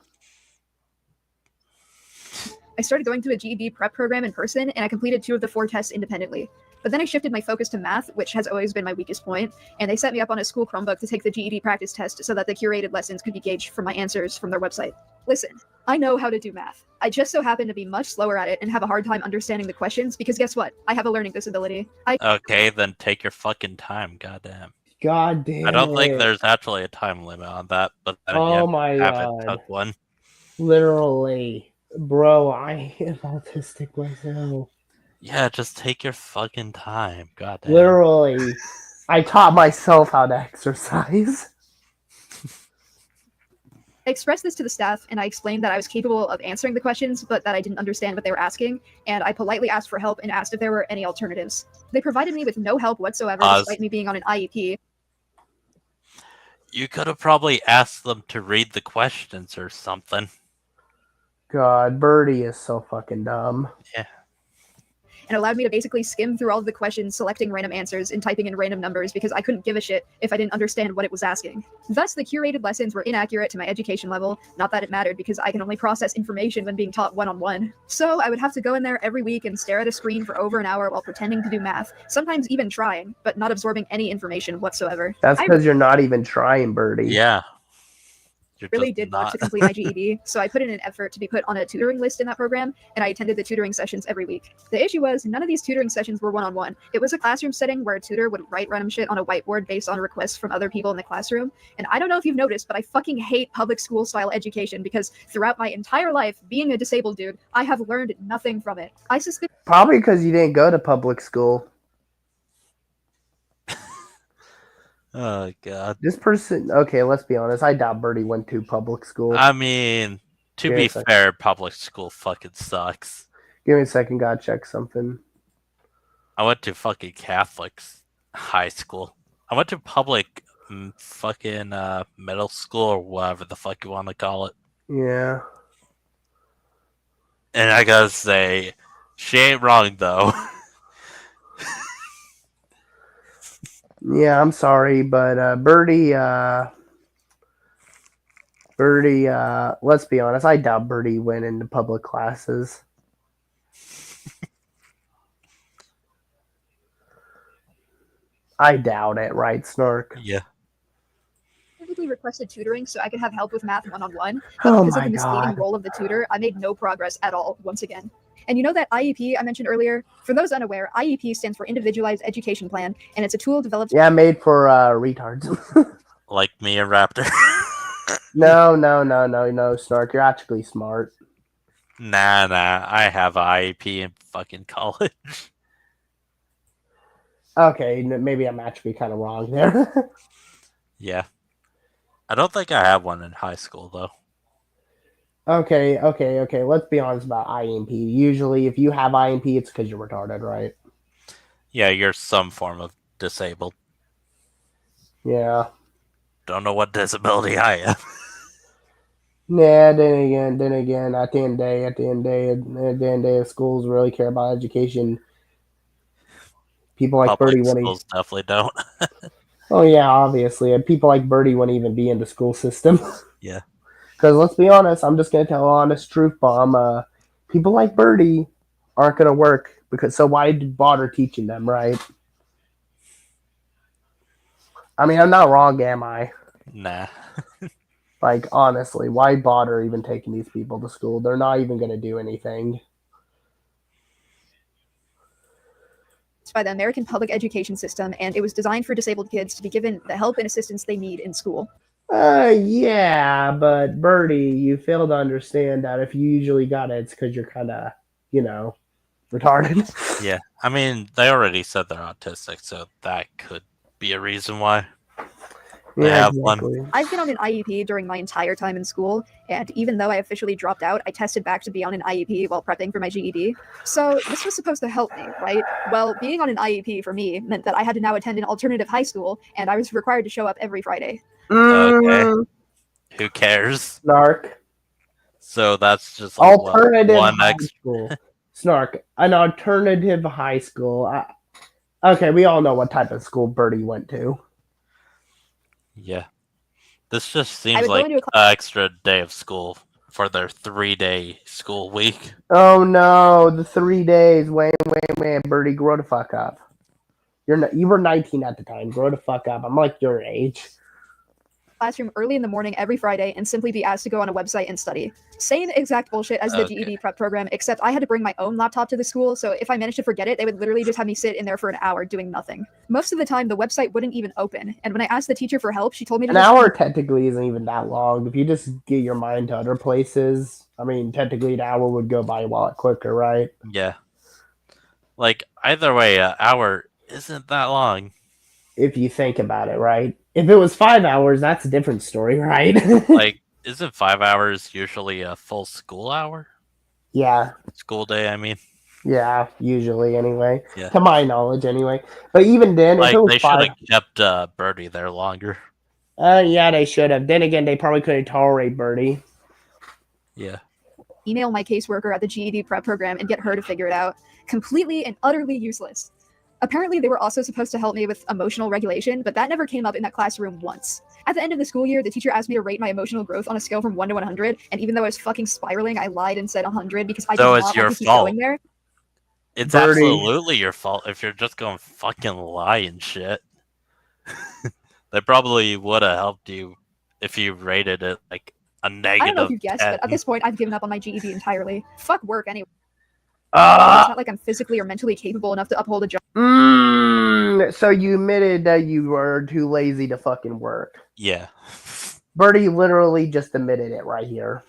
[SPEAKER 3] I started going to a GED prep program in person, and I completed 2 of the 4 tests independently. But then I shifted my focus to math, which has always been my weakest point, and they set me up on a school Chromebook to take the GED practice test so that the curated lessons could be gauged from my answers from their website. Listen, I know how to do math. I just so happen to be much slower at it and have a hard time understanding the questions because guess what? I have a learning disability.
[SPEAKER 2] Okay, then take your fucking time, goddamn.
[SPEAKER 1] God damn
[SPEAKER 2] I don't think there's actually a time limit on that, but then
[SPEAKER 1] my
[SPEAKER 2] haven't took one.
[SPEAKER 1] Literally. Bro, I am autistic myself.
[SPEAKER 2] Yeah, just take your fucking time. Goddamn.
[SPEAKER 1] Literally. I taught myself how to exercise.
[SPEAKER 3] I expressed this to the staff, and I explained that I was capable of answering the questions, but that I didn't understand what they were asking, and I politely asked for help and asked if there were any alternatives. They provided me with no help whatsoever, despite me being on an IEP.
[SPEAKER 2] You could have probably asked them to read the questions or something.
[SPEAKER 1] God, Birdie is so fucking dumb.
[SPEAKER 2] Yeah.
[SPEAKER 3] and allowed me to basically skim through all of the questions, selecting random answers and typing in random numbers because I couldn't give a shit if I didn't understand what it was asking. Thus, the curated lessons were inaccurate to my education level, not that it mattered because I can only process information when being taught one-on-one. So I would have to go in there every week and stare at a screen for over an hour while pretending to do math, sometimes even trying, but not absorbing any information whatsoever.
[SPEAKER 1] That's
[SPEAKER 3] I
[SPEAKER 1] because you're not even trying, Birdie.
[SPEAKER 2] Yeah. You're
[SPEAKER 3] really
[SPEAKER 2] just
[SPEAKER 3] did
[SPEAKER 2] not.
[SPEAKER 3] want to complete my GED, so I put in an effort to be put on a tutoring list in that program, and I attended the tutoring sessions every week. The issue was, none of these tutoring sessions were one-on-one. It was a classroom setting where a tutor would write random shit on a whiteboard based on requests from other people in the classroom, and I don't know if you've noticed, but I fucking hate public school-style education because throughout my entire life, being a disabled dude, I have learned nothing from it. I suspect
[SPEAKER 1] Probably because you didn't go to public school.
[SPEAKER 2] Oh god.
[SPEAKER 1] This person, okay, let's be honest. I doubt Birdie went to public school.
[SPEAKER 2] I mean, to
[SPEAKER 1] Give me
[SPEAKER 2] be
[SPEAKER 1] a second.
[SPEAKER 2] fair, public school fucking sucks.
[SPEAKER 1] Give me a second, gotta check something.
[SPEAKER 2] I went to fucking Catholics high school. I went to public fucking middle school or whatever the fuck you want to call it.
[SPEAKER 1] Yeah.
[SPEAKER 2] And I gotta say, she ain't wrong though.
[SPEAKER 1] Yeah, I'm sorry, but Birdie, let's be honest, I doubt Birdie went into public classes. I doubt it, right, Snark?
[SPEAKER 2] Yeah.
[SPEAKER 3] specifically requested tutoring so I could have help with math one-on-one,
[SPEAKER 1] Oh
[SPEAKER 3] but because of
[SPEAKER 1] my
[SPEAKER 3] the misleading
[SPEAKER 1] God.
[SPEAKER 3] role of the tutor, I made no progress at all once again. And you know that IEP I mentioned earlier? For those unaware, IEP stands for Individualized Education Plan, and it's a tool developed
[SPEAKER 1] Yeah, made for retards.
[SPEAKER 2] Like me and Raptor.
[SPEAKER 1] No, Snark. You're actually smart.
[SPEAKER 2] Nah. I have an IEP in fucking college.
[SPEAKER 1] Okay, maybe I'm actually kind of wrong there.
[SPEAKER 2] Yeah. I don't think I have one in high school, though.
[SPEAKER 1] Okay. Let's be honest about IMP. Usually, if you have IMP, it's because you're retarded, right?
[SPEAKER 2] Yeah, you're some form of disabled.
[SPEAKER 1] Yeah.
[SPEAKER 2] Don't know what disability I am.
[SPEAKER 1] Nah, then again, at the end of the day, if schools really care about education, people like
[SPEAKER 2] Public
[SPEAKER 1] Birdie wouldn't.
[SPEAKER 2] schools definitely don't.
[SPEAKER 1] Oh yeah, obviously, and people like Birdie wouldn't even be in the school system.
[SPEAKER 2] Yeah.
[SPEAKER 1] Because let's be honest, I'm just gonna tell an honest truth bomb. People like Birdie aren't gonna work because so why bother teaching them, right? I mean, I'm not wrong, am I?
[SPEAKER 2] Nah.
[SPEAKER 1] Like honestly, why bother even taking these people to school? They're not even gonna do anything.
[SPEAKER 3] by the American public education system, and it was designed for disabled kids to be given the help and assistance they need in school.
[SPEAKER 1] Yeah, but Birdie, you fail to understand that if you usually got it, it's because you're kind of, retarded.
[SPEAKER 2] Yeah. I mean, they already said they're autistic, so that could be a reason why. They have one.
[SPEAKER 3] I've been on an IEP during my entire time in school, and even though I officially dropped out, I tested back to be on an IEP while prepping for my GED. So this was supposed to help me, right? Well, being on an IEP for me meant that I had to now attend an alternative high school, and I was required to show up every Friday.
[SPEAKER 2] Okay. Who cares?
[SPEAKER 1] Snark.
[SPEAKER 2] So that's just like
[SPEAKER 1] alternative
[SPEAKER 2] one
[SPEAKER 1] high school. Snark. An alternative high school. Okay, we all know what type of school Birdie went to.
[SPEAKER 2] Yeah. This just seems like an extra day of school for their 3-day school week.
[SPEAKER 1] Oh no, the 3 days. Wait, Birdie, grow the fuck up. You were 19 at the time. Grow the fuck up. I'm like your age.
[SPEAKER 3] Classroom early in the morning every Friday and simply be asked to go on a website and study. Same exact bullshit as the GED prep program, except I had to bring my own laptop to the school, so if I managed to forget it, they would literally just have me sit in there for an hour doing nothing. Most of the time, the website wouldn't even open, and when I asked the teacher for help, she told me to
[SPEAKER 1] An hour technically isn't even that long. If you just get your mind to other places, I mean, technically an hour would go by a lot quicker, right?
[SPEAKER 2] Yeah. Like, either way, an hour isn't that long.
[SPEAKER 1] If you think about it, right? If it was 5 hours, that's a different story, right?
[SPEAKER 2] Like, isn't 5 hours usually a full school hour?
[SPEAKER 1] Yeah.
[SPEAKER 2] School day, I mean.
[SPEAKER 1] Yeah, usually anyway.
[SPEAKER 2] Yeah.
[SPEAKER 1] To my knowledge, anyway. But even then,
[SPEAKER 2] like,
[SPEAKER 1] if it was
[SPEAKER 2] they should have kept Birdie there longer.
[SPEAKER 1] Yeah, they should have. Then again, they probably couldn't tolerate Birdie.
[SPEAKER 2] Yeah.
[SPEAKER 3] Email my caseworker at the GED prep program and get her to figure it out. completely and utterly useless. Apparently, they were also supposed to help me with emotional regulation, but that never came up in that classroom once. At the end of the school year, the teacher asked me to rate my emotional growth on a scale from 1 to 100, and even though I was fucking spiraling, I lied and said 100 because I did
[SPEAKER 2] So
[SPEAKER 3] not
[SPEAKER 2] it's
[SPEAKER 3] want
[SPEAKER 2] your
[SPEAKER 3] to keep
[SPEAKER 2] fault.
[SPEAKER 3] going there.
[SPEAKER 2] It's
[SPEAKER 1] Birdie.
[SPEAKER 2] absolutely your fault if you're just going fucking lie and shit. They probably would have helped you if you rated it like a negative
[SPEAKER 3] I don't know if you guessed,
[SPEAKER 2] 10.
[SPEAKER 3] but at this point, I've given up on my GED entirely. Fuck work anyway. It's
[SPEAKER 1] Uh,
[SPEAKER 3] not like I'm physically or mentally capable enough to uphold a job.
[SPEAKER 1] so you admitted that you were too lazy to fucking work.
[SPEAKER 2] Yeah.
[SPEAKER 1] Birdie literally just admitted it right here.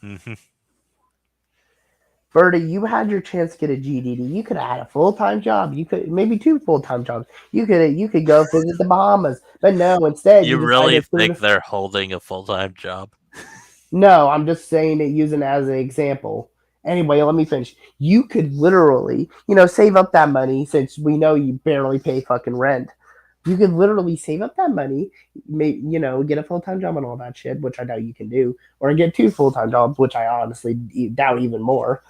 [SPEAKER 2] Mhm.
[SPEAKER 1] Birdie, you had your chance to get a GED. You could have had a full-time job. You could maybe 2 full-time jobs. You could go visit the Bahamas, but no. Instead,
[SPEAKER 2] You
[SPEAKER 1] you
[SPEAKER 2] really
[SPEAKER 1] decided
[SPEAKER 2] think they're holding a full-time job?
[SPEAKER 1] No, I'm just saying it using it as an example. Anyway, let me finish. You could literally, save up that money since we know you barely pay fucking rent. You could literally save up that money, get a full-time job and all that shit, which I doubt you can do, or get 2 full-time jobs, which I honestly doubt even more.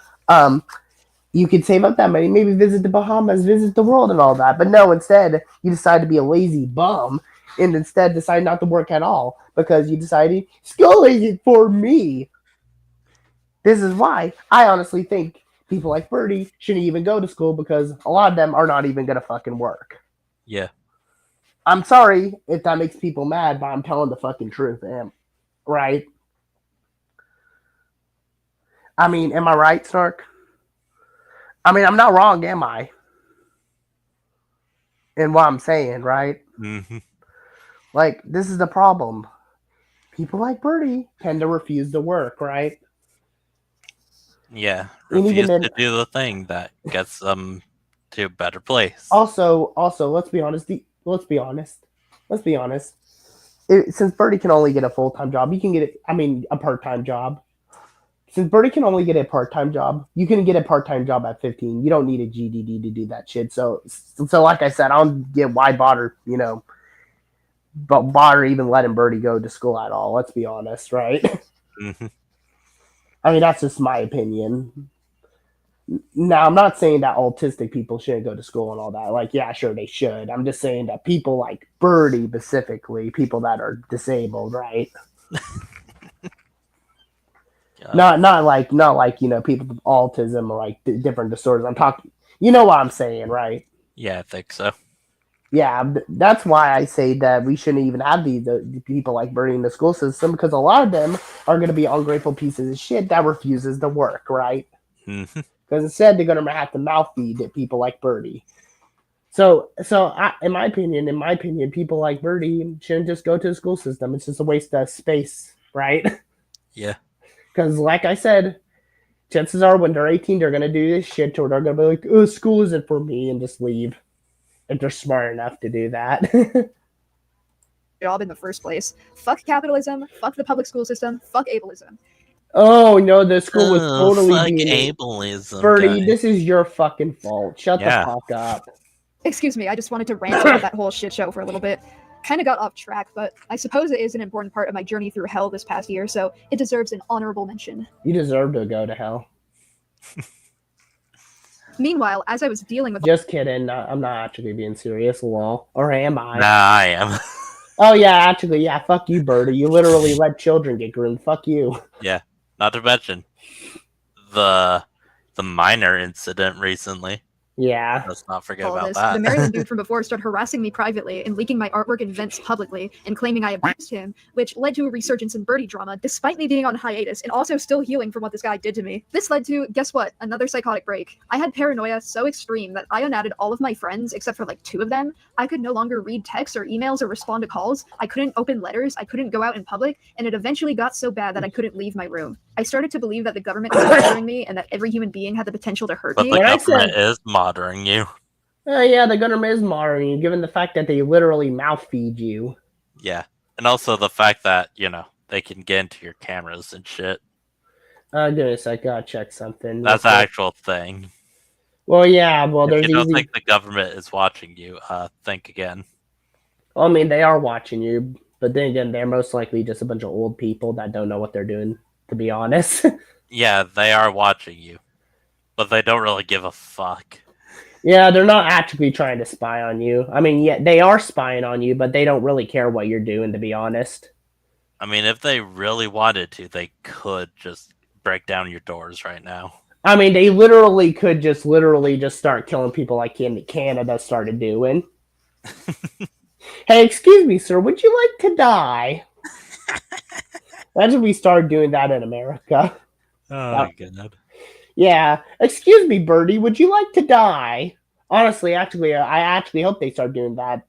[SPEAKER 1] You could save up that money, maybe visit the Bahamas, visit the world and all that. But no, instead, you decide to be a lazy bum and instead decide not to work at all because you decided school isn't for me. This is why I honestly think people like Birdie shouldn't even go to school because a lot of them are not even going to fucking work.
[SPEAKER 2] Yeah.
[SPEAKER 1] I'm sorry if that makes people mad, but I'm telling the fucking truth, right? I mean, am I right, Snark? I mean, I'm not wrong, am I? In what I'm saying, right?
[SPEAKER 2] Mm-hmm.
[SPEAKER 1] Like, this is the problem. People like Birdie tend to refuse to work, right?
[SPEAKER 2] Yeah.
[SPEAKER 1] And
[SPEAKER 2] Refuse
[SPEAKER 1] even
[SPEAKER 2] to do the thing that gets them to a better place.
[SPEAKER 1] Also, let's be honest. Since Birdie can only get a full-time job, you can get a part-time job. Since Birdie can only get a part-time job, you can get a part-time job at 15. You don't need a GED to do that shit. So like I said, I don't get why bother even letting Birdie go to school at all. Let's be honest, right?
[SPEAKER 2] Mm-hmm.
[SPEAKER 1] I mean, that's just my opinion. Now, I'm not saying that autistic people shouldn't go to school and all that. Like, yeah, sure, they should. I'm just saying that people like Birdie, specifically, people that are disabled, right? Not like people with autism or like different disorders. I'm talking, you know what I'm saying, right?
[SPEAKER 2] Yeah, I think so.
[SPEAKER 1] Yeah, that's why I say that we shouldn't even have the people like Birdie in the school system because a lot of them are going to be ungrateful pieces of shit that refuses to work, right?
[SPEAKER 2] Mm-hmm.
[SPEAKER 1] Because instead they're going to have to mouth feed people like Birdie. So in my opinion, people like Birdie shouldn't just go to the school system. It's just a waste of space, right?
[SPEAKER 2] Yeah.
[SPEAKER 1] Because like I said, chances are when they're 18, they're going to do this shit or they're going to be like, oh, school isn't for me and just leave. If they're smart enough to do that.
[SPEAKER 3] Job in the first place. Fuck capitalism. Fuck the public school system. Fuck ableism.
[SPEAKER 1] Oh, no, the school was totally
[SPEAKER 2] fuck
[SPEAKER 1] being...
[SPEAKER 2] ableism,
[SPEAKER 1] Birdie,
[SPEAKER 2] guy.
[SPEAKER 1] this is your fucking fault. Shut the fuck up.
[SPEAKER 3] Excuse me, I just wanted to rant about that whole shit show for a little bit. Kind of got off track, but I suppose it is an important part of my journey through hell this past year, so it deserves an honorable mention.
[SPEAKER 1] You deserve to go to hell.
[SPEAKER 3] Meanwhile, as I was dealing with...
[SPEAKER 1] Just kidding. I'm not actually being serious, lol. Or am I?
[SPEAKER 2] Nah, I am.
[SPEAKER 1] Oh, yeah, actually, yeah, fuck you, Birdie. You literally let children get groomed. Fuck you.
[SPEAKER 2] Yeah, not to mention the minor incident recently.
[SPEAKER 1] Yeah.
[SPEAKER 2] Let's not forget
[SPEAKER 3] all
[SPEAKER 2] about
[SPEAKER 3] this.
[SPEAKER 2] that.
[SPEAKER 3] The Maryland dude from before started harassing me privately and leaking my artwork and events publicly and claiming I abused him, which led to a resurgence in Birdie drama, despite me being on hiatus and also still healing from what this guy did to me. This led to, guess what, another psychotic break. I had paranoia so extreme that I unadded all of my friends except for like 2 of them. I could no longer read texts or emails or respond to calls. I couldn't open letters. I couldn't go out in public, and it eventually got so bad that I couldn't leave my room. I started to believe that the government was monitoring me and that every human being had the potential to hurt
[SPEAKER 2] But
[SPEAKER 3] me.
[SPEAKER 2] the government is monitoring you.
[SPEAKER 1] Yeah, the government is monitoring you, given the fact that they literally mouth feed you.
[SPEAKER 2] Yeah, and also the fact that, they can get into your cameras and shit.
[SPEAKER 1] Goodness, I gotta check something.
[SPEAKER 2] That's an actual thing.
[SPEAKER 1] Well, yeah, well,
[SPEAKER 2] If
[SPEAKER 1] there's
[SPEAKER 2] you don't think the government is watching you, think again.
[SPEAKER 1] Well, I mean, they are watching you, but then again, they're most likely just a bunch of old people that don't know what they're doing, to be honest.
[SPEAKER 2] Yeah, they are watching you. But they don't really give a fuck.
[SPEAKER 1] Yeah, they're not actually trying to spy on you. I mean, yeah, they are spying on you, but they don't really care what you're doing, to be honest.
[SPEAKER 2] I mean, if they really wanted to, they could just break down your doors right now.
[SPEAKER 1] I mean, they literally could just start killing people like Canada started doing. Hey, excuse me, sir, would you like to die? Imagine we started doing that in America.
[SPEAKER 2] Oh my god.
[SPEAKER 1] Yeah, excuse me, Birdie, would you like to die? Honestly, I actually hope they start doing that.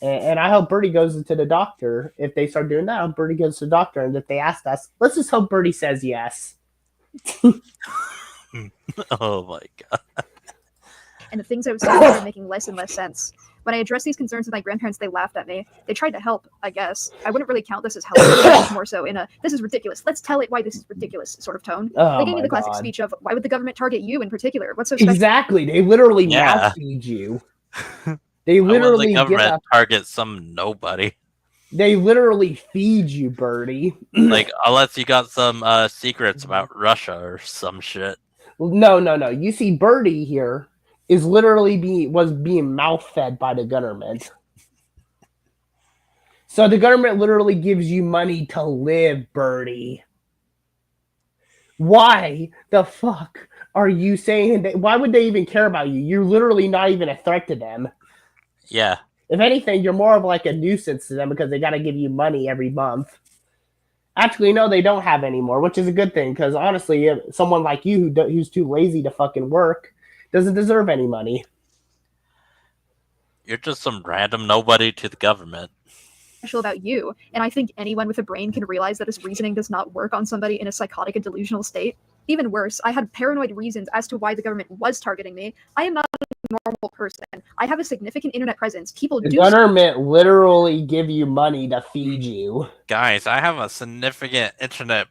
[SPEAKER 1] And I hope Birdie goes into the doctor. If they start doing that, I hope Birdie goes to the doctor. And if they ask us, let's just hope Birdie says yes.
[SPEAKER 2] Oh my god.
[SPEAKER 3] And the things I was saying started making less and less sense. When I addressed these concerns with my grandparents, they laughed at me. They tried to help, I guess. I wouldn't really count this as help. It was more so in a, this is ridiculous. Let's tell it why this is ridiculous sort of tone.
[SPEAKER 1] Oh
[SPEAKER 3] They gave me
[SPEAKER 1] my
[SPEAKER 3] the classic
[SPEAKER 1] God.
[SPEAKER 3] speech of, why would the government target you in particular? What's so special?
[SPEAKER 1] Exactly. They literally
[SPEAKER 2] Yeah.
[SPEAKER 1] mouth feed you. They
[SPEAKER 2] Why would the
[SPEAKER 1] literally
[SPEAKER 2] government target some nobody?
[SPEAKER 1] They literally feed you, Birdie.
[SPEAKER 2] Like, unless you got some secrets about Russia or some shit.
[SPEAKER 1] No. You see, Birdie here is literally being mouth fed by the government. So the government literally gives you money to live, Birdie. Why the fuck are you saying that? Why would they even care about you? You're literally not even a threat to them.
[SPEAKER 2] Yeah.
[SPEAKER 1] If anything, you're more of like a nuisance to them because they got to give you money every month. Actually, no, they don't have anymore, which is a good thing because honestly, someone like you who's too lazy to fucking work doesn't deserve any money.
[SPEAKER 2] You're just some random nobody to the government.
[SPEAKER 3] About you. And I think anyone with a brain can realize that his reasoning does not work on somebody in a psychotic and delusional state. Even worse, I had paranoid reasons as to why the government was targeting me. I am not a normal person. I have a significant internet presence. People
[SPEAKER 1] The
[SPEAKER 3] do
[SPEAKER 1] government literally give you money to feed you.
[SPEAKER 2] Guys, I have a significant internet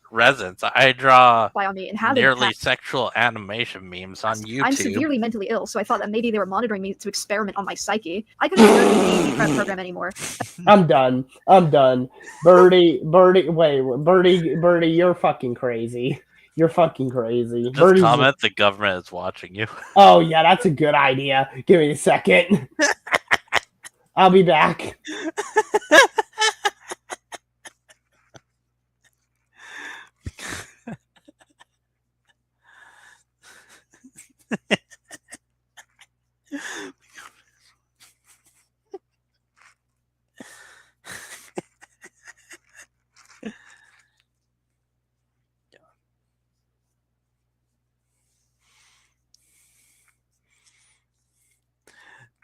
[SPEAKER 2] presence. I draw
[SPEAKER 3] spy on me and have
[SPEAKER 2] nearly sexual animation memes on YouTube.
[SPEAKER 3] I'm severely mentally ill, so I thought that maybe they were monitoring me to experiment on my psyche. I couldn't go to the AV prep program anymore.
[SPEAKER 1] I'm done. Birdie, you're fucking crazy. You're fucking crazy.
[SPEAKER 2] Just
[SPEAKER 1] Birdie's
[SPEAKER 2] comment the government is watching you.
[SPEAKER 1] Oh yeah, that's a good idea. Give me a second. I'll be back.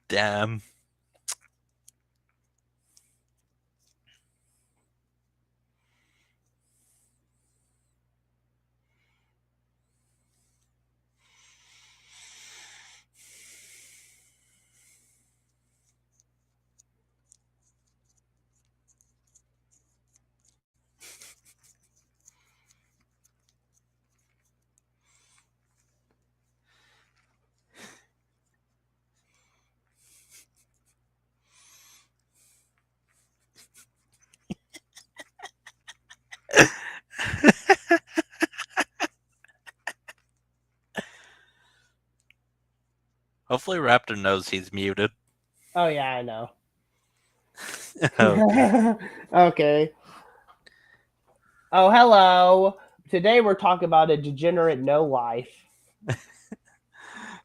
[SPEAKER 2] Damn. Hopefully Raptor knows he's muted.
[SPEAKER 1] Oh yeah, I know.
[SPEAKER 2] Okay.
[SPEAKER 1] Okay. Oh, hello. Today we're talking about a degenerate no life.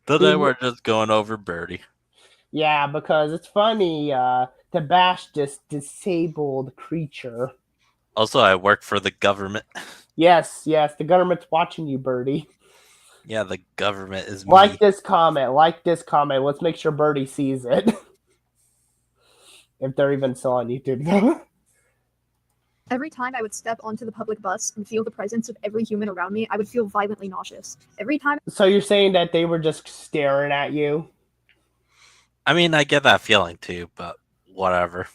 [SPEAKER 2] Today we're just going over Birdie.
[SPEAKER 1] Yeah, because it's funny to bash this disabled creature.
[SPEAKER 2] Also, I work for the government.
[SPEAKER 1] Yes, the government's watching you, Birdie.
[SPEAKER 2] Yeah, the government is
[SPEAKER 1] Like
[SPEAKER 2] me.
[SPEAKER 1] this comment. Let's make sure Birdie sees it. If they're even still on YouTube, though.
[SPEAKER 3] Every time I would step onto the public bus and feel the presence of every human around me, I would feel violently nauseous. Every time.
[SPEAKER 1] So you're saying that they were just staring at you?
[SPEAKER 2] I mean, I get that feeling too, but whatever.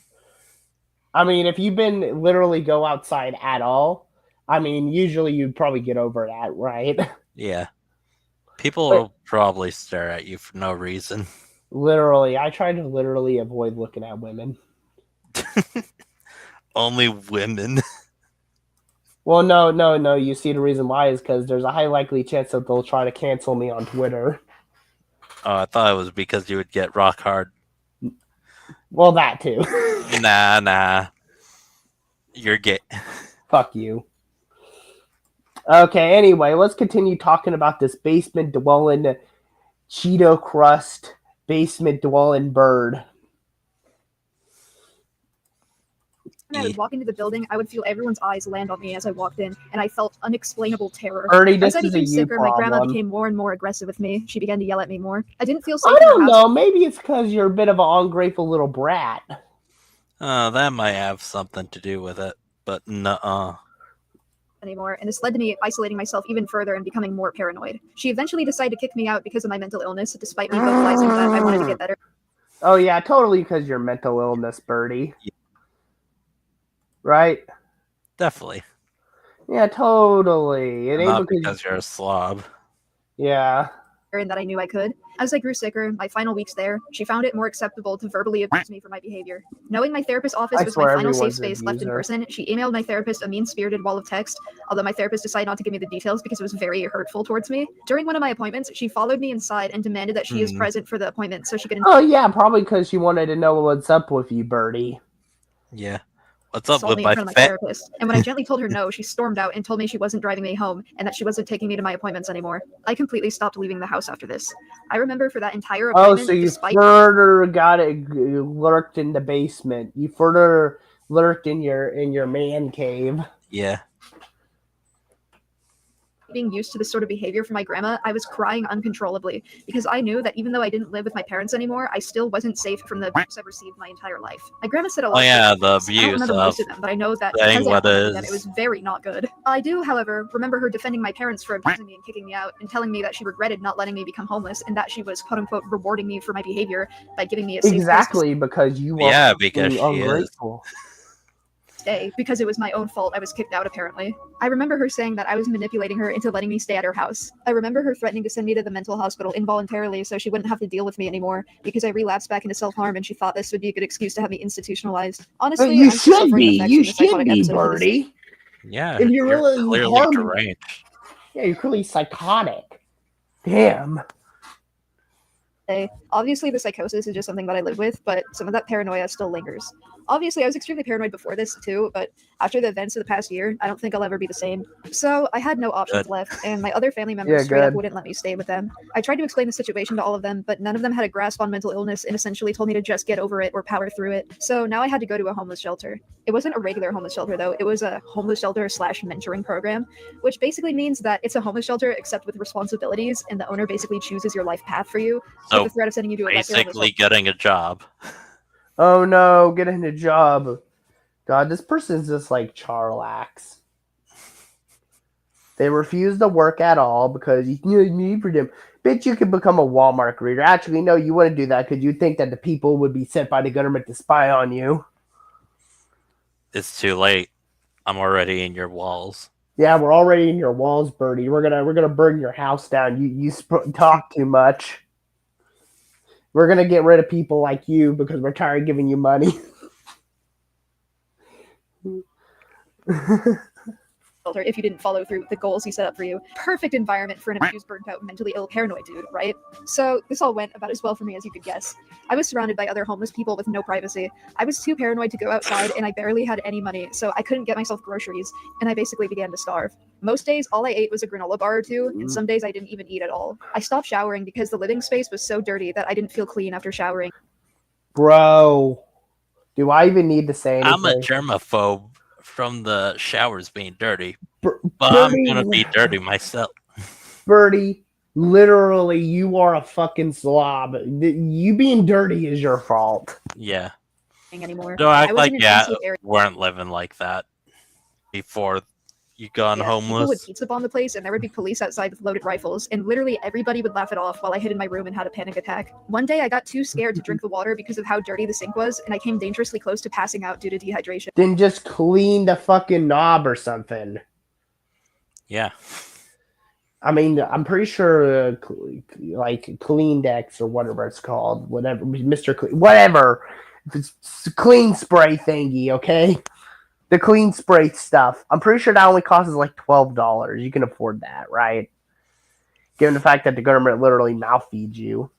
[SPEAKER 1] I mean, if you've been literally go outside at all, I mean, usually you'd probably get over that, right?
[SPEAKER 2] Yeah. People will probably stare at you for no reason.
[SPEAKER 1] Literally, I try to literally avoid looking at women.
[SPEAKER 2] Only women.
[SPEAKER 1] Well, no. You see, the reason why is because there's a high likely chance that they'll try to cancel me on Twitter.
[SPEAKER 2] Oh, I thought it was because you would get rock hard.
[SPEAKER 1] Well, that too.
[SPEAKER 2] Nah. You're gay.
[SPEAKER 1] Fuck you. Okay, anyway, let's continue talking about this basement dwelling, Cheeto crust, basement dwelling bird.
[SPEAKER 3] When I would walk into the building, I would feel everyone's eyes land on me as I walked in, and I felt unexplainable terror.
[SPEAKER 1] Birdie,
[SPEAKER 3] As
[SPEAKER 1] this
[SPEAKER 3] I
[SPEAKER 1] is a
[SPEAKER 3] became
[SPEAKER 1] you
[SPEAKER 3] sicker, my grandma
[SPEAKER 1] problem.
[SPEAKER 3] became more and more aggressive with me. She began to yell at me more. I didn't feel safe
[SPEAKER 1] I
[SPEAKER 3] in
[SPEAKER 1] don't
[SPEAKER 3] the house
[SPEAKER 1] know. Maybe it's because you're a bit of an ungrateful little brat.
[SPEAKER 2] Oh, that might have something to do with it, but nuh-uh.
[SPEAKER 3] anymore, and this led to me isolating myself even further and becoming more paranoid. She eventually decided to kick me out because of my mental illness, despite me vocalizing that I wanted to get better.
[SPEAKER 1] Oh yeah, totally because your mental illness, Birdie.
[SPEAKER 2] Yeah.
[SPEAKER 1] Right?
[SPEAKER 2] Definitely.
[SPEAKER 1] Yeah, totally. It ain't
[SPEAKER 2] Not because you're a slob.
[SPEAKER 1] Yeah.
[SPEAKER 3] And that I knew I could. As I grew sicker, my final weeks there, she found it more acceptable to verbally abuse me for my behavior. Knowing my therapist's office
[SPEAKER 1] I
[SPEAKER 3] was
[SPEAKER 1] swear
[SPEAKER 3] my final safe
[SPEAKER 1] everyone's
[SPEAKER 3] space
[SPEAKER 1] an
[SPEAKER 3] left in
[SPEAKER 1] abuser.
[SPEAKER 3] person, she emailed my therapist a mean-spirited wall of text, although my therapist decided not to give me the details because it was very hurtful towards me. During one of my appointments, she followed me inside and demanded that she is present for the appointment so she could
[SPEAKER 1] Oh yeah, probably because she wanted to know what's up with you, Birdie.
[SPEAKER 2] Yeah. What's up
[SPEAKER 3] insult
[SPEAKER 2] with
[SPEAKER 3] me
[SPEAKER 2] my
[SPEAKER 3] in front of my
[SPEAKER 2] fat?
[SPEAKER 3] therapist. And when I gently told her no, she stormed out and told me she wasn't driving me home and that she wasn't taking me to my appointments anymore. I completely stopped leaving the house after this. I remember for that entire
[SPEAKER 1] Oh,
[SPEAKER 3] appointment,
[SPEAKER 1] so you
[SPEAKER 3] despite
[SPEAKER 1] further got it lurked in the basement. You further lurked in your man cave.
[SPEAKER 2] Yeah.
[SPEAKER 3] being used to this sort of behavior from my grandma, I was crying uncontrollably because I knew that even though I didn't live with my parents anymore, I still wasn't safe from the abuse I've received my entire life. My grandma said a lot.
[SPEAKER 2] Oh yeah, the
[SPEAKER 3] things. I don't
[SPEAKER 2] abuse
[SPEAKER 3] remember
[SPEAKER 2] of
[SPEAKER 3] most of them, but I know that
[SPEAKER 2] saying
[SPEAKER 3] because it
[SPEAKER 2] what
[SPEAKER 3] happened again,
[SPEAKER 2] is.
[SPEAKER 3] it was very not good. I do, however, remember her defending my parents for abusing me and kicking me out and telling me that she regretted not letting me become homeless and that she was quote unquote rewarding me for my behavior by giving me a safe place to
[SPEAKER 1] Exactly, because you were
[SPEAKER 2] Yeah, because she is.
[SPEAKER 3] stay because it was my own fault I was kicked out apparently. I remember her saying that I was manipulating her into letting me stay at her house. I remember her threatening to send me to the mental hospital involuntarily so she wouldn't have to deal with me anymore because I relapsed back into self-harm and she thought this would be a good excuse to have me institutionalized. Honestly,
[SPEAKER 1] But you
[SPEAKER 3] I'm still
[SPEAKER 1] should
[SPEAKER 3] suffering
[SPEAKER 1] be.
[SPEAKER 3] effects
[SPEAKER 1] You
[SPEAKER 3] from the psychotic
[SPEAKER 1] should be,
[SPEAKER 3] episode of this.
[SPEAKER 1] Birdie.
[SPEAKER 2] Yeah,
[SPEAKER 1] If you're really
[SPEAKER 2] clearly
[SPEAKER 1] harmed-
[SPEAKER 2] deranged.
[SPEAKER 1] Yeah, you're clearly psychotic. Damn.
[SPEAKER 3] Obviously, the psychosis is just something that I live with, but some of that paranoia still lingers. Obviously, I was extremely paranoid before this too, but after the events of the past year, I don't think I'll ever be the same. So I had no options left, and my other family members
[SPEAKER 1] Yeah,
[SPEAKER 3] straight up
[SPEAKER 1] good.
[SPEAKER 3] wouldn't let me stay with them. I tried to explain the situation to all of them, but none of them had a grasp on mental illness and essentially told me to just get over it or power through it. So now I had to go to a homeless shelter. It wasn't a regular homeless shelter though, it was a homeless shelter / mentoring program, which basically means that it's a homeless shelter except with responsibilities, and the owner basically chooses your life path for you.
[SPEAKER 2] So
[SPEAKER 3] with the threat of sending you to a lecture
[SPEAKER 2] basically getting a job.
[SPEAKER 1] Oh no, getting a job. God, this person's just like Charlax. They refuse to work at all because you need for them. Bitch, you could become a Walmart greeter. Actually, no, you wouldn't do that because you think that the people would be sent by the government to spy on you.
[SPEAKER 2] It's too late. I'm already in your walls.
[SPEAKER 1] Yeah, we're already in your walls, Birdie. We're gonna burn your house down. You talk too much. We're gonna get rid of people like you because we're tired of giving you money.
[SPEAKER 3] shelter if you didn't follow through with the goals he set up for you. Perfect environment for an abused, burnt out, mentally ill, paranoid dude, right? So this all went about as well for me as you could guess. I was surrounded by other homeless people with no privacy. I was too paranoid to go outside, and I barely had any money, so I couldn't get myself groceries, and I basically began to starve. Most days, all I ate was a granola bar or two, and some days I didn't even eat at all. I stopped showering because the living space was so dirty that I didn't feel clean after showering.
[SPEAKER 1] Bro, do I even need to say anything?
[SPEAKER 2] I'm a germaphobe from the showers being dirty, but
[SPEAKER 1] Birdie,
[SPEAKER 2] I'm gonna be dirty myself.
[SPEAKER 1] Birdie, literally, you are a fucking slob. You being dirty is your fault.
[SPEAKER 2] Yeah.
[SPEAKER 3] Anymore.
[SPEAKER 2] Don't act like
[SPEAKER 3] yeah,
[SPEAKER 2] weren't living like that before you gone
[SPEAKER 3] People would
[SPEAKER 2] homeless.
[SPEAKER 3] pizza bomb the place, and there would be police outside with loaded rifles, and literally everybody would laugh it off while I hid in my room and had a panic attack. One day, I got too scared to drink the water because of how dirty the sink was, and I came dangerously close to passing out due to dehydration.
[SPEAKER 1] Then just clean the fucking knob or something.
[SPEAKER 2] Yeah.
[SPEAKER 1] I mean, I'm pretty sure, like Cleandex or whatever it's called, whatever, Mr. Clean, whatever. It's a clean spray thingy, okay? The clean spray stuff. I'm pretty sure that only costs like $12. You can afford that, right? Given the fact that the government literally mouth feeds you.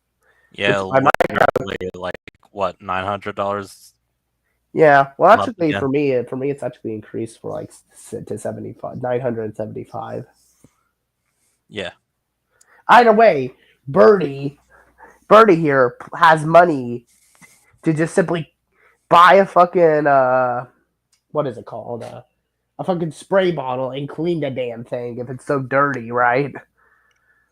[SPEAKER 2] Yeah,
[SPEAKER 1] Which I might-
[SPEAKER 2] literally, like what, $900?
[SPEAKER 1] Yeah. Well,
[SPEAKER 2] Month
[SPEAKER 1] actually,
[SPEAKER 2] again.
[SPEAKER 1] for me, it's actually increased for like to 75, 975.
[SPEAKER 2] Yeah.
[SPEAKER 1] Either way, Birdie here has money to just simply buy a fucking what is it called? A fucking spray bottle and clean the damn thing if it's so dirty, right?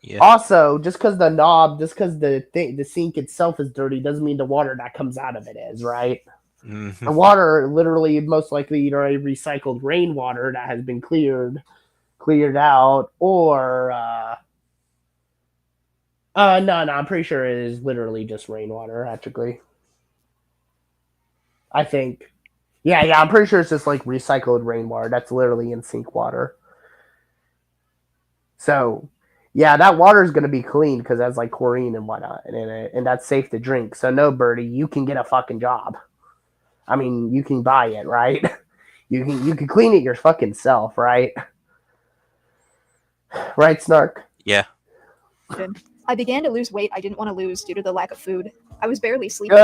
[SPEAKER 2] Yeah.
[SPEAKER 1] Also, just because the sink itself is dirty doesn't mean the water that comes out of it is, right?
[SPEAKER 2] Mhm.
[SPEAKER 1] The water literally most likely either a recycled rainwater that has been cleared out, or no, I'm pretty sure it is literally just rainwater, actually. I think. Yeah, I'm pretty sure it's just like recycled rainwater that's literally in sink water. So, yeah, that water is going to be clean because that's like chlorine and whatnot in it, and that's safe to drink. So, no, Birdie, you can get a fucking job. I mean, you can buy it, right? You can clean it your fucking self, right? Right, Snark?
[SPEAKER 2] Yeah.
[SPEAKER 3] I began to lose weight I didn't want to lose due to the lack of food. I was barely sleeping.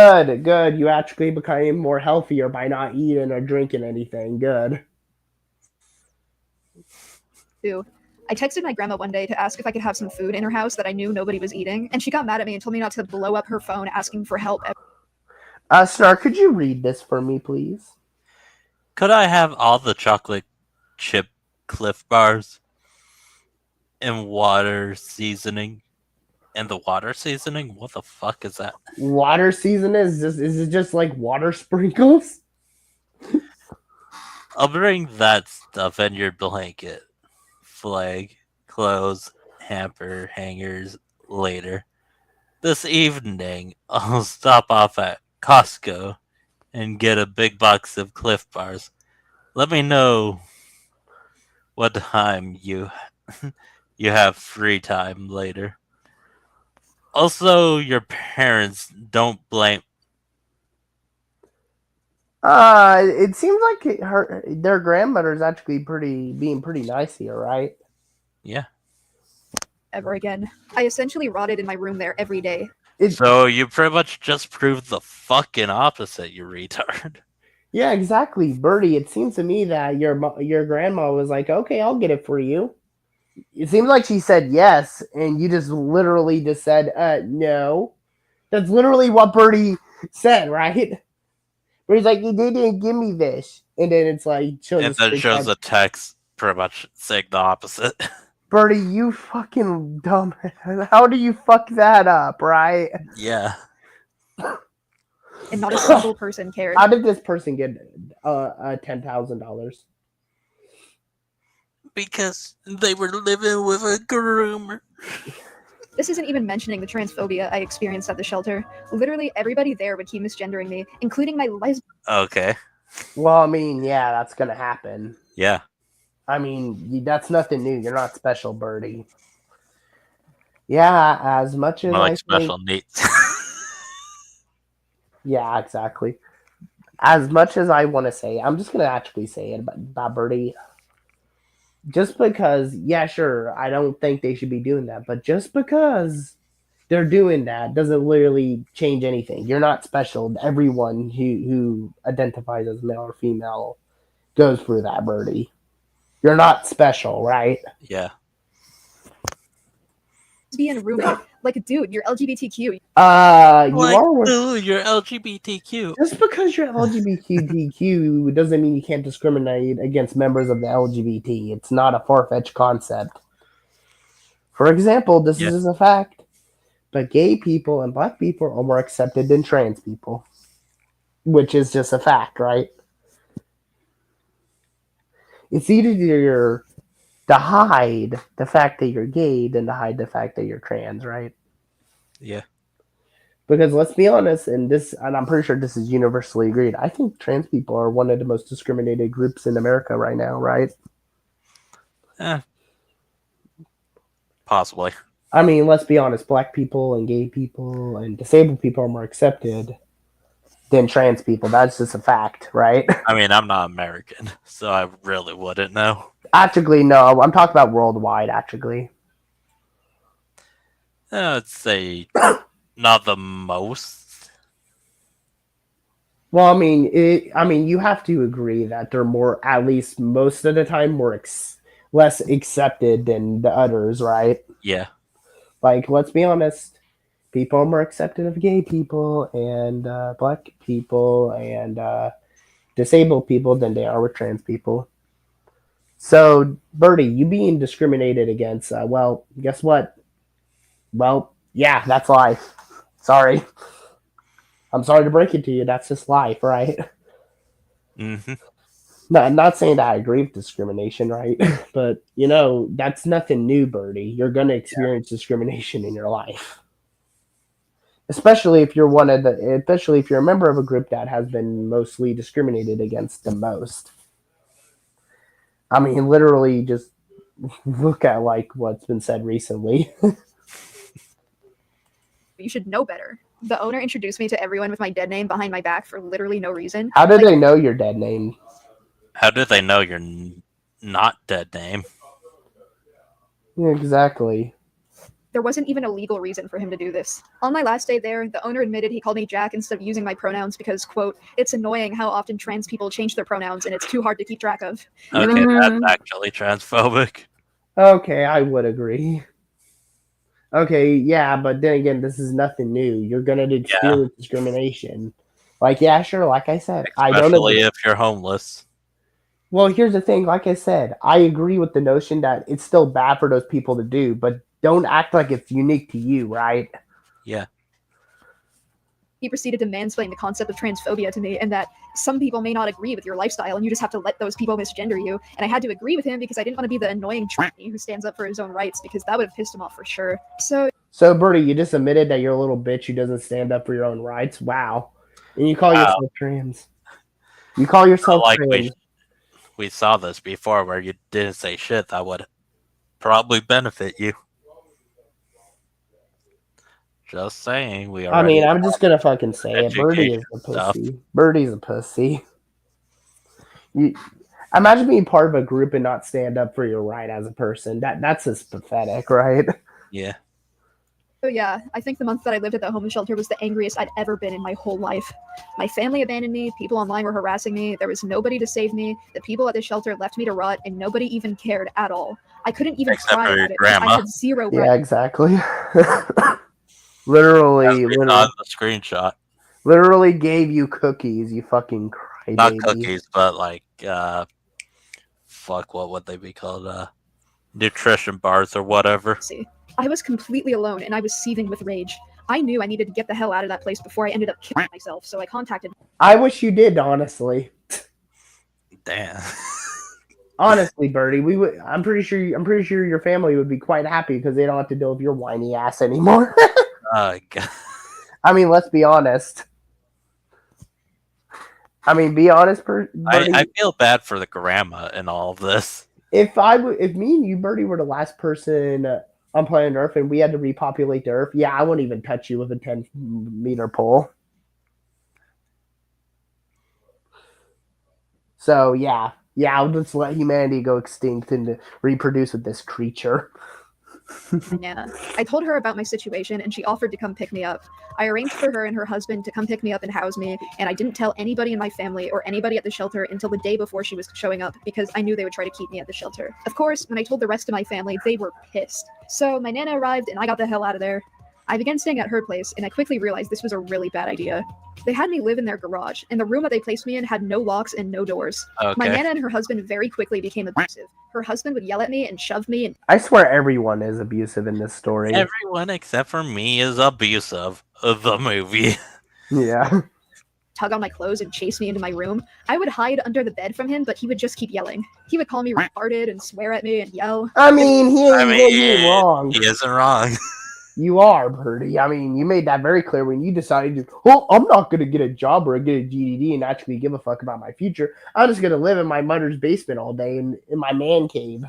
[SPEAKER 1] Good. You actually became more healthier by not eating or drinking anything. Good.
[SPEAKER 3] Too. I texted my grandma one day to ask if I could have some food in her house that I knew nobody was eating, and she got mad at me and told me not to blow up her phone asking for help.
[SPEAKER 1] Snark, could you read this for me, please?
[SPEAKER 2] Could I have all the chocolate chip Cliff Bars and water seasoning? And the water seasoning? What the fuck is that?
[SPEAKER 1] Water seasoning is it just like water sprinkles?
[SPEAKER 2] I'll bring that stuff in your blanket, flag, clothes, hamper, hangers later. This evening, I'll stop off at Costco and get a big box of Cliff Bars. Let me know what time you have free time later. Also, your parents don't blame.
[SPEAKER 1] It seems like their grandmother's actually being pretty nice here, right?
[SPEAKER 2] Yeah.
[SPEAKER 3] Ever again. I essentially rotted in my room there every day.
[SPEAKER 2] So you pretty much just proved the fucking opposite, you retard.
[SPEAKER 1] Yeah, exactly, Birdie. It seems to me that your grandma was like, "Okay, I'll get it for you." It seems like she said yes, and you just literally just said, no." That's literally what Birdie said, right? Birdie's like, "You didn't give me this," and then it's like
[SPEAKER 2] And then shows a text pretty much saying the opposite.
[SPEAKER 1] Birdie, you fucking dumb. How do you fuck that up, right?
[SPEAKER 2] Yeah.
[SPEAKER 3] And not a single person cared.
[SPEAKER 1] How did this person get $10,000?
[SPEAKER 2] Because they were living with a groomer.
[SPEAKER 3] This isn't even mentioning the transphobia I experienced at the shelter. Literally everybody there would keep misgendering me, including my lesbian.
[SPEAKER 2] Okay.
[SPEAKER 1] Well, I mean, yeah, that's gonna happen.
[SPEAKER 2] Yeah.
[SPEAKER 1] I mean, that's nothing new. You're not special, Birdie. Yeah, as much as
[SPEAKER 2] More like
[SPEAKER 1] I
[SPEAKER 2] special
[SPEAKER 1] think,
[SPEAKER 2] needs.
[SPEAKER 1] yeah, exactly. As much as I want to say, I'm just gonna actually say it about Birdie. Just because, yeah, sure, I don't think they should be doing that, but just because they're doing that doesn't literally change anything. You're not special. Everyone who identifies as male or female goes through that, Birdie. You're not special, right?
[SPEAKER 2] Yeah.
[SPEAKER 3] Lesbian roommate. Like, dude, you're LGBTQ.
[SPEAKER 1] You
[SPEAKER 2] Like,
[SPEAKER 1] are.
[SPEAKER 2] dude, you're LGBTQ.
[SPEAKER 1] Just because you're LGBTQ doesn't mean you can't discriminate against members of the LGBT. It's not a far-fetched concept. For example, this is a fact. But gay people and black people are more accepted than trans people. Which is just a fact, right? It's easier to hide the fact that you're gay than to hide the fact that you're trans, right?
[SPEAKER 2] Yeah.
[SPEAKER 1] Because let's be honest, and I'm pretty sure this is universally agreed, I think trans people are one of the most discriminated groups in America right now, right?
[SPEAKER 2] Possibly.
[SPEAKER 1] I mean, let's be honest, black people and gay people and disabled people are more accepted. than trans people. That's just a fact, right?
[SPEAKER 2] I mean, I'm not American, so I really wouldn't know.
[SPEAKER 1] Actually, no. I'm talking about worldwide. Actually,
[SPEAKER 2] I'd say not the most.
[SPEAKER 1] well, I mean, you have to agree that they're more, at least most of the time, less accepted than the others, right?
[SPEAKER 2] Yeah.
[SPEAKER 1] Like, let's be honest. People are more accepted of gay people and black people and disabled people than they are with trans people. So, Birdie, you being discriminated against, well, guess what? Well, yeah, that's life. Sorry. I'm sorry to break it to you. That's just life, right?
[SPEAKER 2] Mm-hmm.
[SPEAKER 1] No, I'm not saying that I agree with discrimination, right? But, that's nothing new, Birdie. You're going to experience discrimination in your life. Especially if you're especially if you're a member of a group that has been mostly discriminated against the most. I mean, literally, just look at like what's been said recently.
[SPEAKER 3] You should know better. The owner introduced me to everyone with my dead name behind my back for literally no reason.
[SPEAKER 1] How did they know your dead name?
[SPEAKER 2] How do they know you're not dead name?
[SPEAKER 1] Yeah, exactly.
[SPEAKER 3] There wasn't even a legal reason for him to do this. On my last day there, the owner admitted he called me Jack instead of using my pronouns because, quote, it's annoying how often trans people change their pronouns and it's too hard to keep track of.
[SPEAKER 2] Okay, that's actually transphobic.
[SPEAKER 1] Okay, I would agree. Okay, yeah, but then again, this is nothing new. You're gonna experience discrimination. Like, yeah, sure. Like I said, I don't
[SPEAKER 2] Especially if you're homeless.
[SPEAKER 1] Well, here's the thing. Like I said, I agree with the notion that it's still bad for those people to do, but don't act like it's unique to you, right?
[SPEAKER 2] Yeah.
[SPEAKER 3] He proceeded to mansplain the concept of transphobia to me and that some people may not agree with your lifestyle and you just have to let those people misgender you. And I had to agree with him because I didn't want to be the annoying tranny who stands up for his own rights because that would have pissed him off for sure.
[SPEAKER 1] So, Birdie, you just admitted that you're a little bitch who doesn't stand up for your own rights. Wow. And you call yourself trans. You call yourself trans.
[SPEAKER 2] We saw this before where you didn't say shit that would probably benefit you. Just saying,
[SPEAKER 1] I'm just gonna fucking say it. Birdie is a pussy. Birdie's a pussy. Imagine being part of a group and not stand up for your right as a person. That's just pathetic, right?
[SPEAKER 2] Yeah.
[SPEAKER 3] So yeah, I think the month that I lived at the homeless shelter was the angriest I'd ever been in my whole life. My family abandoned me, people online were harassing me, there was nobody to save me, the people at the shelter left me to rot, and nobody even cared at all. I couldn't even cry about it. I had zero
[SPEAKER 1] Yeah, exactly. Literally
[SPEAKER 2] on the screenshot.
[SPEAKER 1] Literally gave you cookies, you fucking crybaby.
[SPEAKER 2] Not cookies, but like what would they be called? Nutrition bars or whatever.
[SPEAKER 3] I was completely alone and I was seething with rage. I knew I needed to get the hell out of that place before I ended up killing myself, so I contacted.
[SPEAKER 1] I wish you did, honestly.
[SPEAKER 2] Damn.
[SPEAKER 1] Honestly, Birdie, I'm pretty sure your family would be quite happy because they don't have to deal with your whiny ass anymore.
[SPEAKER 2] Oh god.
[SPEAKER 1] I mean, let's be honest. I mean, be honest, Birdie.
[SPEAKER 2] I feel bad for the grandma in all of this.
[SPEAKER 1] If me and you, Birdie, were the last person on planet Earth and we had to repopulate the Earth, yeah, I wouldn't even touch you with a 10-meter pole. So yeah, I'll just let humanity go extinct and reproduce with this creature.
[SPEAKER 3] Yeah, I told her about my situation and she offered to come pick me up. I arranged for her and her husband to come pick me up and house me, and I didn't tell anybody in my family or anybody at the shelter until the day before she was showing up because I knew they would try to keep me at the shelter. Of course, when I told the rest of my family, they were pissed. So my Nana arrived and I got the hell out of there. I began staying at her place, and I quickly realized this was a really bad idea. They had me live in their garage, and the room that they placed me in had no locks and no doors.
[SPEAKER 2] Okay.
[SPEAKER 3] My Nana and her husband very quickly became abusive. Her husband would yell at me and shove me.
[SPEAKER 1] I swear everyone is abusive in this story.
[SPEAKER 2] Everyone except for me is abusive of the movie.
[SPEAKER 1] Yeah.
[SPEAKER 3] Tug on my clothes and chase me into my room. I would hide under the bed from him, but he would just keep yelling. He would call me retarded and swear at me and yell.
[SPEAKER 1] I mean, he ain't wrong.
[SPEAKER 2] He isn't wrong.
[SPEAKER 1] You are, Birdie. I mean, you made that very clear when you decided to, well, I'm not going to get a job or get a GED and actually give a fuck about my future. I'm just going to live in my mother's basement all day in my man cave.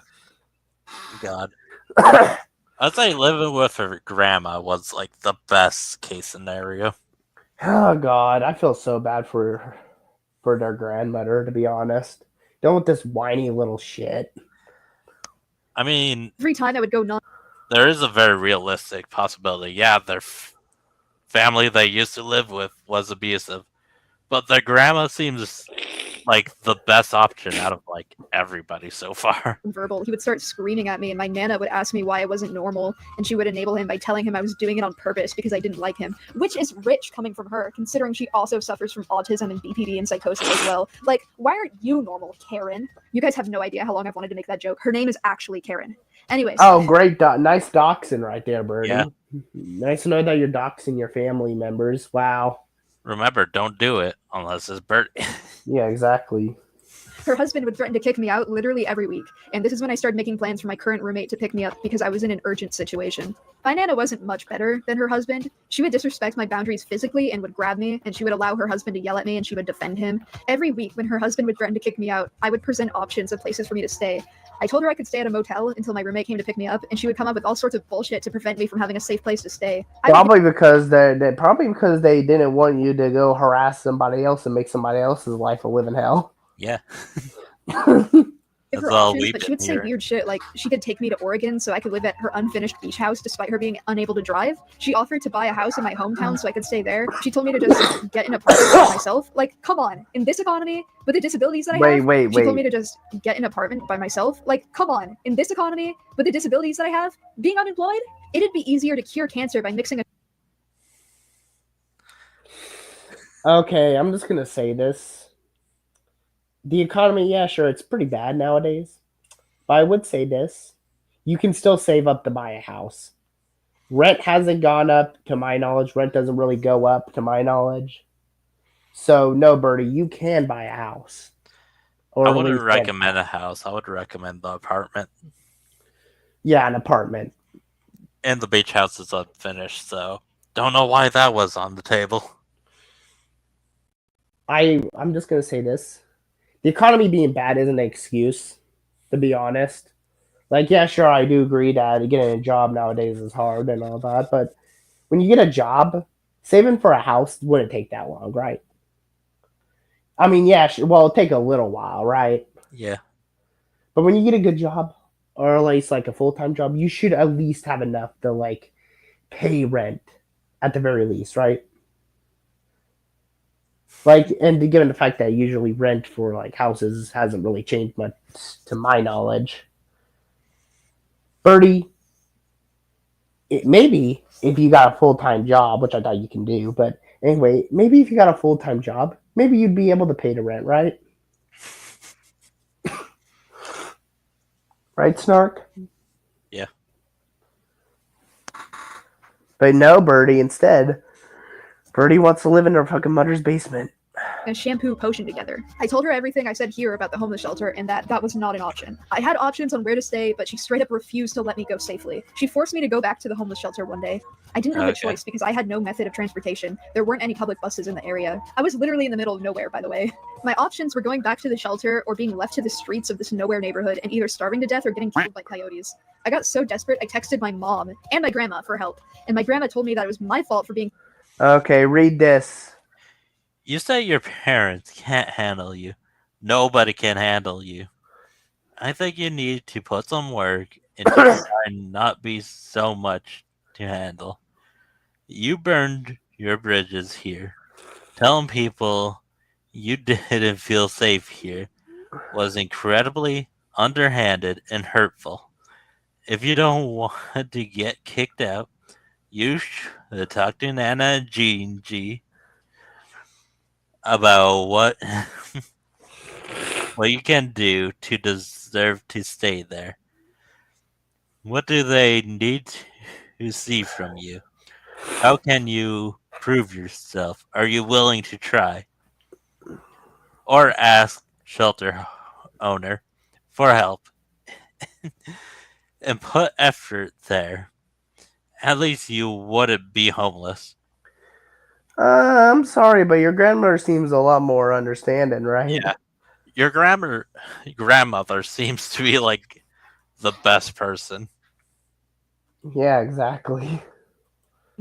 [SPEAKER 2] God. I'd say living with her grandma was like the best case scenario.
[SPEAKER 1] Oh God, I feel so bad for their grandmother. To be honest, don't with this whiny little shit.
[SPEAKER 2] I mean,
[SPEAKER 3] Every time I would go nuts.
[SPEAKER 2] there is a very realistic possibility. Yeah, their family they used to live with was abusive, but their grandma seems like the best option out of like everybody so far.
[SPEAKER 3] Verbal. He would start screaming at me, and my nana would ask me why I wasn't normal, and she would enable him by telling him I was doing it on purpose because I didn't like him, which is rich coming from her, considering she also suffers from autism and BPD and psychosis as well. Like, why aren't you normal, Karen? You guys have no idea how long I've wanted to make that joke. Her name is actually Karen. Anyways.
[SPEAKER 1] Oh, great, nice doxing right there, Birdie.
[SPEAKER 2] Yeah.
[SPEAKER 1] Nice to know that you're doxing your family members. Wow.
[SPEAKER 2] Remember, don't do it unless it's Birdie.
[SPEAKER 1] Yeah, exactly.
[SPEAKER 3] Her husband would threaten to kick me out literally every week, and this is when I started making plans for my current roommate to pick me up because I was in an urgent situation. My nana wasn't much better than her husband. She would disrespect my boundaries physically and would grab me, and she would allow her husband to yell at me and she would defend him. Every week when her husband would threaten to kick me out, I would present options of places for me to stay. I told her I could stay at a motel until my roommate came to pick me up, and she would come up with all sorts of bullshit to prevent me from having a safe place to stay.
[SPEAKER 1] Probably because they didn't want you to go harass somebody else and make somebody else's life a living hell.
[SPEAKER 2] Yeah.
[SPEAKER 3] Give her options, but she would say weird shit like she could take me to Oregon so I could live at her unfinished beach house despite her being unable to drive. She offered to buy a house in my hometown so I could stay there. She told me to just get an apartment by myself. Like, come on, in this economy with the disabilities that I have, she told me to just get an apartment by myself. Like, come on, in this economy with the disabilities that I have, being unemployed, it'd be easier to cure cancer by mixing a.
[SPEAKER 1] Okay, I'm just gonna say this. The economy, yeah, sure, it's pretty bad nowadays. But I would say this. You can still save up to buy a house. Rent hasn't gone up, to my knowledge. Rent doesn't really go up, to my knowledge. So, no, Birdie, you can buy a house.
[SPEAKER 2] Or I wouldn't recommend a house. I would recommend the apartment.
[SPEAKER 1] Yeah, an apartment.
[SPEAKER 2] And the beach house is unfinished, so don't know why that was on the table.
[SPEAKER 1] I'm just going to say this. The economy being bad isn't an excuse, to be honest. Like, yeah, sure, I do agree that getting a job nowadays is hard and all that, but when you get a job, saving for a house wouldn't take that long, right? I mean, yeah, sure, well, it'll take a little while, right?
[SPEAKER 2] Yeah.
[SPEAKER 1] But when you get a good job, or at least like a full-time job, you should at least have enough to like pay rent at the very least, right? Like, and given the fact that usually rent for like houses hasn't really changed much to my knowledge. Birdie, maybe if you got a full-time job, which I thought you can do, but anyway, maybe if you got a full-time job, maybe you'd be able to pay the rent, right? Right, Snark?
[SPEAKER 2] Yeah.
[SPEAKER 1] But no, Birdie, instead, Birdie wants to live in her fucking mother's basement.
[SPEAKER 3] A shampoo potion together. I told her everything I said here about the homeless shelter and that was not an option. I had options on where to stay, but she straight up refused to let me go safely. She forced me to go back to the homeless shelter one day. I didn't have a choice because I had no method of transportation. There weren't any public buses in the area. I was literally in the middle of nowhere, by the way. My options were going back to the shelter or being left to the streets of this nowhere neighborhood and either starving to death or getting killed by coyotes. I got so desperate I texted my mom and my grandma for help, and my grandma told me that it was my fault for being.
[SPEAKER 1] Okay, read this.
[SPEAKER 2] You say your parents can't handle you. Nobody can handle you. I think you need to put some work into trying not be so much to handle. You burned your bridges here. Telling people you didn't feel safe here was incredibly underhanded and hurtful. If you don't want to get kicked out, you should talk to Nana and G about what you can do to deserve to stay there. What do they need to see from you? How can you prove yourself? Are you willing to try? Or ask shelter owner for help and put effort there. At least you wouldn't be homeless.
[SPEAKER 1] I'm sorry, but your grandmother seems a lot more understanding, right?
[SPEAKER 2] Yeah. Your grandmother seems to be like the best person.
[SPEAKER 1] Yeah, exactly.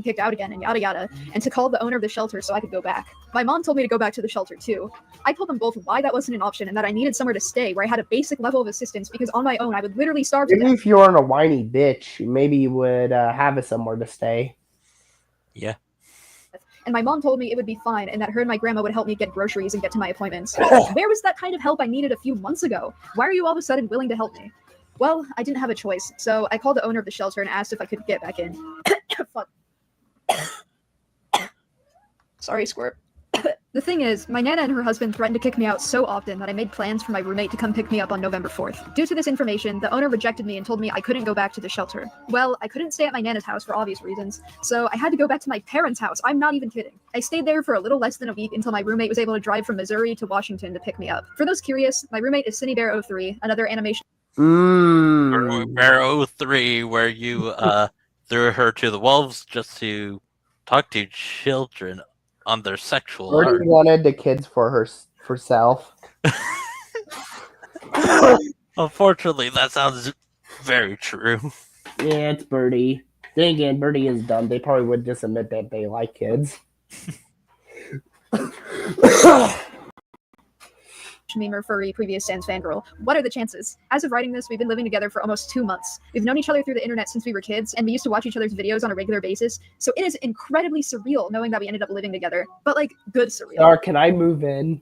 [SPEAKER 3] kicked out again and yada yada, and to call the owner of the shelter so I could go back. My mom told me to go back to the shelter too. I told them both why that wasn't an option and that I needed somewhere to stay where I had a basic level of assistance because on my own I would literally starve to
[SPEAKER 1] Maybe
[SPEAKER 3] death.
[SPEAKER 1] if you weren't a whiny bitch, maybe you would have somewhere to stay.
[SPEAKER 2] Yeah.
[SPEAKER 3] And my mom told me it would be fine and that her and my grandma would help me get groceries and get to my appointments. Where was that kind of help I needed a few months ago? Why are you all of a sudden willing to help me? Well, I didn't have a choice, so I called the owner of the shelter and asked if I could get back in. Fuck. Sorry, Squirt. The thing is, my nana and her husband threatened to kick me out so often that I made plans for my roommate to come pick me up on November 4th. Due to this information, the owner rejected me and told me I couldn't go back to the shelter. Well, I couldn't stay at my nana's house for obvious reasons, so I had to go back to my parents' house. I'm not even kidding. I stayed there for a little less than a week until my roommate was able to drive from Missouri to Washington to pick me up. For those curious, my roommate is CineBear03, another animation.
[SPEAKER 2] Bear 03, where you threw her to the wolves just to talk to children on their sexual
[SPEAKER 1] Birdie
[SPEAKER 2] art.
[SPEAKER 1] wanted the kids for herself.
[SPEAKER 2] Unfortunately, that sounds very true.
[SPEAKER 1] Yeah, it's Birdie. Then again, Birdie is dumb. They probably would just admit that they like kids.
[SPEAKER 3] Memer furry previous Sans fangirl. What are the chances? As of writing this, we've been living together for almost 2 months. We've known each other through the internet since we were kids, and we used to watch each other's videos on a regular basis, so it is incredibly surreal knowing that we ended up living together. But like, good surreal.
[SPEAKER 1] Star, can I move in?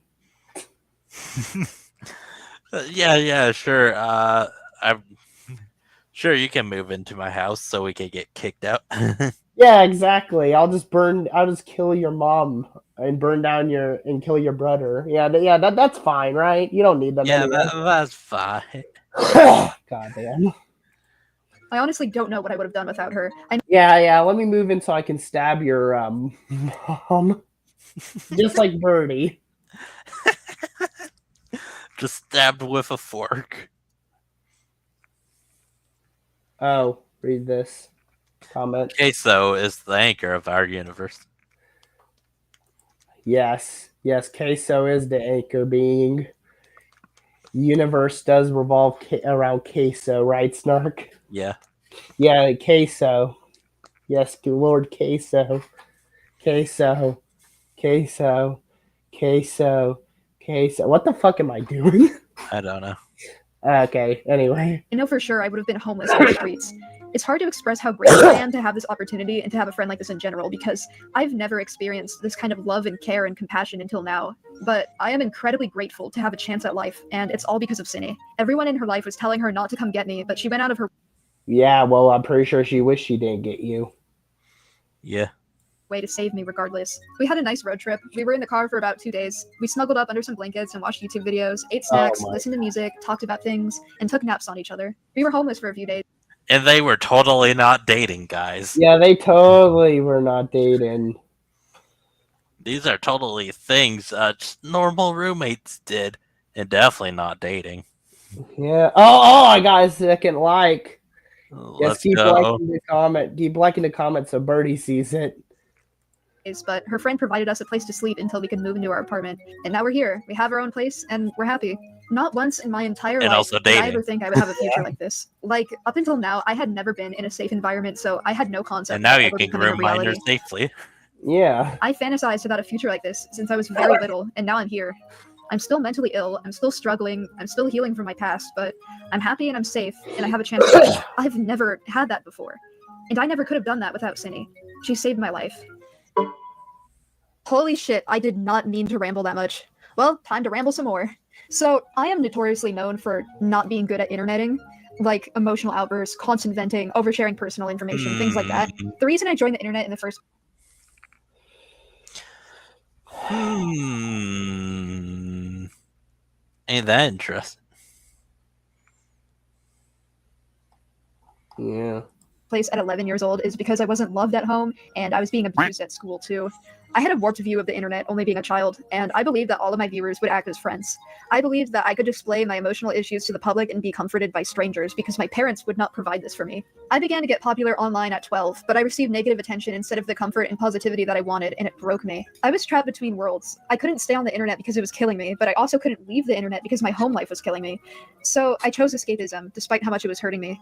[SPEAKER 2] Yeah, sure. I'm sure you can move into my house so we can get kicked out.
[SPEAKER 1] Yeah, exactly. I'll just kill your mom and and kill your brother. Yeah, that's fine, right? You don't need them
[SPEAKER 2] Yeah,
[SPEAKER 1] anyway.
[SPEAKER 2] that's fine.
[SPEAKER 1] God damn.
[SPEAKER 3] I honestly don't know what I would have done without her.
[SPEAKER 1] Yeah, let me move in so I can stab your mom. Just like Birdie.
[SPEAKER 2] Just stabbed with a fork.
[SPEAKER 1] Oh, read this comment.
[SPEAKER 2] Queso is the anchor of our universe.
[SPEAKER 1] Yes, Queso is the anchor being. Universe does revolve around Queso, right, Snark?
[SPEAKER 2] Yeah.
[SPEAKER 1] Yeah, Queso. Yes, Lord Queso. Queso. What the fuck am I doing?
[SPEAKER 2] I don't know.
[SPEAKER 1] Okay, anyway.
[SPEAKER 3] I know for sure I would have been homeless on the streets. It's hard to express how grateful I am to have this opportunity and to have a friend like this in general, because I've never experienced this kind of love and care and compassion until now. But I am incredibly grateful to have a chance at life, and it's all because of Cine. Everyone in her life was telling her not to come get me, but she went out of her
[SPEAKER 1] Yeah, well, I'm pretty sure she wished she didn't get you.
[SPEAKER 2] Yeah.
[SPEAKER 3] way to save me regardless. We had a nice road trip. We were in the car for about 2 days. We snuggled up under some blankets and watched YouTube videos, ate snacks, listened to music, talked about things, and took naps on each other. We were homeless for a few days.
[SPEAKER 2] And they were totally not dating, guys.
[SPEAKER 1] Yeah, they totally were not dating.
[SPEAKER 2] These are totally things just normal roommates did, and definitely not dating.
[SPEAKER 1] Yeah. Oh, I got a second like.
[SPEAKER 2] Let's
[SPEAKER 1] keep
[SPEAKER 2] go.
[SPEAKER 1] liking the comment. Keep liking the comment so Birdie sees it.
[SPEAKER 3] But her friend provided us a place to sleep until we could move into our apartment. And now we're here. We have our own place, and we're happy. Not once in my entire
[SPEAKER 2] And
[SPEAKER 3] life
[SPEAKER 2] also
[SPEAKER 3] did I
[SPEAKER 2] dating.
[SPEAKER 3] ever think I would have a future like this. Like, up until now, I had never been in a safe environment, so I had no concept
[SPEAKER 2] And now
[SPEAKER 3] of
[SPEAKER 2] you
[SPEAKER 3] ever
[SPEAKER 2] can
[SPEAKER 3] becoming a
[SPEAKER 2] groom
[SPEAKER 3] reality.
[SPEAKER 2] minors safely.
[SPEAKER 1] Yeah.
[SPEAKER 3] I fantasized about a future like this since I was very little, and now I'm here. I'm still mentally ill, I'm still struggling, I'm still healing from my past, but I'm happy and I'm safe, and I have a chance to I've never had that before. And I never could have done that without Cindy. She saved my life. Holy shit, I did not mean to ramble that much. Well, time to ramble some more. So, I am notoriously known for not being good at interneting, like emotional outbursts, constant venting, oversharing personal information, things like that. The reason I joined the internet in the first
[SPEAKER 2] Ain't that interesting?
[SPEAKER 1] Yeah.
[SPEAKER 3] place at 11 years old is because I wasn't loved at home and I was being abused at school too. I had a warped view of the internet only being a child, and I believed that all of my viewers would act as friends. I believed that I could display my emotional issues to the public and be comforted by strangers because my parents would not provide this for me. I began to get popular online at 12, but I received negative attention instead of the comfort and positivity that I wanted, and it broke me. I was trapped between worlds. I couldn't stay on the internet because it was killing me, but I also couldn't leave the internet because my home life was killing me. So I chose escapism, despite how much it was hurting me.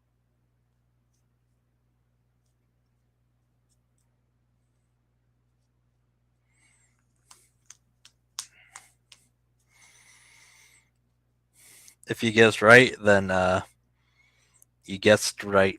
[SPEAKER 2] If you guessed right, then you guessed right.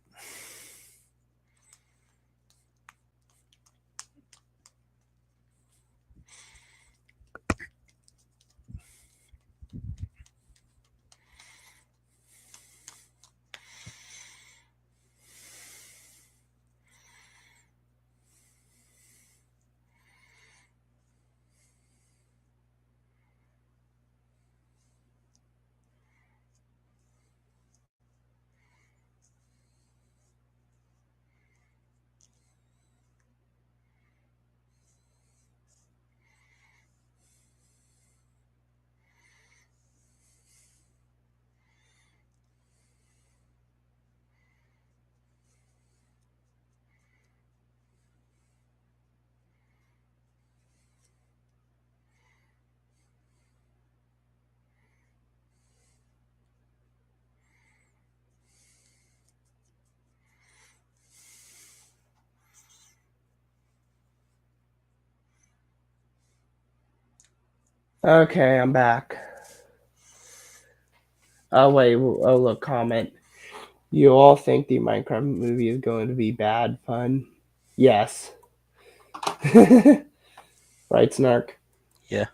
[SPEAKER 1] Okay, I'm back. Oh wait, oh look, comment. You all think the Minecraft movie is going to be bad fun? Yes. Right, Snark?
[SPEAKER 2] Yeah.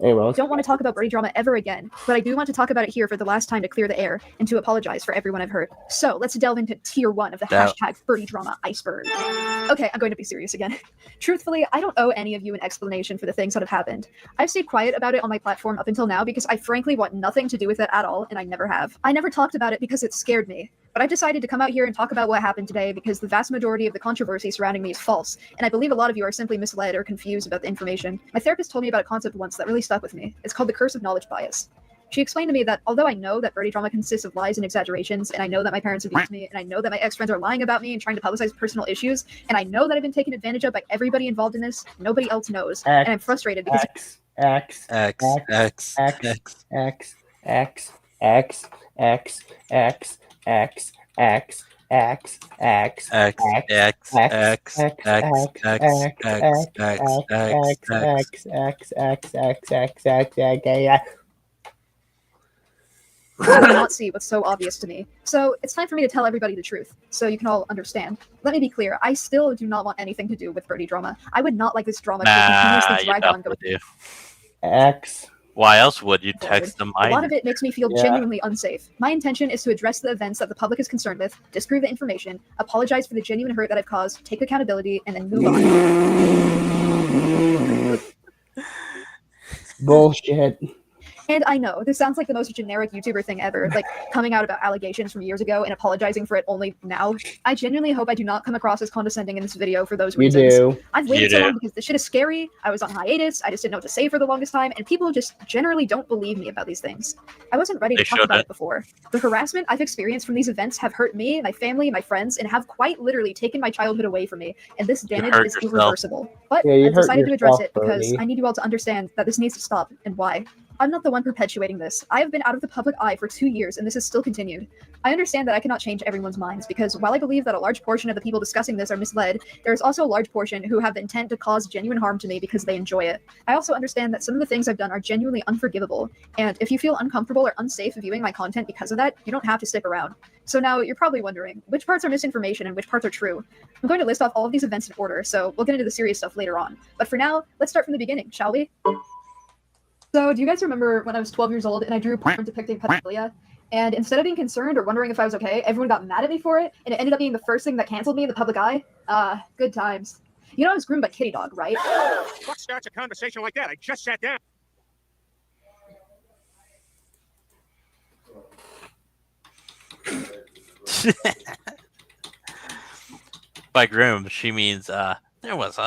[SPEAKER 1] Anyway,
[SPEAKER 3] I don't want to talk about Birdie drama ever again, but I do want to talk about it here for the last time to clear the air and to apologize for everyone I've hurt. So let's delve into tier 1 of the hashtag Birdie drama iceberg. Okay, I'm going to be serious again. Truthfully, I don't owe any of you an explanation for the things that have happened. I've stayed quiet about it on my platform up until now because I frankly want nothing to do with it at all, and I never have. I never talked about it because it scared me. But I've decided to come out here and talk about what happened today because the vast majority of the controversy surrounding me is false, and I believe a lot of you are simply misled or confused about the information. My therapist told me about a concept once that really stuck with me. It's called the curse of knowledge bias. She explained to me that although I know that Birdie drama consists of lies and exaggerations, and I know that my parents abused me, and I know that my ex-friends are lying about me and trying to publicize personal issues, and I know that I've been taken advantage of by everybody involved in this, nobody else knows, and I'm frustrated because
[SPEAKER 1] X
[SPEAKER 3] I do not see what's so obvious to me. So it's time for me to tell everybody the truth, so you can all understand. Let me be clear, I still do not want anything to do with Birdie drama. I would not like this drama to continuously drag on.
[SPEAKER 1] X.
[SPEAKER 2] Why else would you text them?
[SPEAKER 3] A lot of it makes me feel genuinely unsafe. My intention is to address the events that the public is concerned with, disprove the information, apologize for the genuine hurt that I've caused, take accountability, and then move on.
[SPEAKER 1] Bullshit.
[SPEAKER 3] And I know, this sounds like the most generic YouTuber thing ever, like coming out about allegations from years ago and apologizing for it only now. I genuinely hope I do not come across as condescending in this video for those reasons.
[SPEAKER 1] You do.
[SPEAKER 3] I've waited so long because this shit is scary, I was on hiatus, I just didn't know what to say for the longest time, and people just generally don't believe me about these things. I wasn't ready to talk about it before. The harassment I've experienced from these events have hurt me, my family, my friends, and have quite literally taken my childhood away from me, and this damage is irreversible. But I've decided to address it because I need you all to understand that this needs to stop, and why. I'm not the one perpetuating this. I have been out of the public eye for 2 years, and this has still continued. I understand that I cannot change everyone's minds, because while I believe that a large portion of the people discussing this are misled, there is also a large portion who have the intent to cause genuine harm to me because they enjoy it. I also understand that some of the things I've done are genuinely unforgivable, and if you feel uncomfortable or unsafe viewing my content because of that, you don't have to stick around. So now, you're probably wondering, which parts are misinformation and which parts are true? I'm going to list off all of these events in order, so we'll get into the serious stuff later on. But for now, let's start from the beginning, shall we? So, do you guys remember when I was 12 years old and I drew porn depicting pedophilia? And instead of being concerned or wondering if I was okay, everyone got mad at me for it, and it ended up being the first thing that canceled me in the public eye? Good times. You know I was groomed by Kitty Dog, right?
[SPEAKER 4] What starts a conversation like that? I just sat down.
[SPEAKER 2] By groom, she means there was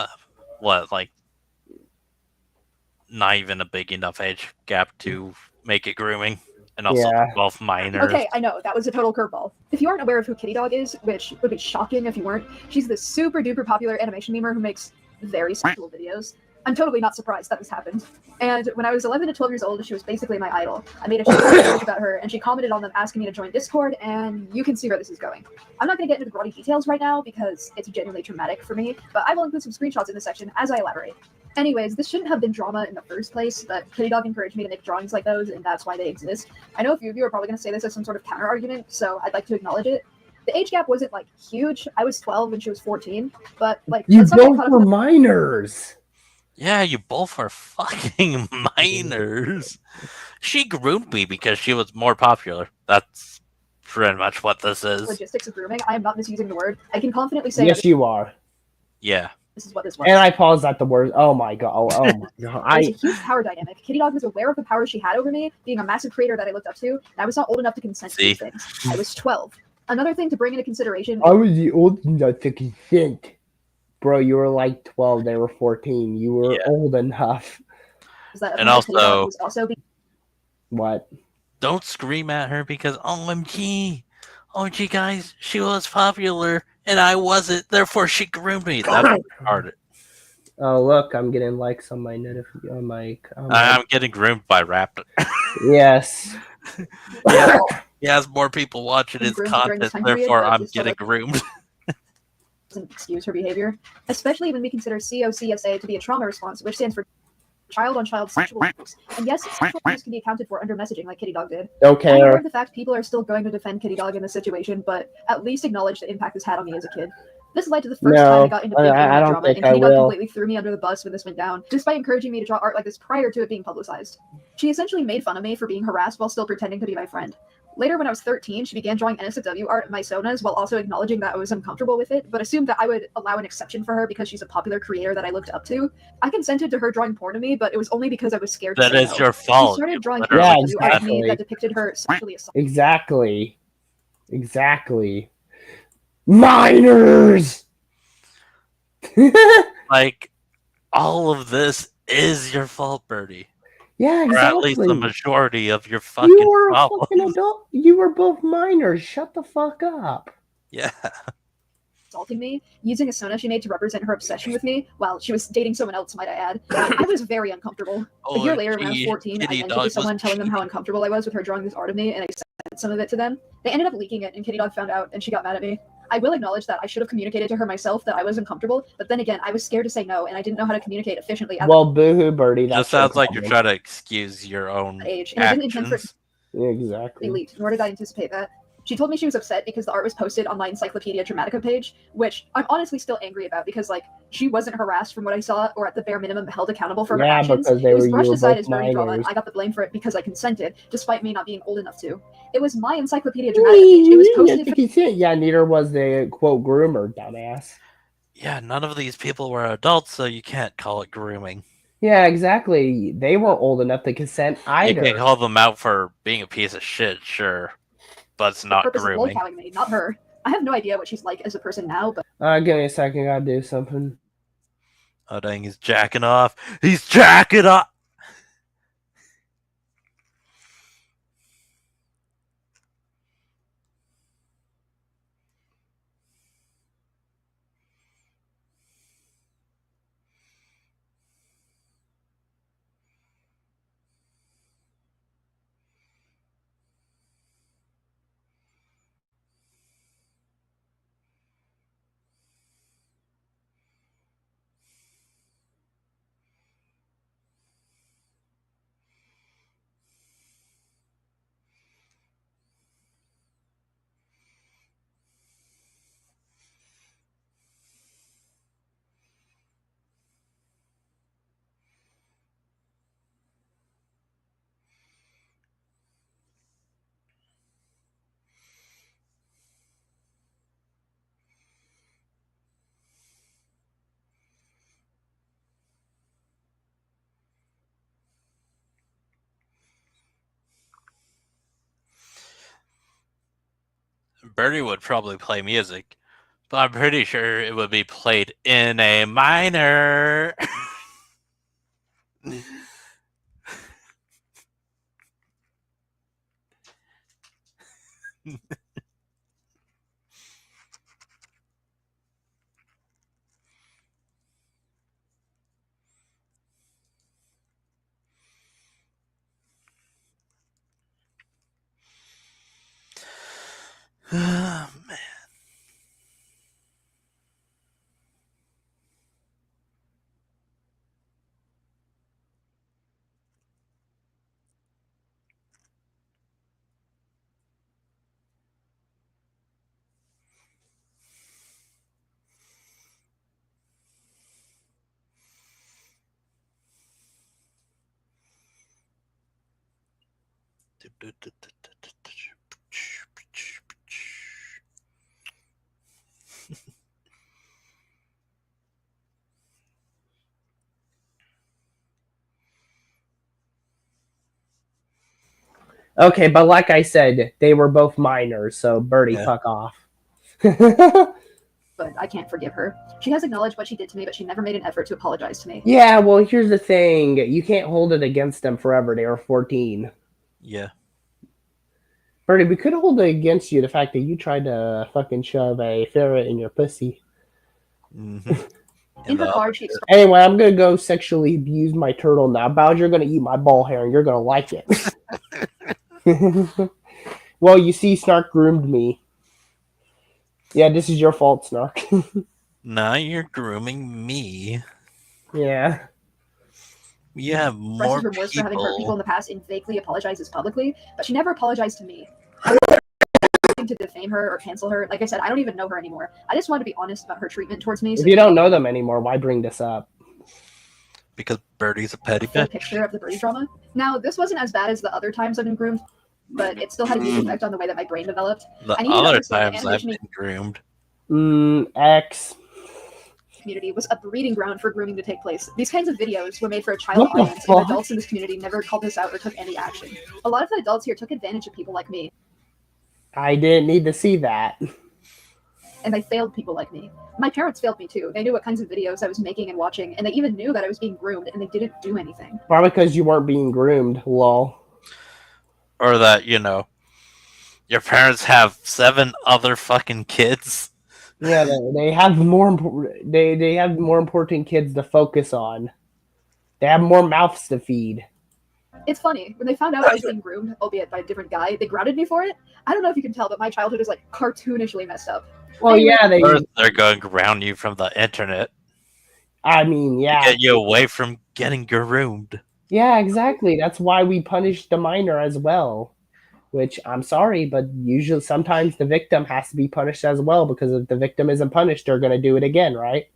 [SPEAKER 2] not even a big enough age gap to make it grooming, and also involve minors.
[SPEAKER 3] Okay, I know, that was a total curveball. If you aren't aware of who Kitty Dog is, which would be shocking if you weren't, she's this super duper popular animation memer who makes very sexual videos. I'm totally not surprised that this happened. And when I was 11 to 12 years old, she was basically my idol. I made a shit ton of videos about her, and she commented on them asking me to join Discord, and you can see where this is going. I'm not going to get into the grody details right now because it's genuinely traumatic for me, but I will include some screenshots in this section as I elaborate. Anyways, this shouldn't have been drama in the first place, but Kitty Dog encouraged me to make drawings like those, and that's why they exist. I know a few of you are probably going to say this as some sort of counter argument, so I'd like to acknowledge it. The age gap wasn't like huge. I was 12 and she was 14, but like
[SPEAKER 1] You
[SPEAKER 3] let's not get
[SPEAKER 1] both
[SPEAKER 3] caught up
[SPEAKER 1] were
[SPEAKER 3] in the
[SPEAKER 1] minors.
[SPEAKER 2] Yeah, you both are fucking minors. She groomed me because she was more popular. That's pretty much what this is.
[SPEAKER 3] logistics of grooming. I am not misusing the word. I can confidently say
[SPEAKER 1] Yes,
[SPEAKER 3] that
[SPEAKER 1] you are.
[SPEAKER 2] Yeah.
[SPEAKER 3] this is what this was.
[SPEAKER 1] And I paused at the word. Oh my god. Oh my god.
[SPEAKER 3] There was a huge power dynamic. Kitty Dog was aware of the power she had over me, being a massive creator that I looked up to, and I was not old enough to consent to these things. I was 12. Another thing to bring into consideration
[SPEAKER 1] I was the old enough to consent. Bro, you were like 12. They were 14. You were old enough.
[SPEAKER 3] is that
[SPEAKER 2] And
[SPEAKER 3] Kitty Dog
[SPEAKER 2] also-
[SPEAKER 3] was also
[SPEAKER 1] What?
[SPEAKER 2] Don't scream at her because OMG. OMG, guys, she was popular and I wasn't. Therefore, she groomed me. That's retarded.
[SPEAKER 1] Oh look, I'm getting likes on my on my.
[SPEAKER 2] I'm getting groomed by Raptor.
[SPEAKER 1] Yes.
[SPEAKER 2] He has more people watching his
[SPEAKER 3] groomed during this
[SPEAKER 2] content.
[SPEAKER 3] time period,
[SPEAKER 2] Therefore,
[SPEAKER 3] but
[SPEAKER 2] I'm
[SPEAKER 3] just so
[SPEAKER 2] getting groomed.
[SPEAKER 3] doesn't excuse her behavior, especially when we consider COCSA to be a trauma response, which stands for child-on-child sexual abuse. And yes, sexual abuse can be accounted for under messaging like Kitty Dog did.
[SPEAKER 1] Don't
[SPEAKER 3] I'm aware
[SPEAKER 1] care.
[SPEAKER 3] of the fact people are still going to defend Kitty Dog in this situation, but at least acknowledge the impact this had on me as a kid. This led to the first time I got into big
[SPEAKER 1] I don't
[SPEAKER 3] drama,
[SPEAKER 1] think
[SPEAKER 3] and
[SPEAKER 1] I
[SPEAKER 3] Kitty Dog
[SPEAKER 1] will.
[SPEAKER 3] completely threw me under the bus when this went down, just by encouraging me to draw art like this prior to it being publicized. She essentially made fun of me for being harassed while still pretending to be my friend. Later, when I was 13, she began drawing NSFW art at my sonas while also acknowledging that I was uncomfortable with it, but assumed that I would allow an exception for her because she's a popular creator that I looked up to. I consented to her drawing porn of me, but it was only because I was scared to
[SPEAKER 2] That
[SPEAKER 3] say
[SPEAKER 2] is
[SPEAKER 3] no.
[SPEAKER 2] your
[SPEAKER 3] She
[SPEAKER 2] fault.
[SPEAKER 3] started
[SPEAKER 2] You
[SPEAKER 3] drawing
[SPEAKER 2] literally
[SPEAKER 1] Yeah,
[SPEAKER 3] NSFW art of me
[SPEAKER 1] exactly.
[SPEAKER 3] that depicted her sexually assaulting.
[SPEAKER 1] Exactly. Exactly. Minors.
[SPEAKER 2] Like, all of this is your fault, Birdie.
[SPEAKER 1] Yeah,
[SPEAKER 2] Or at least the
[SPEAKER 1] exactly.
[SPEAKER 2] majority of your fucking
[SPEAKER 1] You were a
[SPEAKER 2] problems.
[SPEAKER 1] fucking adult. You were both minors. Shut the fuck up.
[SPEAKER 2] Yeah.
[SPEAKER 3] Assaulting me, using a sona she made to represent her obsession with me, while she was dating someone else, might I add. I was very uncomfortable. A year later, when I was 14, I vented to someone telling them how uncomfortable I was with her drawing this art of me, and I sent some of it to them. They ended up leaking it, and Kitty Dog found out, and she got mad at me. I will acknowledge that I should have communicated to her myself that I was uncomfortable, but then again, I was scared to say no, and I didn't know how to communicate efficiently at
[SPEAKER 1] Well, boohoo, Birdie.
[SPEAKER 2] Just
[SPEAKER 1] That's your
[SPEAKER 2] sounds like you're
[SPEAKER 1] problem.
[SPEAKER 2] trying to excuse your own
[SPEAKER 3] that age, and I didn't intend for it
[SPEAKER 2] actions.
[SPEAKER 1] Yeah,
[SPEAKER 3] to be
[SPEAKER 1] exactly.
[SPEAKER 3] leaked, nor did I anticipate that. She told me she was upset because the art was posted on my Encyclopedia Dramatica page, which I'm honestly still angry about because, like, she wasn't harassed from what I saw, or at the bare minimum held accountable for her
[SPEAKER 1] Yeah,
[SPEAKER 3] actions.
[SPEAKER 1] because
[SPEAKER 3] It was
[SPEAKER 1] you
[SPEAKER 3] brushed
[SPEAKER 1] were
[SPEAKER 3] aside
[SPEAKER 1] both
[SPEAKER 3] as Birdie drama, and
[SPEAKER 1] minors.
[SPEAKER 3] I got the blame for it because I consented, despite me not being old enough to. It was my Encyclopedia Dramatica page. It was posted.
[SPEAKER 1] Yeah, neither was the quote groomer, dumbass.
[SPEAKER 2] Yeah, none of these people were adults, so you can't call it grooming.
[SPEAKER 1] Yeah, exactly. They weren't old enough to consent
[SPEAKER 2] You
[SPEAKER 1] either.
[SPEAKER 2] can call them out for being a piece of shit, sure, but it's
[SPEAKER 3] the
[SPEAKER 2] not
[SPEAKER 3] purpose of
[SPEAKER 2] grooming.
[SPEAKER 3] lolcowing me, not her. I have no idea what she's like as a person now, but
[SPEAKER 1] Give me a second. I gotta do something.
[SPEAKER 2] Oh dang, he's jacking off. He's jacking off. Birdie would probably play music, but I'm pretty sure it would be played in a minor. Man.
[SPEAKER 1] Okay, but like I said, they were both minors, so Birdie,
[SPEAKER 2] Yeah.
[SPEAKER 1] fuck off.
[SPEAKER 3] But I can't forgive her. She has acknowledged what she did to me, but she never made an effort to apologize to me.
[SPEAKER 1] Yeah, well, here's the thing. You can't hold it against them forever. They were 14.
[SPEAKER 2] Yeah.
[SPEAKER 1] Birdie, we could hold it against you the fact that you tried to fucking shove a ferret in your pussy.
[SPEAKER 2] Mm-hmm.
[SPEAKER 3] In her car, she expressed
[SPEAKER 1] Anyway, I'm gonna go sexually abuse my turtle now. Bowser's gonna eat my ball hair and you're gonna like it. Well, you see, Snark groomed me. Yeah, this is your fault, Snark.
[SPEAKER 2] Now you're grooming me.
[SPEAKER 1] Yeah.
[SPEAKER 2] You have more
[SPEAKER 3] remorse for having hurt people in
[SPEAKER 2] people.
[SPEAKER 3] the past and vaguely apologizes publicly, but she never apologized to me. To defame her or cancel her. Like I said, I don't even know her anymore. I just wanted to be honest about her treatment towards me.
[SPEAKER 1] If you don't know them anymore, why bring this up?
[SPEAKER 2] Because Birdie's a petty
[SPEAKER 3] Full
[SPEAKER 2] bitch.
[SPEAKER 3] picture of the Birdie drama. Now, this wasn't as bad as the other times I've been groomed, but it still had a huge effect on the way that my brain developed.
[SPEAKER 2] The
[SPEAKER 3] I needed to
[SPEAKER 2] other
[SPEAKER 3] understand the
[SPEAKER 2] times I've
[SPEAKER 3] animation
[SPEAKER 2] been groomed.
[SPEAKER 1] X.
[SPEAKER 3] community was a breeding ground for grooming to take place. These kinds of videos were made for a child
[SPEAKER 1] What the
[SPEAKER 3] audience, and
[SPEAKER 1] fuck?
[SPEAKER 3] adults in this community never called this out or took any action. A lot of the adults here took advantage of people like me,
[SPEAKER 1] I didn't need to see that.
[SPEAKER 3] and they failed people like me. My parents failed me too. They knew what kinds of videos I was making and watching, and they even knew that I was being groomed, and they didn't do anything.
[SPEAKER 1] Probably because you weren't being groomed, lol.
[SPEAKER 2] Or that, you know, your parents have 7 other fucking kids.
[SPEAKER 1] Yeah, they have they have more important kids to focus on. They have more mouths to feed.
[SPEAKER 3] It's funny, when they found out I was being groomed, albeit by a different guy, they grounded me for it. I don't know if you can tell, but my childhood is like cartoonishly messed up.
[SPEAKER 1] Well,
[SPEAKER 3] Anyway,
[SPEAKER 1] yeah,
[SPEAKER 2] First, they're going to ground you from the internet
[SPEAKER 1] I mean,
[SPEAKER 2] to
[SPEAKER 1] yeah,
[SPEAKER 2] get you away from getting groomed.
[SPEAKER 1] yeah, exactly. That's why we punish the minor as well. Which I'm sorry, but usually sometimes the victim has to be punished as well because if the victim isn't punished, they're going to do it again, right?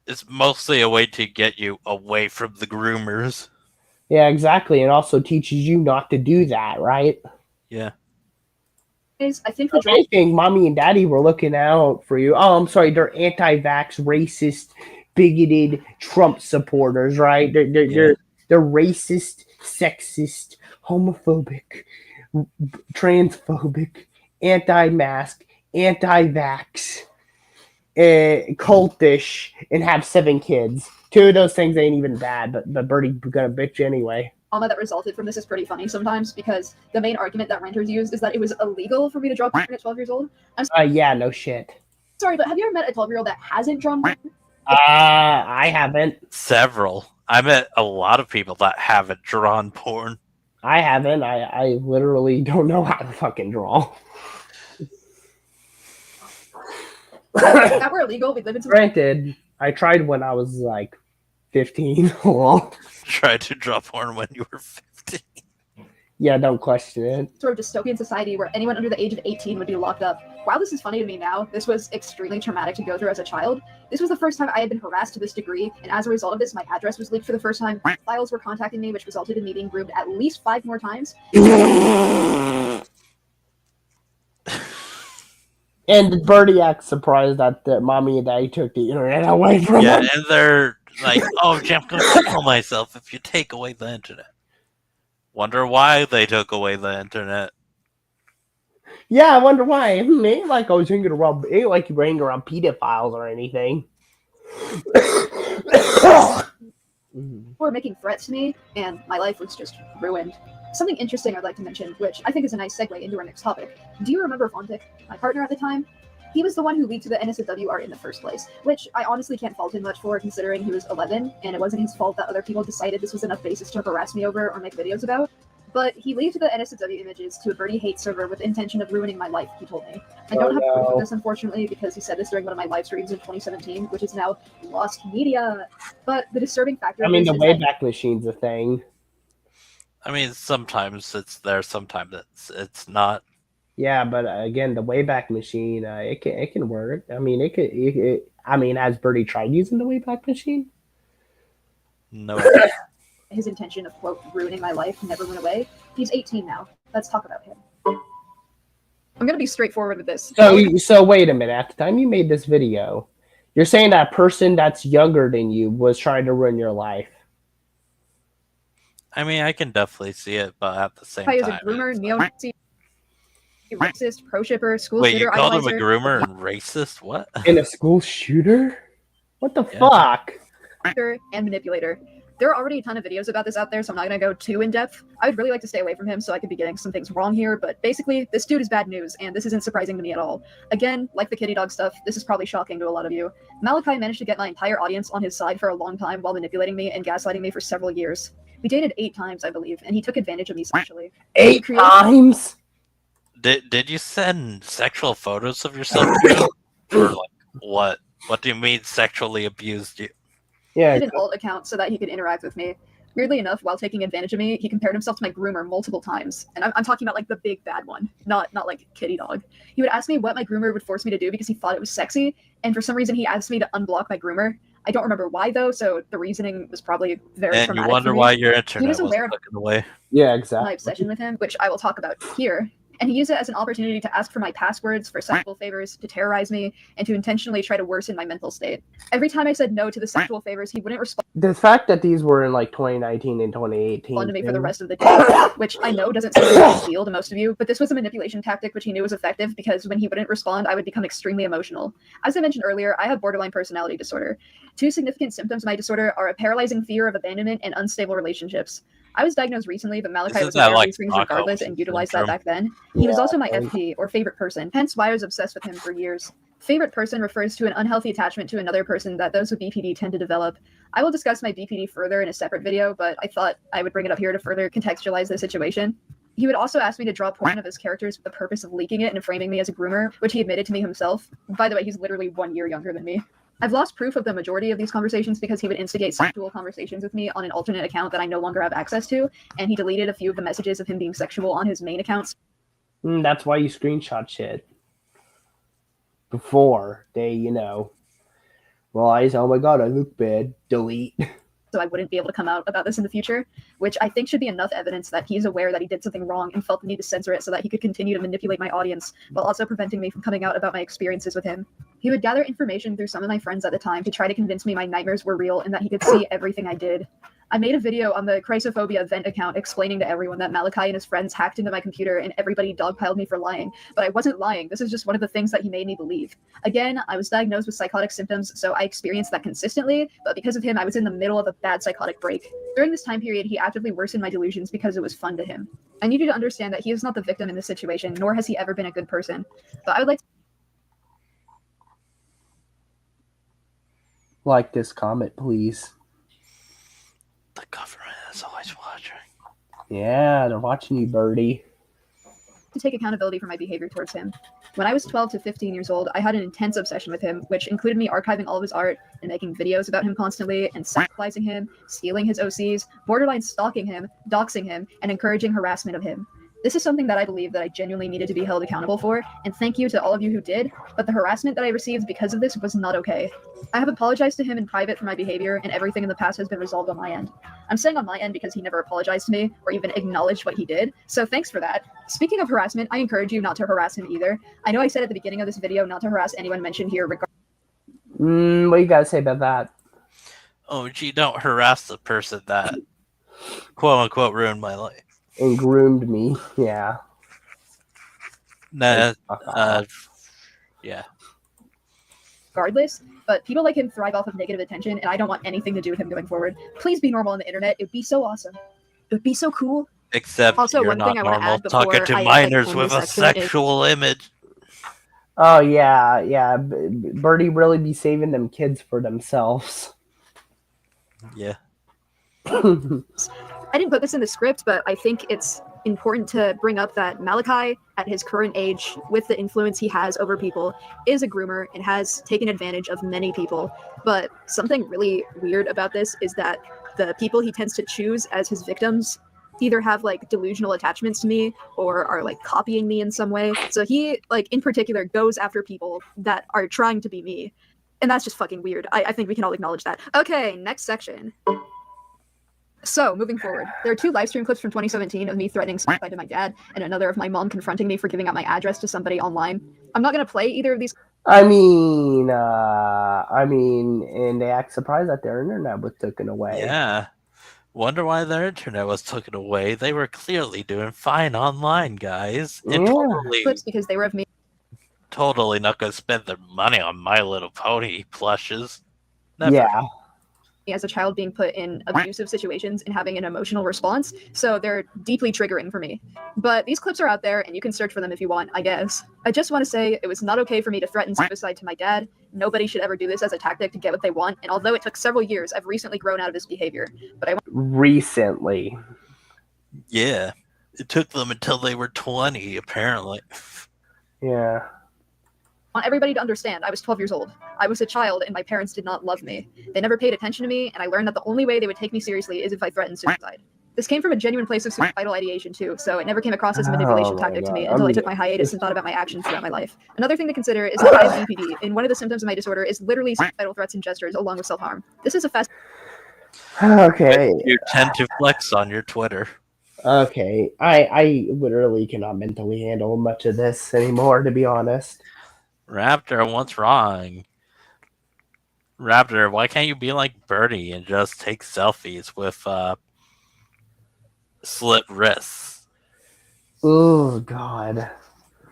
[SPEAKER 2] It's mostly a way to get you away from the groomers.
[SPEAKER 1] Yeah, exactly. And also teaches you not to do that, right?
[SPEAKER 2] Yeah.
[SPEAKER 3] I think the
[SPEAKER 1] If anything, mommy and daddy were looking out for you. Oh, I'm sorry, they're anti-vax, racist, bigoted Trump supporters, right? They're racist, sexist, homophobic, transphobic, anti-mask, anti-vax, cultish, and have 7 kids. 2 of those things ain't even bad, but Birdie gonna bitch anyway.
[SPEAKER 3] drama that resulted from this is pretty funny sometimes because the main argument that renters use is that it was illegal for me to draw porn at 12 years old.
[SPEAKER 1] Yeah, no shit.
[SPEAKER 3] Sorry, but have you ever met a 12-year-old that hasn't drawn porn?
[SPEAKER 1] I haven't.
[SPEAKER 2] Several. I met a lot of people that haven't drawn porn.
[SPEAKER 1] I haven't. I literally don't know how to fucking draw.
[SPEAKER 3] If that were illegal, we'd live in some
[SPEAKER 1] Granted, I tried when I was like 15. Lol.
[SPEAKER 2] Tried to draw porn when you were 15.
[SPEAKER 1] Yeah, don't question it.
[SPEAKER 3] sort of dystopian society where anyone under the age of 18 would be locked up. While this is funny to me now, this was extremely traumatic to go through as a child. This was the first time I had been harassed to this degree, and as a result of this, my address was leaked for the first time. Files were contacting me, which resulted in me being groomed at least 5 more times.
[SPEAKER 1] And Birdie acts surprised that mommy and daddy took the internet away from
[SPEAKER 2] Yeah,
[SPEAKER 1] him.
[SPEAKER 2] and they're like, "Oh, Jim, I'm gonna kill myself if you take away the internet." Wonder why they took away the internet.
[SPEAKER 1] Yeah, I wonder why. Ain't like I was hanging around. Ain't like you were hanging around pedophiles or anything.
[SPEAKER 3] Were making threats to me, and my life was just ruined. Something interesting I'd like to mention, which I think is a nice segue into our next topic. Do you remember Fontic, my partner at the time? He was the one who leaked to the NSFW art in the first place, which I honestly can't fault him much for, considering he was 11, and it wasn't his fault that other people decided this was enough basis to harass me over or make videos about. But he leaked the NSFW images to a Birdie hate server with the intention of ruining my life, he told me. I don't have proof of this, unfortunately, because he said this during one of my live streams in 2017, which is now lost media. But the disturbing factor
[SPEAKER 1] I mean, the
[SPEAKER 3] is that
[SPEAKER 1] Wayback Machine's a thing.
[SPEAKER 2] I mean, sometimes it's there, sometimes it's not.
[SPEAKER 1] Yeah, but again, the Wayback Machine, it can work. I mean, I mean, has Birdie tried using the Wayback Machine?
[SPEAKER 2] No.
[SPEAKER 3] his intention of, quote, ruining my life never went away. He's 18 now. Let's talk about him. I'm gonna be straightforward with this.
[SPEAKER 1] So wait a minute. At the time you made this video, you're saying that person that's younger than you was trying to ruin your life.
[SPEAKER 2] I mean, I can definitely see it, but at the same
[SPEAKER 3] Malachi
[SPEAKER 2] time,
[SPEAKER 3] is a groomer,
[SPEAKER 2] it's
[SPEAKER 3] neo-Nazi, racist, pro-shipper, school
[SPEAKER 2] wait,
[SPEAKER 3] shooter
[SPEAKER 2] you called him a
[SPEAKER 3] idolizer,
[SPEAKER 2] groomer and racist? What?
[SPEAKER 1] In a school shooter? What the
[SPEAKER 2] Yeah.
[SPEAKER 1] fuck?
[SPEAKER 3] and manipulator. There are already a ton of videos about this out there, so I'm not going to go too in-depth. I would really like to stay away from him, so I could be getting some things wrong here, but basically, this dude is bad news, and this isn't surprising to me at all. Again, like the kitty dog stuff, this is probably shocking to a lot of you. Malachi managed to get my entire audience on his side for a long time while manipulating me and gaslighting me for several years. We dated 8 times, I believe, and he took advantage of me sexually.
[SPEAKER 1] 8 times?
[SPEAKER 2] Did you send sexual photos of yourself to him? Or like what? What do you mean sexually abused you?
[SPEAKER 1] Yeah.
[SPEAKER 3] An alt account so that he could interact with me. Weirdly enough, while taking advantage of me, he compared himself to my groomer multiple times. And I'm talking about like the big bad one, not like kitty dog. He would ask me what my groomer would force me to do because he thought it was sexy, and for some reason he asked me to unblock my groomer. I don't remember why though, so the reasoning was probably very
[SPEAKER 2] And
[SPEAKER 3] traumatic
[SPEAKER 2] you wonder
[SPEAKER 3] for me.
[SPEAKER 2] why your internet
[SPEAKER 3] was
[SPEAKER 2] was
[SPEAKER 3] aware of-
[SPEAKER 2] taken away.
[SPEAKER 1] Yeah, exactly.
[SPEAKER 3] My obsession with him, which I will talk about here. And he used it as an opportunity to ask for my passwords, for sexual favors, to terrorize me, and to intentionally try to worsen my mental state. Every time I said no to the sexual favors, he wouldn't respond
[SPEAKER 1] The fact that these were in like 2019 and 2018
[SPEAKER 3] to me for the
[SPEAKER 1] too.
[SPEAKER 3] rest of the day, which I know doesn't seem like a big deal to most of you, but this was a manipulation tactic which he knew was effective because when he wouldn't respond, I would become extremely emotional. As I mentioned earlier, I have borderline personality disorder. 2 significant symptoms of my disorder are a paralyzing fear of abandonment and unstable relationships. I was diagnosed recently, but Malachi
[SPEAKER 2] Isn't
[SPEAKER 3] was
[SPEAKER 2] that
[SPEAKER 3] aware
[SPEAKER 2] like
[SPEAKER 3] of these things
[SPEAKER 2] Stockholm
[SPEAKER 3] regardless and utilized that
[SPEAKER 2] syndrome?
[SPEAKER 3] back then. He was
[SPEAKER 1] Yeah,
[SPEAKER 3] also my
[SPEAKER 1] like-
[SPEAKER 3] FP, or favorite person, hence why I was obsessed with him for years. Favorite person refers to an unhealthy attachment to another person that those with BPD tend to develop. I will discuss my BPD further in a separate video, but I thought I would bring it up here to further contextualize the situation. He would also ask me to draw porn of his characters with the purpose of leaking it and framing me as a groomer, which he admitted to me himself. By the way, he's literally 1 year younger than me. I've lost proof of the majority of these conversations because he would instigate sexual conversations with me on an alternate account that I no longer have access to, and he deleted a few of the messages of him being sexual on his main accounts.
[SPEAKER 1] That's why you screenshot shit. Before they, realize, oh my god, I look bad. Delete.
[SPEAKER 3] So I wouldn't be able to come out about this in the future, which I think should be enough evidence that he's aware that he did something wrong and felt the need to censor it so that he could continue to manipulate my audience while also preventing me from coming out about my experiences with him. He would gather information through some of my friends at the time to try to convince me my nightmares were real and that he could see everything I did. I made a video on the Chrysophobia vent account explaining to everyone that Malachi and his friends hacked into my computer and everybody dogpiled me for lying, but I wasn't lying. This is just one of the things that he made me believe. Again, I was diagnosed with psychotic symptoms, so I experienced that consistently, but because of him, I was in the middle of a bad psychotic break. During this time period, he actively worsened my delusions because it was fun to him. I need you to understand that he is not the victim in this situation, nor has he ever been a good person. But I would like to
[SPEAKER 1] Like this comment, please.
[SPEAKER 2] The government is always watching.
[SPEAKER 1] Yeah, they're watching you, Birdie.
[SPEAKER 3] take accountability for my behavior towards him. When I was 12 to 15 years old, I had an intense obsession with him, which included me archiving all of his art and making videos about him constantly and sexualizing him, stealing his OCs, borderline stalking him, doxing him, and encouraging harassment of him. This is something that I believe that I genuinely needed to be held accountable for, and thank you to all of you who did, but the harassment that I received because of this was not okay. I have apologized to him in private for my behavior, and everything in the past has been resolved on my end. I'm saying on my end because he never apologized to me or even acknowledged what he did, so thanks for that. Speaking of harassment, I encourage you not to harass him either. I know I said at the beginning of this video not to harass anyone mentioned here regarding
[SPEAKER 1] What do you guys say about that?
[SPEAKER 2] Oh, gee, don't harass the person that quote unquote ruined my life.
[SPEAKER 1] And groomed me, yeah.
[SPEAKER 2] Nah, yeah.
[SPEAKER 3] regardless, but people like him thrive off of negative attention, and I don't want anything to do with him going forward. Please be normal on the internet. It would be so awesome. It would be so cool.
[SPEAKER 2] Except
[SPEAKER 3] Also,
[SPEAKER 2] you're
[SPEAKER 3] one
[SPEAKER 2] not
[SPEAKER 3] thing I wanna
[SPEAKER 2] normal
[SPEAKER 3] add before
[SPEAKER 2] talking to
[SPEAKER 3] I,
[SPEAKER 2] minors
[SPEAKER 3] end
[SPEAKER 2] with
[SPEAKER 3] this
[SPEAKER 2] a
[SPEAKER 3] section is-
[SPEAKER 2] sexual image.
[SPEAKER 1] Oh, yeah. Birdie really be saving them kids for themselves.
[SPEAKER 2] Yeah.
[SPEAKER 3] I didn't put this in the script, but I think it's important to bring up that Malachi, at his current age, with the influence he has over people, is a groomer and has taken advantage of many people. But something really weird about this is that the people he tends to choose as his victims either have like delusional attachments to me or are like copying me in some way. So he, like, in particular, goes after people that are trying to be me. And that's just fucking weird. I think we can all acknowledge that. Okay, next section. So, moving forward, there are 2 live stream clips from 2017 of me threatening suicide to my dad, and another of my mom confronting me for giving out my address to somebody online. I'm not going to play either of these.
[SPEAKER 1] I mean, and they act surprised that their internet was taken away.
[SPEAKER 2] Yeah. Wonder why their internet was taken away. They were clearly doing fine online, guys. And
[SPEAKER 1] Yeah.
[SPEAKER 3] clips because they were of me
[SPEAKER 2] totally not going to spend their money on My Little Pony plushes. Never.
[SPEAKER 1] Yeah.
[SPEAKER 3] as a child being put in abusive situations and having an emotional response, so they're deeply triggering for me. But these clips are out there, and you can search for them if you want, I guess. I just want to say it was not okay for me to threaten suicide to my dad. Nobody should ever do this as a tactic to get what they want, and although it took several years, I've recently grown out of this behavior. But I
[SPEAKER 1] Recently.
[SPEAKER 2] Yeah. It took them until they were 20, apparently.
[SPEAKER 1] Yeah.
[SPEAKER 3] want everybody to understand I was 12 years old. I was a child, and my parents did not love me. They never paid attention to me, and I learned that the only way they would take me seriously is if I threatened suicide. This came from a genuine place of suicidal ideation, too, so it never came across as a manipulation tactic to me until I took my hiatus and thought about my actions throughout my life. Another thing to consider is that I have BPD, and one of the symptoms of my disorder is literally suicidal threats and gestures along with self-harm. This is a fast.
[SPEAKER 1] Okay.
[SPEAKER 2] You tend to flex on your Twitter.
[SPEAKER 1] Okay. I literally cannot mentally handle much of this anymore, to be honest.
[SPEAKER 2] Raptor, what's wrong? Raptor, why can't you be like Birdie and just take selfies with slit wrists?
[SPEAKER 1] Oh, God.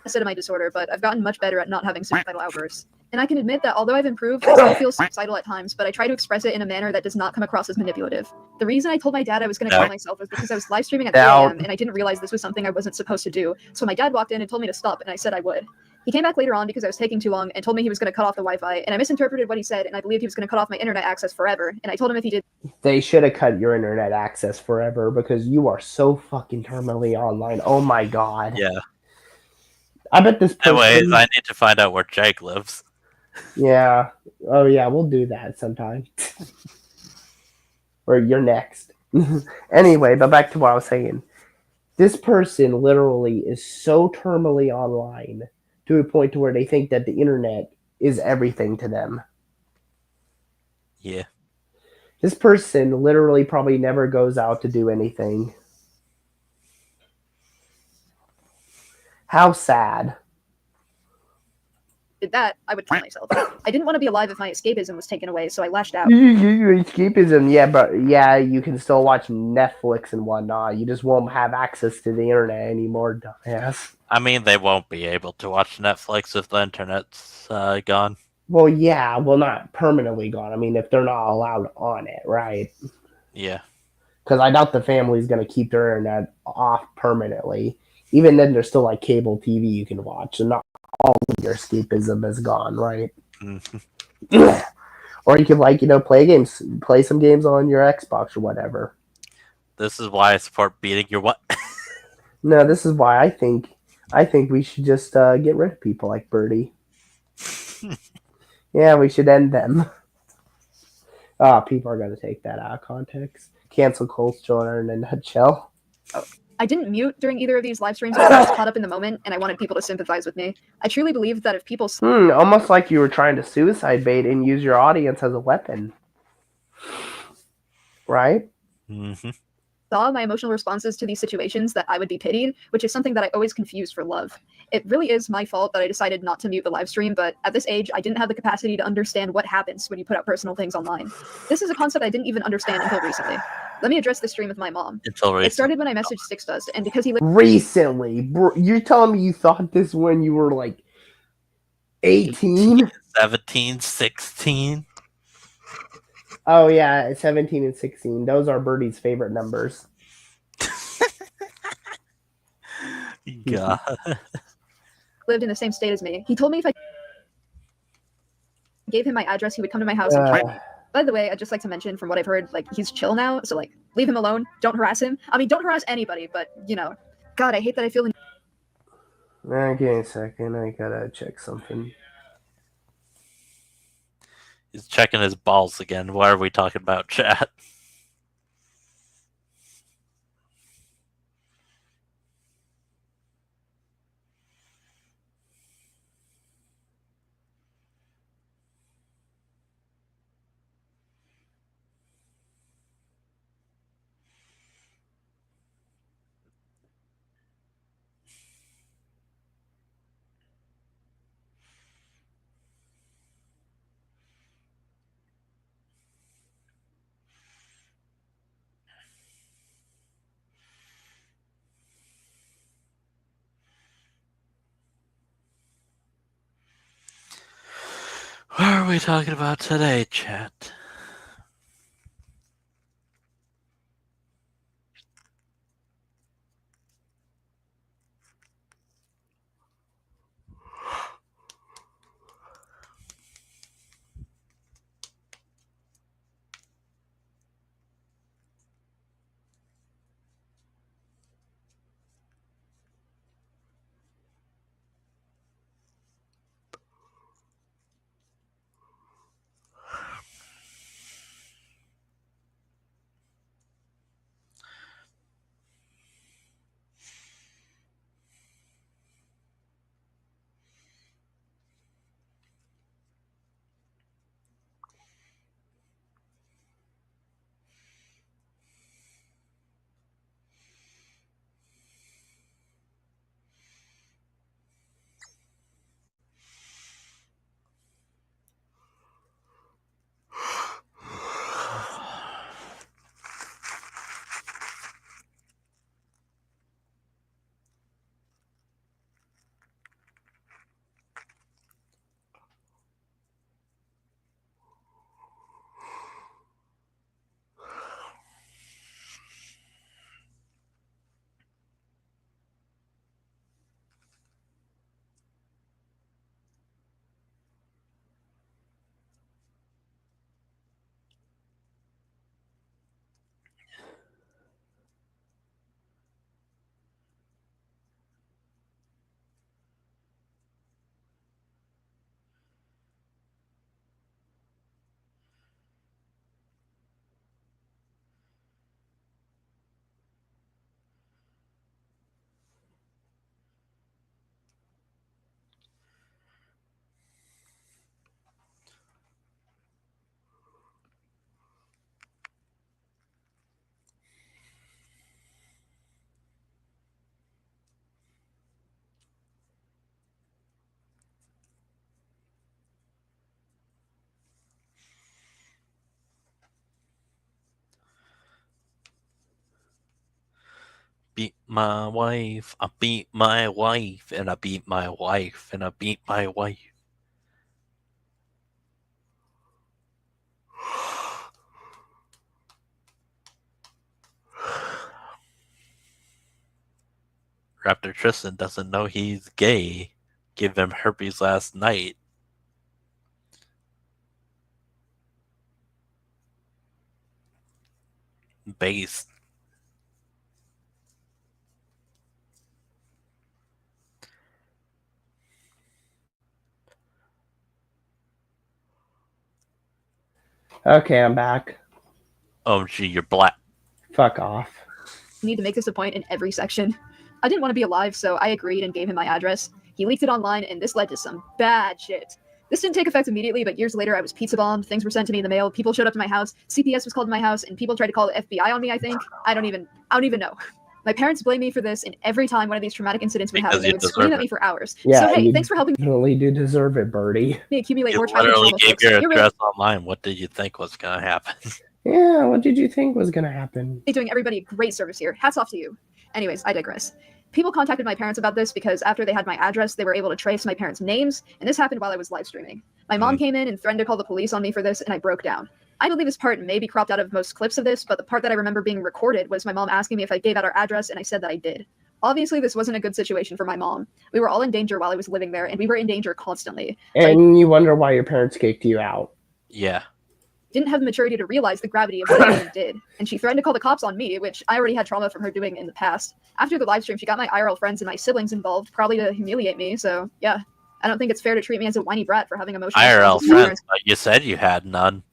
[SPEAKER 3] Of my disorder, but I've gotten much better at not having suicidal outbursts. And I can admit that although I've improved, I still feel suicidal at times, but I try to express it in a manner that does not come across as manipulative. The reason I told my dad I was going to kill myself was because I was live streaming at 3 a.m. and I didn't realize this was something I wasn't supposed to do. So my dad walked in and told me to stop, and I said I would. He came back later on because I was taking too long and told me he was going to cut off the Wi-Fi, and I misinterpreted what he said, and I believed he was going to cut off my internet access forever, and I told him if he did...
[SPEAKER 1] They should have cut your internet access forever because you are so fucking terminally online. Oh my God.
[SPEAKER 2] Yeah.
[SPEAKER 1] I bet this person...
[SPEAKER 2] Anyways, I need to find out where Jake lives.
[SPEAKER 1] Yeah. Oh, yeah, we'll do that sometime. Or you're next. Anyway, but back to what I was saying. This person literally is so terminally online to a point to where they think that the internet is everything to them.
[SPEAKER 2] Yeah.
[SPEAKER 1] This person literally probably never goes out to do anything. How sad.
[SPEAKER 3] did that, I would kill myself. I didn't want to be alive if my escapism was taken away, so I lashed out.
[SPEAKER 1] Escapism, yeah, but yeah, you can still watch Netflix and whatnot. You just won't have access to the internet anymore, dumbass.
[SPEAKER 2] I mean, they won't be able to watch Netflix if the internet's gone.
[SPEAKER 1] Well, yeah, well, not permanently gone. I mean, if they're not allowed on it, right?
[SPEAKER 2] Yeah.
[SPEAKER 1] Because I doubt the family's going to keep their internet off permanently. Even then, there's still like cable TV you can watch, and not all of your escapism is gone, right?
[SPEAKER 2] Mm-hmm.
[SPEAKER 1] Or you could play some games on your Xbox or whatever.
[SPEAKER 2] This is why I support beating your what?
[SPEAKER 1] No, this is why I think we should just get rid of people like Birdie. Yeah, we should end them. People are going to take that out of context. Cancel culture in a nutshell.
[SPEAKER 3] I didn't mute during either of these live streams because I was caught up in the moment and I wanted people to sympathize with me. I truly believe that if people...
[SPEAKER 1] Almost like you were trying to suicide bait and use your audience as a weapon. Right?
[SPEAKER 2] Mm-hmm.
[SPEAKER 3] saw my emotional responses to these situations that I would be pitied, which is something that I always confuse for love. It really is my fault that I decided not to mute the live stream, but at this age, I didn't have the capacity to understand what happens when you put out personal things online. This is a concept I didn't even understand until recently. Let me address this stream with my mom. It started when I messaged Sixdust, and because he...
[SPEAKER 1] Recently? Bro, you're telling me you thought this when you were like 18?
[SPEAKER 2] 17, 16?
[SPEAKER 1] Oh, yeah, 17 and 16. Those are Birdie's favorite numbers.
[SPEAKER 2] God.
[SPEAKER 3] lived in the same state as me. He told me if I gave him my address, he would come to my house and try me. By the way, I'd just like to mention, from what I've heard, like, he's chill now, so, like, leave him alone. Don't harass him. I mean, don't harass anybody, but, you know. God, I hate that I feel...
[SPEAKER 1] Okay, a second. I gotta check something.
[SPEAKER 2] He's checking his balls again. Why are we talking about chat? we talking about today, chat? Beat my wife, I beat my wife, and I beat my wife, and I beat my wife. Raptor Tristan doesn't know he's gay. Give him herpes last night. Base.
[SPEAKER 1] Okay, I'm back.
[SPEAKER 2] Oh, gee, you're black.
[SPEAKER 1] Fuck off.
[SPEAKER 3] Need to make this a point in every section. I didn't want to be alive, so I agreed and gave him my address. He leaked it online, and this led to some bad shit. This didn't take effect immediately, but years later I was pizza bombed, things were sent to me in the mail, people showed up to my house, CPS was called to my house, and people tried to call the FBI on me, I think. I don't even know. My parents blame me for this, and every time one of these traumatic incidents would happen, they would scream at me for hours.
[SPEAKER 1] Yeah,
[SPEAKER 3] so hey,
[SPEAKER 1] you
[SPEAKER 3] thanks for helping
[SPEAKER 1] definitely do deserve it, Birdie.
[SPEAKER 3] me accumulate
[SPEAKER 2] You
[SPEAKER 3] more childhood
[SPEAKER 2] literally
[SPEAKER 3] trauma.
[SPEAKER 2] gave
[SPEAKER 3] folks.
[SPEAKER 2] your
[SPEAKER 3] You're
[SPEAKER 2] address online. What did you think was going to happen?
[SPEAKER 1] Yeah, what did you think was gonna happen?
[SPEAKER 3] really doing everybody a great service here. Hats off to you. Anyways, I digress. People contacted my parents about this because after they had my address, they were able to trace my parents' names, and this happened while I was live streaming. My mom came in and threatened to call the police on me for this, and I broke down. I believe this part may be cropped out of most clips of this, but the part that I remember being recorded was my mom asking me if I gave out our address, and I said that I did. Obviously, this wasn't a good situation for my mom. We were all in danger while I was living there, and we were in danger constantly.
[SPEAKER 1] And you wonder why your parents kicked you out.
[SPEAKER 2] Yeah.
[SPEAKER 3] Didn't have the maturity to realize the gravity of what I did, and she threatened to call the cops on me, which I already had trauma from her doing in the past. After the live stream, she got my IRL friends and my siblings involved, probably to humiliate me, so yeah. I don't think it's fair to treat me as a whiny brat for having emotional
[SPEAKER 2] IRL
[SPEAKER 3] responses to my
[SPEAKER 2] friends,
[SPEAKER 3] parents.
[SPEAKER 2] but you said you had none.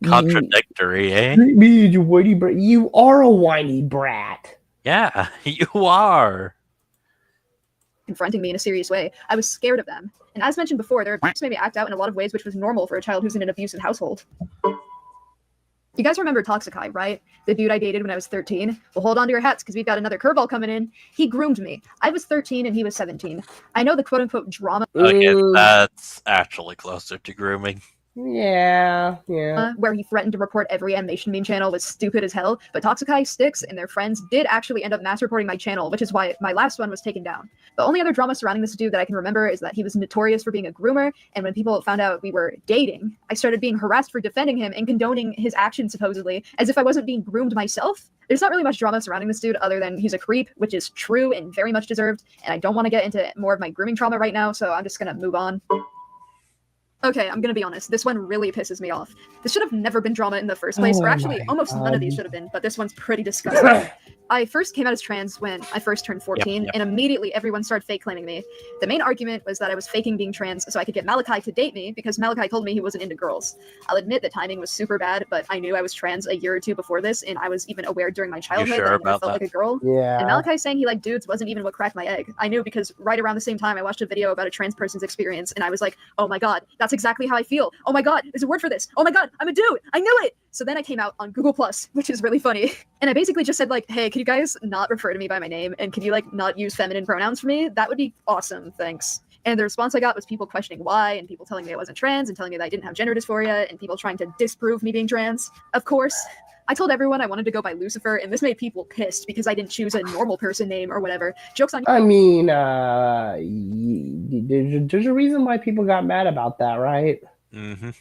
[SPEAKER 2] Contradictory, eh?
[SPEAKER 1] Treat me as a whiny brat. You are a whiny brat.
[SPEAKER 2] Yeah, you are.
[SPEAKER 3] Confronting me in a serious way. I was scared of them. And as mentioned before, their abuse made me act out in a lot of ways which was normal for a child who's in an abusive household. You guys remember Toxikai, right? The dude I dated when I was 13? Well, hold on to your hats, because we've got another curveball coming in. He groomed me. I was 13 and he was 17. I know the quote-unquote drama.
[SPEAKER 2] Okay, that's actually closer to grooming.
[SPEAKER 1] Yeah.
[SPEAKER 3] Where he threatened to report every animation meme channel was stupid as hell, but Toxikai, Styx, and their friends did actually end up mass reporting my channel, which is why my last one was taken down. The only other drama surrounding this dude that I can remember is that he was notorious for being a groomer, and when people found out we were dating, I started being harassed for defending him and condoning his actions supposedly, as if I wasn't being groomed myself. There's not really much drama surrounding this dude other than he's a creep, which is true and very much deserved, and I don't want to get into more of my grooming trauma right now, so I'm just gonna move on. Okay, I'm gonna be honest. This one really pisses me off. This should have never been drama in the first place, or actually, almost none of these should have been, but this one's pretty disgusting. I first came out as trans when I first turned 14, and immediately everyone started fake claiming me. The main argument was that I was faking being trans so I could get Malachi to date me, because Malachi told me he wasn't into girls. I'll admit the timing was super bad, but I knew I was trans a year or two before this, and I was even aware during my childhood that I never felt like a girl.
[SPEAKER 1] Yeah.
[SPEAKER 3] And Malachi saying he liked dudes wasn't even what cracked my egg. I knew because right around the same time I watched a video about a trans person's experience, and I was like, oh my god, that's exactly how I feel. Oh my god, there's a word for this. Oh my god, I'm a dude. I knew it. So then I came out on Google Plus, which is really funny. And I basically just said like, hey, could you guys not refer to me by my name? And could you like not use feminine pronouns for me? That would be awesome. Thanks. And the response I got was people questioning why, and people telling me I wasn't trans, and telling me that I didn't have gender dysphoria, and people trying to disprove me being trans. Of course, I told everyone I wanted to go by Lucifer, and this made people pissed because I didn't choose a normal person name or whatever. Joke's on you.
[SPEAKER 1] I mean, there's a reason why people got mad about that, right?
[SPEAKER 2] Mm-hmm.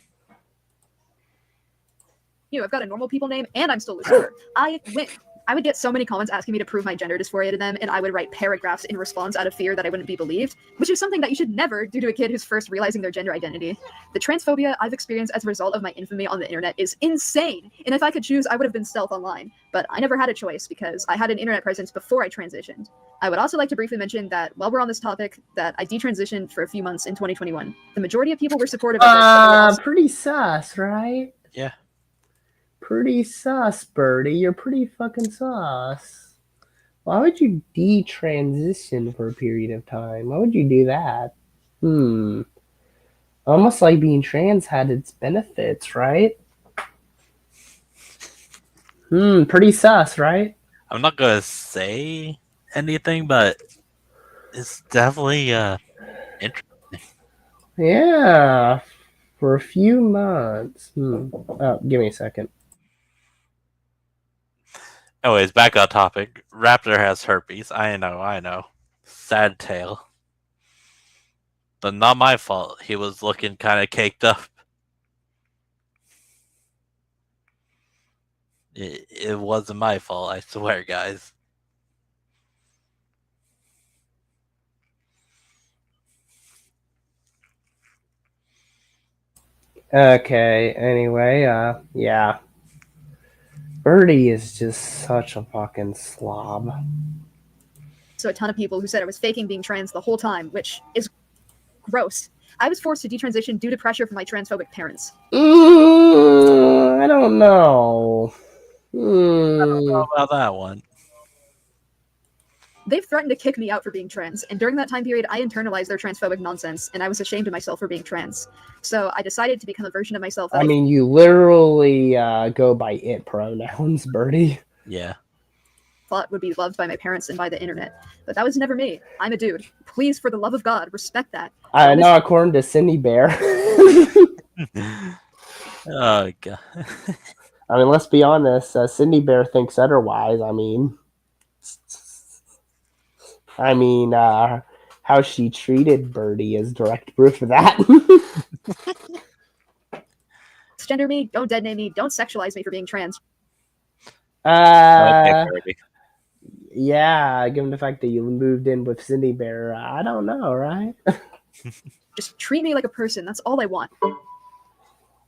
[SPEAKER 3] I've got a normal people name, and I'm still Lucifer. I win. I would get so many comments asking me to prove my gender dysphoria to them, and I would write paragraphs in response out of fear that I wouldn't be believed, which is something that you should never do to a kid who's first realizing their gender identity. The transphobia I've experienced as a result of my infamy on the internet is insane, and if I could choose, I would have been stealth online, but I never had a choice because I had an internet presence before I transitioned. I would also like to briefly mention that while we're on this topic, that I detransitioned for a few months in 2021. The majority of people were supportive of this, but they were also
[SPEAKER 1] Pretty sus, right?
[SPEAKER 2] Yeah.
[SPEAKER 1] Pretty sus, Birdie. You're pretty fucking sus. Why would you detransition for a period of time? Why would you do that? Almost like being trans had its benefits, right? Pretty sus, right?
[SPEAKER 2] I'm not gonna say anything, but it's definitely interesting.
[SPEAKER 1] Yeah. For a few months. Oh, give me a second.
[SPEAKER 2] Anyways, back on topic. Raptor has herpes. I know. Sad tale. But not my fault. He was looking kind of caked up. It wasn't my fault, I swear, guys.
[SPEAKER 1] Okay, anyway, yeah. Birdie is just such a fucking slob.
[SPEAKER 3] So a ton of people who said I was faking being trans the whole time, which is gross. I was forced to detransition due to pressure from my transphobic parents.
[SPEAKER 1] I don't know.
[SPEAKER 2] I don't know about that one.
[SPEAKER 3] They've threatened to kick me out for being trans, and during that time period, I internalized their transphobic nonsense, and I was ashamed of myself for being trans. So I decided to become a version of myself that
[SPEAKER 1] I mean, you literally go by it pronouns, Birdie.
[SPEAKER 2] Yeah.
[SPEAKER 3] thought would be loved by my parents and by the internet. But that was never me. I'm a dude. Please, for the love of God, respect that.
[SPEAKER 1] No, according to Cindy Bear.
[SPEAKER 2] Oh, God.
[SPEAKER 1] I mean, let's be honest. Cindy Bear thinks otherwise. I mean, how she treated Birdie is direct proof of that.
[SPEAKER 3] Gender me, don't dead name me, don't sexualize me for being trans.
[SPEAKER 1] Yeah, given the fact that you moved in with Cindy Bear, I don't know, right?
[SPEAKER 3] Just treat me like a person. That's all I want.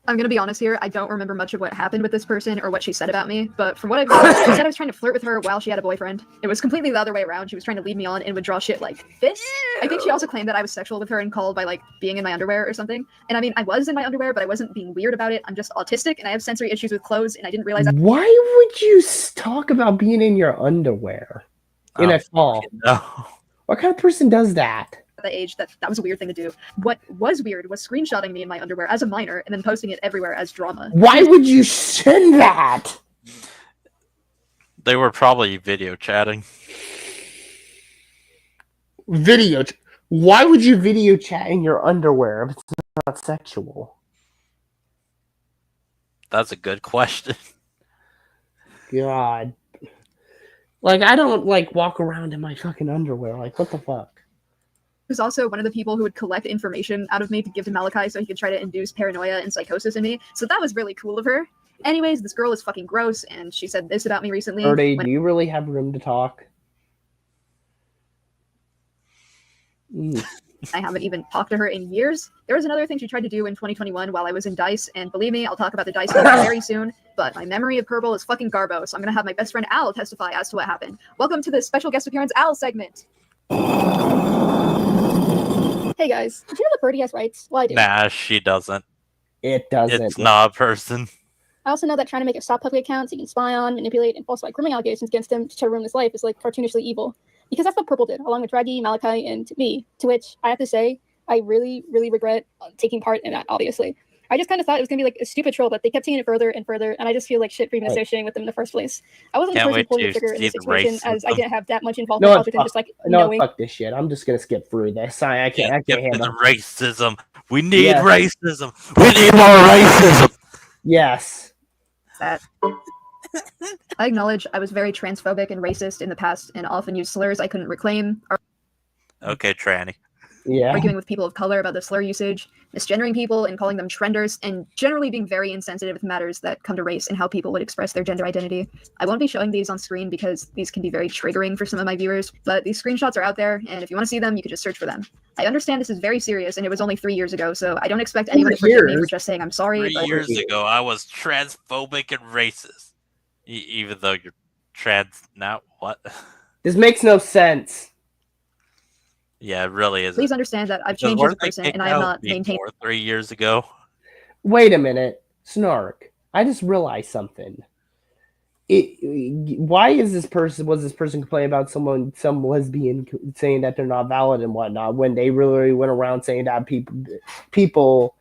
[SPEAKER 3] I'm gonna be honest here. I don't remember much of what happened with this person or what she said about me, but from what I've heard, she said I was trying to flirt with her while she had a boyfriend. It was completely the other way around. She was trying to lead me on and would draw shit like this. I think she also claimed that I was sexual with her and called by like being in my underwear or something. And I mean, I was in my underwear, but I wasn't being weird about it. I'm just autistic and I have sensory issues with clothes, and I didn't realize that.
[SPEAKER 1] Why would you talk about being in your underwear in a call?
[SPEAKER 2] No.
[SPEAKER 1] What kind of person does that?
[SPEAKER 3] At the age that was a weird thing to do. What was weird was screenshotting me in my underwear as a minor and then posting it everywhere as drama.
[SPEAKER 1] Why would you send that?
[SPEAKER 2] They were probably video chatting.
[SPEAKER 1] Why would you video chat in your underwear if it's not sexual?
[SPEAKER 2] That's a good question.
[SPEAKER 1] God. Like, I don't, like, walk around in my fucking underwear. Like, what the fuck?
[SPEAKER 3] Who's also one of the people who would collect information out of me to give to Malachi so he could try to induce paranoia and psychosis in me. So that was really cool of her. Anyways, this girl is fucking gross, and she said this about me recently.
[SPEAKER 1] Birdie, do you really have room to talk?
[SPEAKER 3] I haven't even talked to her in years. There was another thing she tried to do in 2021 while I was in DICE, and believe me, I'll talk about the DICE thing very soon, but my memory of Purple is fucking garbo, so I'm gonna have my best friend Al testify as to what happened. Welcome to the special guest appearance Al segment.
[SPEAKER 5] Hey guys, did you know that Birdie has rights? Well, I do.
[SPEAKER 2] Nah, she doesn't.
[SPEAKER 1] It doesn't.
[SPEAKER 2] It's not a person.
[SPEAKER 5] I also know that trying to make a stop public account so you can spy on, manipulate, and falsify criminal allegations against him to try to ruin his life is like cartoonishly evil. Because that's what Purple did, along with Draggy, Malachi, and me. To which I have to say, I really, really regret taking part in that, obviously. I just kind of thought it was going to be like a stupid troll, but they kept taking it further and further, and I just feel like shit for even associating with them in the first place. I wasn't the
[SPEAKER 2] Can't
[SPEAKER 5] person
[SPEAKER 2] wait
[SPEAKER 5] pulling the
[SPEAKER 2] to
[SPEAKER 5] trigger in
[SPEAKER 2] see
[SPEAKER 5] this
[SPEAKER 2] the
[SPEAKER 5] situation, as I
[SPEAKER 2] racism.
[SPEAKER 5] didn't have that much involvement other than just like knowing.
[SPEAKER 1] Fuck this shit. I'm just gonna skip through this. I can't
[SPEAKER 2] Get to
[SPEAKER 1] handle
[SPEAKER 2] the racism. We need
[SPEAKER 1] Yes.
[SPEAKER 2] racism. We need more racism.
[SPEAKER 1] Yes.
[SPEAKER 3] That I acknowledge I was very transphobic and racist in the past and often used slurs I couldn't reclaim,
[SPEAKER 2] Okay, tranny.
[SPEAKER 1] Yeah.
[SPEAKER 3] arguing with people of color about the slur usage, misgendering people and calling them trenders, and generally being very insensitive with matters that come to race and how people would express their gender identity. I won't be showing these on screen because these can be very triggering for some of my viewers, but these screenshots are out there, and if you want to see them, you can just search for them. I understand this is very serious, and it was only 3 years ago, so I don't expect anyone to forgive me for just saying I'm sorry.
[SPEAKER 2] 3
[SPEAKER 3] But
[SPEAKER 2] years ago, I was transphobic and racist. Even though you're trans now, what?
[SPEAKER 1] This makes no sense.
[SPEAKER 2] Yeah, it really is.
[SPEAKER 3] please understand that I've changed as a person, and I am not maintained.
[SPEAKER 2] 3 years ago.
[SPEAKER 1] Wait a minute. Snark. I just realized something. Why is this person complaining about some lesbian saying that they're not valid and whatnot when they really went around saying that people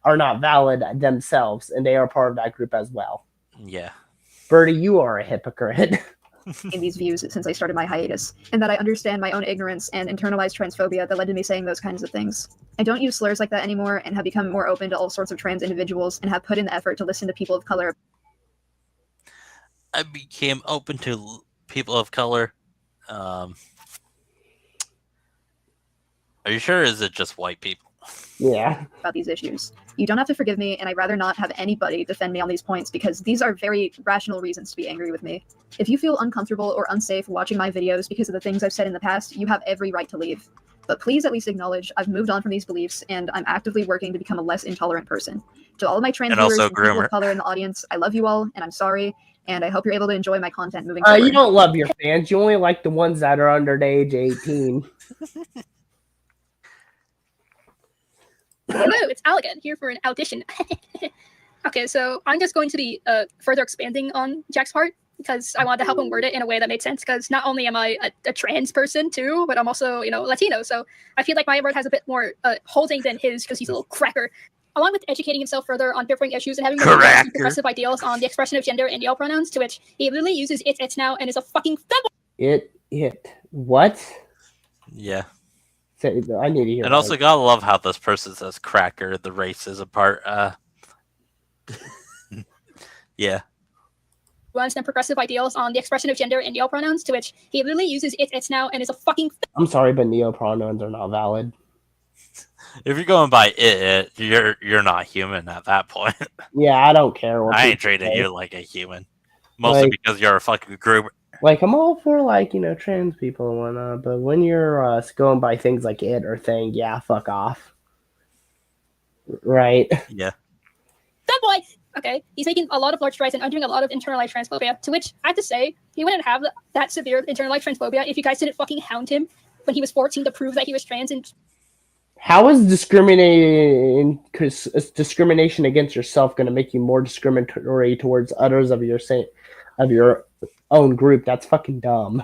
[SPEAKER 1] are not valid themselves and they are part of that group as well.
[SPEAKER 2] Yeah.
[SPEAKER 1] Birdie, you are a hypocrite.
[SPEAKER 3] in these views since I started my hiatus, and that I understand my own ignorance and internalized transphobia that led to me saying those kinds of things. I don't use slurs like that anymore and have become more open to all sorts of trans individuals and have put in the effort to listen to people of color.
[SPEAKER 2] I became open to people of color. Are you sure? Or is it just white people?
[SPEAKER 1] Yeah.
[SPEAKER 3] About these issues. You don't have to forgive me, and I'd rather not have anybody defend me on these points because these are very rational reasons to be angry with me. If you feel uncomfortable or unsafe watching my videos because of the things I've said in the past, you have every right to leave. But please at least acknowledge I've moved on from these beliefs, and I'm actively working to become a less intolerant person. To all of my trans
[SPEAKER 2] And
[SPEAKER 3] viewers
[SPEAKER 2] also
[SPEAKER 3] and people
[SPEAKER 2] groomer.
[SPEAKER 3] of color in the audience, I love you all, and I'm sorry, and I hope you're able to enjoy my content moving forward.
[SPEAKER 1] You don't love your fans. You only like the ones that are under the age 18.
[SPEAKER 5] Hello, it's Al again, here for an audition. Okay, so I'm just going to be further expanding on Jack's part because I wanted to help him word it in a way that made sense because not only am I a trans person too, but I'm also, Latino. So I feel like my word has a bit more holding than his because he's a little cracker. Along with educating himself further on differing issues and having progressive ideals on the expression of gender and the pronouns, to which he literally uses it's now and is a fucking femboy.
[SPEAKER 1] What?
[SPEAKER 2] Yeah.
[SPEAKER 1] I need to hear.
[SPEAKER 2] And also, gotta love how this person says cracker, the racism part. Yeah.
[SPEAKER 5] Runs and progressive ideals on the expression of gender and pronouns, to which he literally uses it's now and is a fucking.
[SPEAKER 1] I'm sorry, but neo-pronouns are not valid.
[SPEAKER 2] If you're going by you're not human at that point.
[SPEAKER 1] Yeah, I don't care.
[SPEAKER 2] I ain't treating you like a human, mostly because you're a fucking groomer.
[SPEAKER 1] Like, I'm all for, trans people and whatnot, but when you're going by things like it or thing, yeah, fuck off. Right?
[SPEAKER 2] Yeah.
[SPEAKER 5] That boy! Okay, he's making a lot of large strides and undoing a lot of internalized transphobia, to which I have to say, he wouldn't have that severe internalized transphobia if you guys didn't fucking hound him when he was 14 to prove that he was trans and...
[SPEAKER 1] How is discrimination against yourself going to make you more discriminatory towards others of your own group? That's fucking dumb.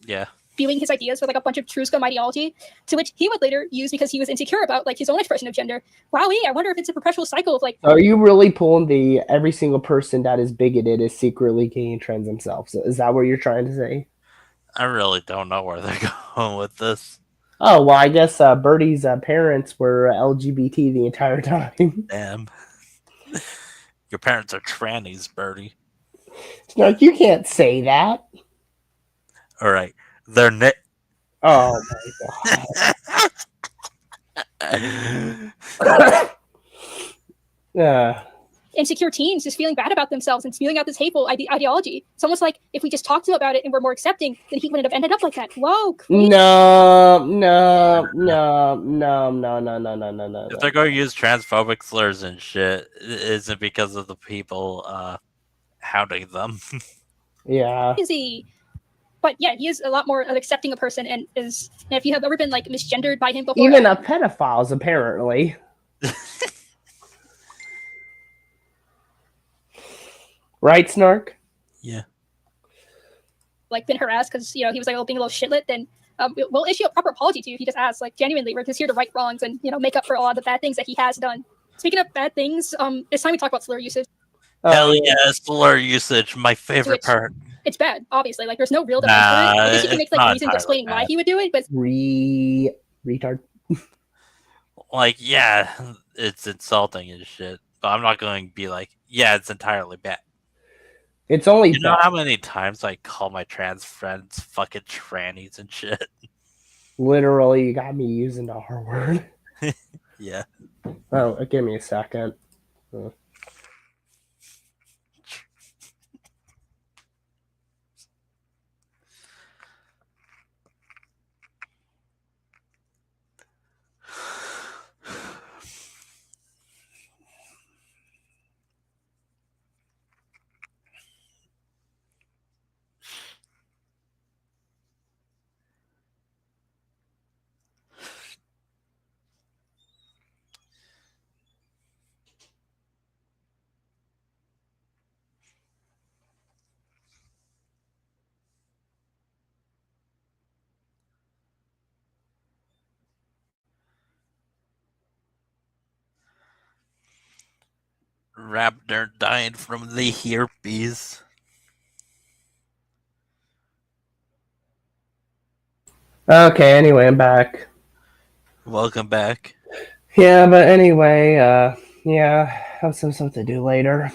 [SPEAKER 2] Yeah.
[SPEAKER 5] Viewing his ideas with a bunch of true scum ideology, to which he would later use because he was insecure about his own expression of gender. Wowee, I wonder if it's a perpetual cycle of
[SPEAKER 1] Are you really pulling every single person that is bigoted is secretly gay and trans themselves? Is that what you're trying to say?
[SPEAKER 2] I really don't know where they're going with this.
[SPEAKER 1] Oh well, I guess Birdie's parents were LGBT the entire time.
[SPEAKER 2] Damn. Your parents are trannies, Birdie.
[SPEAKER 1] Snark, you can't say that.
[SPEAKER 2] All right. They're
[SPEAKER 1] Oh my god.
[SPEAKER 5] Insecure teens just feeling bad about themselves and spewing out this hateful ideology. It's almost like if we just talked to him about it and were more accepting, then he wouldn't have ended up like that. Whoa, crazy.
[SPEAKER 1] No.
[SPEAKER 2] If they're going to use transphobic slurs and shit, it isn't because of the people hounding them.
[SPEAKER 1] Yeah.
[SPEAKER 5] Crazy. But yeah, he is a lot more accepting a person, and if you have ever been like misgendered by him before,
[SPEAKER 1] Even pedophiles, apparently. Right, Snark?
[SPEAKER 2] Yeah.
[SPEAKER 5] like been harassed because he was like being a little shitlet, then we'll issue a proper apology to you if he just asks. Like genuinely, we're just here to right wrongs and make up for a lot of the bad things that he has done. Speaking of bad things, it's time we talk about slur usage.
[SPEAKER 2] Hell yeah, slur usage, my favorite part.
[SPEAKER 5] It's bad, obviously. Like there's no real defense for it. I guess you can make like reasons explaining why he would do it, but
[SPEAKER 1] retard.
[SPEAKER 2] Like, yeah, it's insulting and shit. But I'm not going to be like, yeah, it's entirely bad.
[SPEAKER 1] It's only
[SPEAKER 2] you know how many times I call my trans friends fucking trannies and shit.
[SPEAKER 1] Literally, you got me using the R word.
[SPEAKER 2] Yeah.
[SPEAKER 1] Oh, give me a second. Oh.
[SPEAKER 2] Raptor died from the herpes.
[SPEAKER 1] Okay, anyway, I'm back.
[SPEAKER 2] Welcome back.
[SPEAKER 1] Yeah, but anyway, yeah, I have some stuff to do later.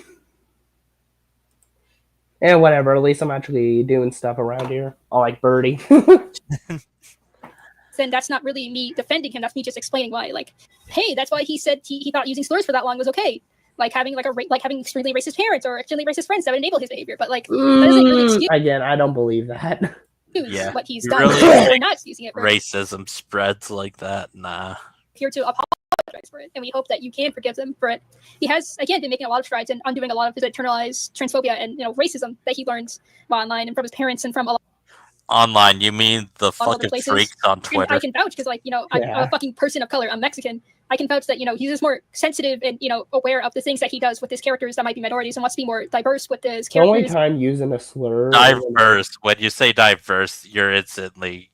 [SPEAKER 1] And whatever, at least I'm actually doing stuff around here. I like Birdie.
[SPEAKER 5] Then that's not really me defending him. That's me just explaining why. Like, hey, that's why he said he thought using slurs for that long was okay. Like having having extremely racist parents or extremely racist friends that would enable his behavior. But like, that doesn't really excuse
[SPEAKER 1] again, I don't believe that.
[SPEAKER 2] Yeah,
[SPEAKER 5] what he's done.
[SPEAKER 2] Really
[SPEAKER 5] We're not using it for
[SPEAKER 2] racism spreads like that. Nah.
[SPEAKER 5] Here to apologize for it, and we hope that you can forgive him for it. He has again been making a lot of strides in undoing a lot of his internalized transphobia and racism that he learns while online and from his parents and from a lot.
[SPEAKER 2] Online, you mean the fucking freaks on Twitter?
[SPEAKER 5] And I can vouch because, I'm a fucking person of color. I'm Mexican. I can vouch that he's just more sensitive and aware of the things that he does with his characters that might be minorities and wants to be more diverse with his characters.
[SPEAKER 1] The only time using a slur.
[SPEAKER 2] Diverse. When you say diverse, you're instantly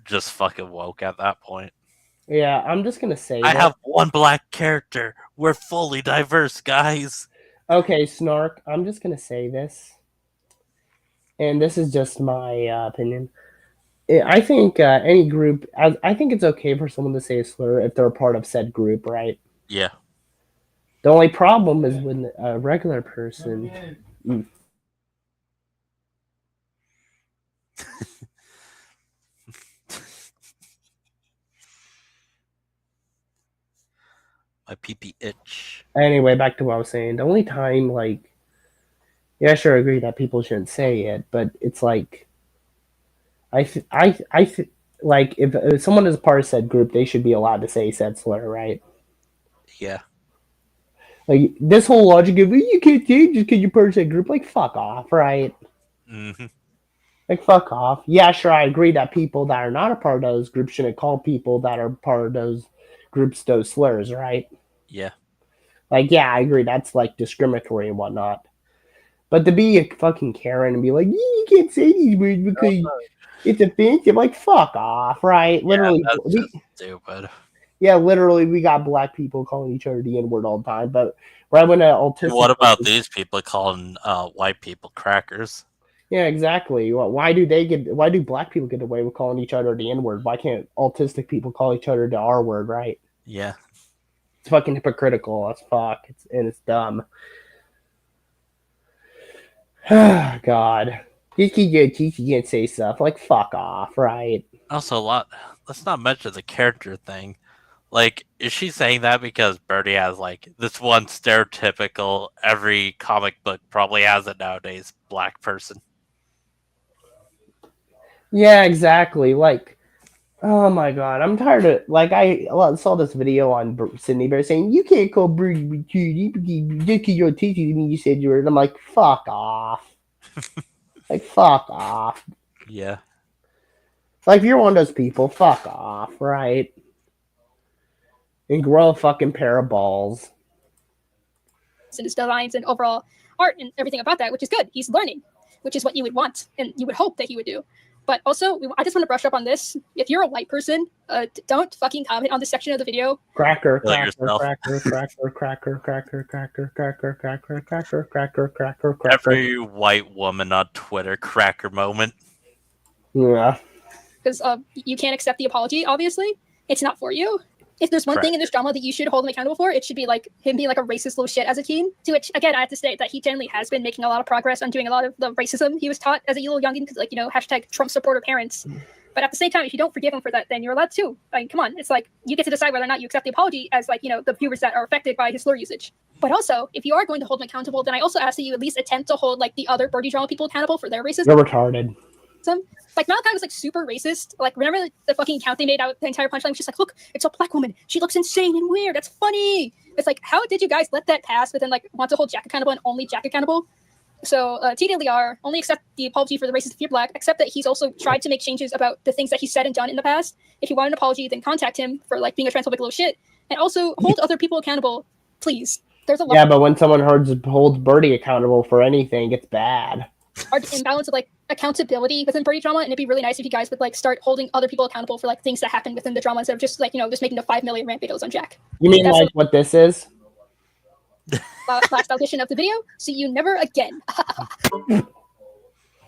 [SPEAKER 2] just fucking woke at that point.
[SPEAKER 1] Yeah, I'm just gonna say.
[SPEAKER 2] I have one black character. We're fully diverse, guys.
[SPEAKER 1] Okay, Snark. I'm just gonna say this. And this is just my opinion. I think any group, I think it's okay for someone to say a slur if they're a part of said group, right?
[SPEAKER 2] Yeah.
[SPEAKER 1] The only problem is when a regular person.
[SPEAKER 2] My pee-pee itch.
[SPEAKER 1] Anyway, back to what I was saying. The only time, yeah, sure, I agree that people shouldn't say it, but it's like, like if someone is a part of said group, they should be allowed to say said slur, right?
[SPEAKER 2] Yeah.
[SPEAKER 1] Like this whole logic of you can't say just because you're part of said group, like fuck off, right?
[SPEAKER 2] Mm-hmm.
[SPEAKER 1] Like fuck off. Yeah, sure, I agree that people that are not a part of those groups shouldn't call people that are part of those groups those slurs, right?
[SPEAKER 2] Yeah.
[SPEAKER 1] Like, yeah, I agree. That's like discriminatory and whatnot. But to be a fucking Karen and be like, you can't say these words because it's offensive, like fuck off, right? Literally,
[SPEAKER 2] yeah, that's just stupid.
[SPEAKER 1] Yeah, literally, we got black people calling each other the N-word all the time. But right when an autistic.
[SPEAKER 2] What about these people calling white people crackers?
[SPEAKER 1] Yeah, exactly. Why do black people get away with calling each other the N-word? Why can't autistic people call each other the R-word, right?
[SPEAKER 2] Yeah.
[SPEAKER 1] It's fucking hypocritical as fuck. It's dumb. God. You can't say stuff like fuck off, right?
[SPEAKER 2] Also, let's not mention the character thing. Like, is she saying that because Birdie has like this one stereotypical every comic book probably has it nowadays black person?
[SPEAKER 1] Yeah, exactly. Like, oh my god, I'm tired of I saw this video on Sydney Bear saying you can't call Birdie just because you're teaching me you said you were. And I'm like, fuck off. Like, fuck off.
[SPEAKER 2] Yeah.
[SPEAKER 1] Like, if you're one of those people, fuck off, right? And grow a fucking pair of balls.
[SPEAKER 5] And his designs and overall art and everything about that, which is good. He's learning, which is what you would want and you would hope that he would do. But also, I just want to brush up on this. If you're a white person, don't fucking comment on this section of the video.
[SPEAKER 1] Cracker.
[SPEAKER 2] Every white woman on Twitter, cracker moment.
[SPEAKER 1] Yeah.
[SPEAKER 5] Because you can't accept the apology, obviously. It's not for you. If there's one thing in this drama that you should hold him accountable for, it should be like him being like a racist little shit as a teen. To which, again, I have to state that he generally has been making a lot of progress on doing a lot of the racism he was taught as a little youngin, because, like, hashtag Trump supporter parents. But at the same time, if you don't forgive him for that, then you're allowed to. I mean, come on. It's like you get to decide whether or not you accept the apology as, like, the viewers that are affected by his slur usage. But also, if you are going to hold him accountable, then I also ask that you at least attempt to hold, like, the other Birdie drama people accountable for their racism.
[SPEAKER 1] You're retarded.
[SPEAKER 5] Like, Malachi was, like, super racist. Like, remember the fucking account they made out the entire punchline was just like, look, it's a black woman. She looks insane and weird. That's funny. It's like, how did you guys let that pass, but then, like, want to hold Jack accountable and only Jack accountable? So, TDLR, only accept the apology for the racist if you're black, except that he's also tried to make changes about the things that he said and done in the past. If you want an apology, then contact him for, like, being a transphobic little shit. And also, hold other people accountable, please. There's a lot.
[SPEAKER 1] Yeah, but when someone holds Birdie accountable for anything, it's bad.
[SPEAKER 5] Imbalance of, like, accountability within Birdie drama, and it'd be really nice if you guys would, like, start holding other people accountable for, like, things that happen within the drama instead of just, like, just making the 5 million rant videos on Jack.
[SPEAKER 1] You mean like what this is?
[SPEAKER 5] Last audition of the video. See you never again.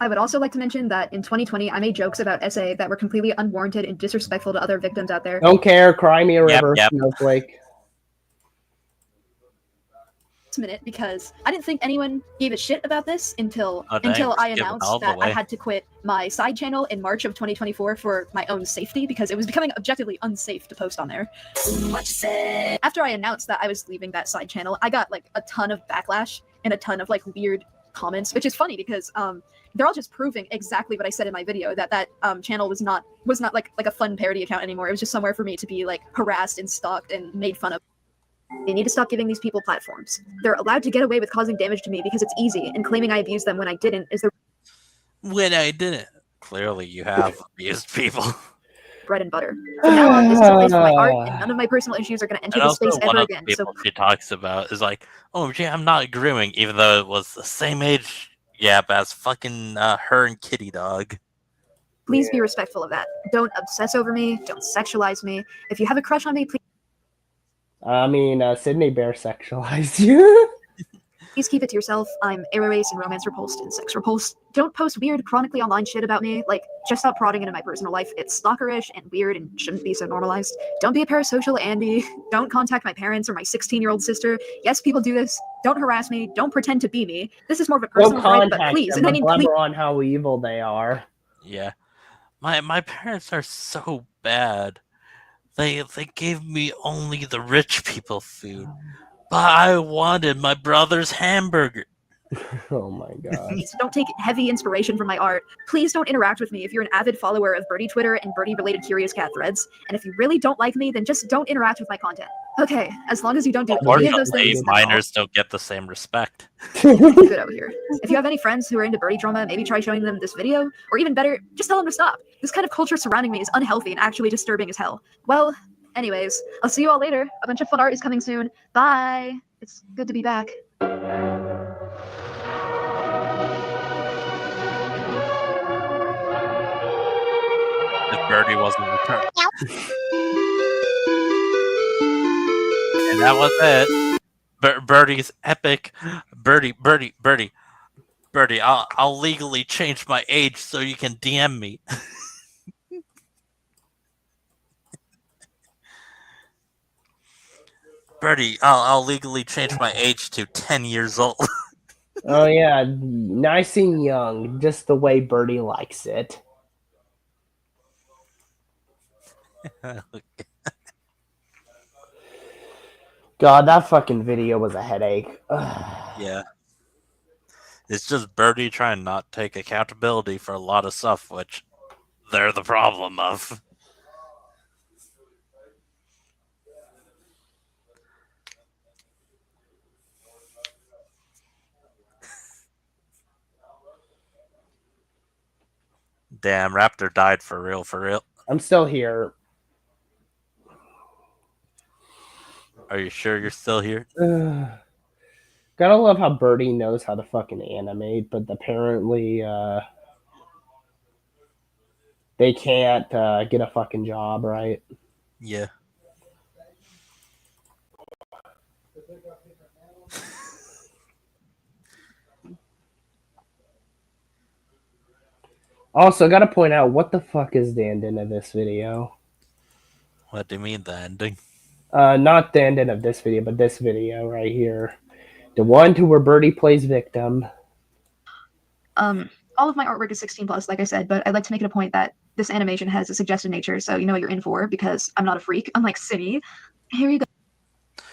[SPEAKER 3] I would also like to mention that in 2020, I made jokes about SA that were completely unwarranted and disrespectful to other victims out there.
[SPEAKER 1] Don't care. Cry me a river, snowflake.
[SPEAKER 3] Minute, because I didn't think anyone gave a shit about this until I announced that I had to quit my side channel in March of 2024 for my own safety, because it was becoming objectively unsafe to post on there. After I announced that I was leaving that side channel, I got like a ton of backlash and a ton of like weird comments, which is funny because they're all just proving exactly what I said in my video, that channel was not like a fun parody account anymore. It was just somewhere for me to be like harassed and stalked and made fun of. They need to stop giving these people platforms. They're allowed to get away with causing damage to me because it's easy, and claiming I abused them when I didn't is their...
[SPEAKER 2] When I didn't. Clearly you have abused people.
[SPEAKER 3] Bread and butter. From now on, this is a place for my art, and none of my personal issues are going to enter this space ever again.
[SPEAKER 2] One of the people she talks about is like, oh, gee, I'm not grooming, even though it was the same age gap as fucking her and Kitty Dog.
[SPEAKER 3] Please be respectful of that. Don't obsess over me. Don't sexualize me. If you have a crush on me, please...
[SPEAKER 1] I mean, Sydney Bear sexualized you.
[SPEAKER 3] Please keep it to yourself. I'm arrow ace and romance repulsed and sex repulsed. Don't post weird, chronically online shit about me. Like, just stop prodding into my personal life. It's stalkerish and weird and shouldn't be so normalized. Don't be a parasocial Andy. Don't contact my parents or my 16-year-old sister. Yes, people do this. Don't harass me. Don't pretend to be me. This is more of a personal gripe, but please.
[SPEAKER 1] And I mean, please. On how evil they are.
[SPEAKER 2] Yeah. My parents are so bad. They gave me only the rich people food, but I wanted my brother's hamburger.
[SPEAKER 1] Oh my god.
[SPEAKER 3] Don't take heavy inspiration from my art. Please don't interact with me if you're an avid follower of Birdie Twitter and Birdie-related Curious Cat threads. And if you really don't like me, then just don't interact with my content. Okay, as long as you don't do any of those things.
[SPEAKER 2] Minors don't get the same respect.
[SPEAKER 3] Good over here. If you have any friends who are into Birdie drama, maybe try showing them this video, or even better, just tell them to stop. This kind of culture surrounding me is unhealthy and actually disturbing as hell. Well, anyways, I'll see you all later. A bunch of fun art is coming soon. Bye. It's good to be back.
[SPEAKER 2] If Birdie wasn't returned. And that was it. Birdie's epic. Birdie. Birdie, I'll legally change my age so you can DM me. Birdie, I'll legally change my age to 10 years old.
[SPEAKER 1] Oh yeah, nice and young, just the way Birdie likes it. God, that fucking video was a headache.
[SPEAKER 2] Yeah. It's just Birdie trying not to take accountability for a lot of stuff, which they're the problem of. Damn, Raptor died for real, for real.
[SPEAKER 1] I'm still here.
[SPEAKER 2] Are you sure you're still here?
[SPEAKER 1] Gotta love how Birdie knows how to fucking animate, but apparently they can't get a fucking job, right?
[SPEAKER 2] Yeah.
[SPEAKER 1] Also, gotta point out, what the fuck is the ending of this video?
[SPEAKER 2] What do you mean, the ending?
[SPEAKER 1] Not the ending of this video, but this video right here. The one to where Birdie plays victim.
[SPEAKER 6] All of my artwork is 16 plus, like I said, but I'd like to make it a point that this animation has a suggestive nature, so you know what you're in for, because I'm not a freak, unlike City. Here you go.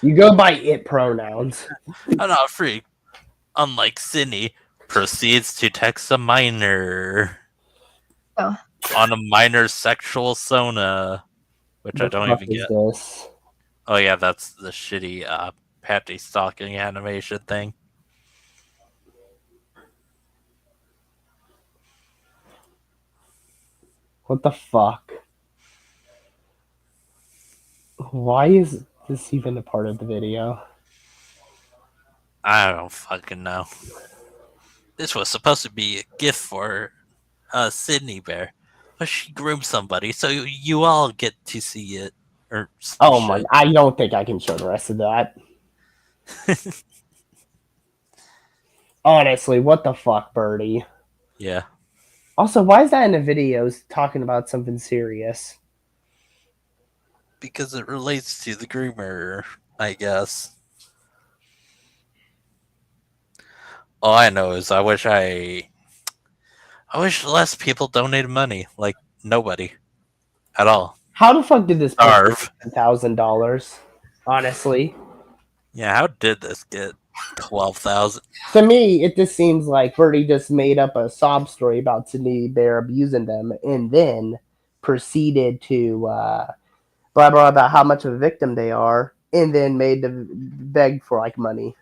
[SPEAKER 1] You go by it pronouns.
[SPEAKER 2] I'm not a freak. Unlike Sydney, proceeds to text a minor.
[SPEAKER 6] Oh.
[SPEAKER 2] On a minor's sexual sona. Which I
[SPEAKER 1] What the
[SPEAKER 2] don't
[SPEAKER 1] fuck
[SPEAKER 2] even
[SPEAKER 1] is
[SPEAKER 2] get.
[SPEAKER 1] this?
[SPEAKER 2] Oh yeah, that's the shitty Patty stalking animation thing.
[SPEAKER 1] What the fuck? Why is this even a part of the video?
[SPEAKER 2] I don't fucking know. This was supposed to be a gift for Sydney Bear, but she groomed somebody, so you all get to see it. Or
[SPEAKER 1] Oh my! I don't think I can show the rest of that. Honestly, what the fuck, Birdie?
[SPEAKER 2] Yeah.
[SPEAKER 1] Also, why is that in the videos talking about something serious?
[SPEAKER 2] Because it relates to the groomer, I guess. All I know is I wish less people donated money. Like, nobody. At all.
[SPEAKER 1] How the fuck did this
[SPEAKER 2] Starve.
[SPEAKER 1] $10,000? Honestly.
[SPEAKER 2] Yeah, how did this get 12,000?
[SPEAKER 1] To me, it just seems like Birdie just made up a sob story about Sydney Bear abusing them and then proceeded to blah blah about how much of a victim they are and then made them beg for like money.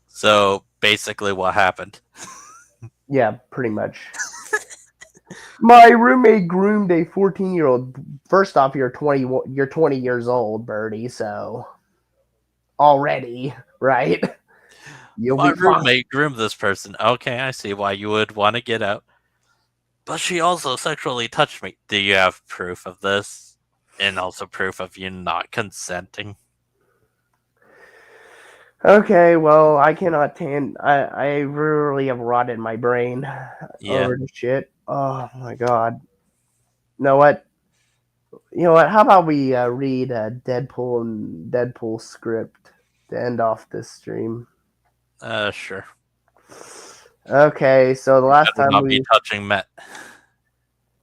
[SPEAKER 2] So basically what happened.
[SPEAKER 1] Yeah, pretty much. My roommate groomed a 14-year-old. First off, you're 20 years old, Birdie, so already, right?
[SPEAKER 2] My roommate groomed this person. Okay, I see why you would want to get out. But she also sexually touched me. Do you have proof of this? And also proof of you not consenting?
[SPEAKER 1] Okay, well, I cannot I really have rotted my brain over the shit. Oh my god. You know what? How about we read Deadpool and Deadpool script to end off this stream?
[SPEAKER 2] Sure.
[SPEAKER 1] Okay, so the last time
[SPEAKER 2] not be touching Met.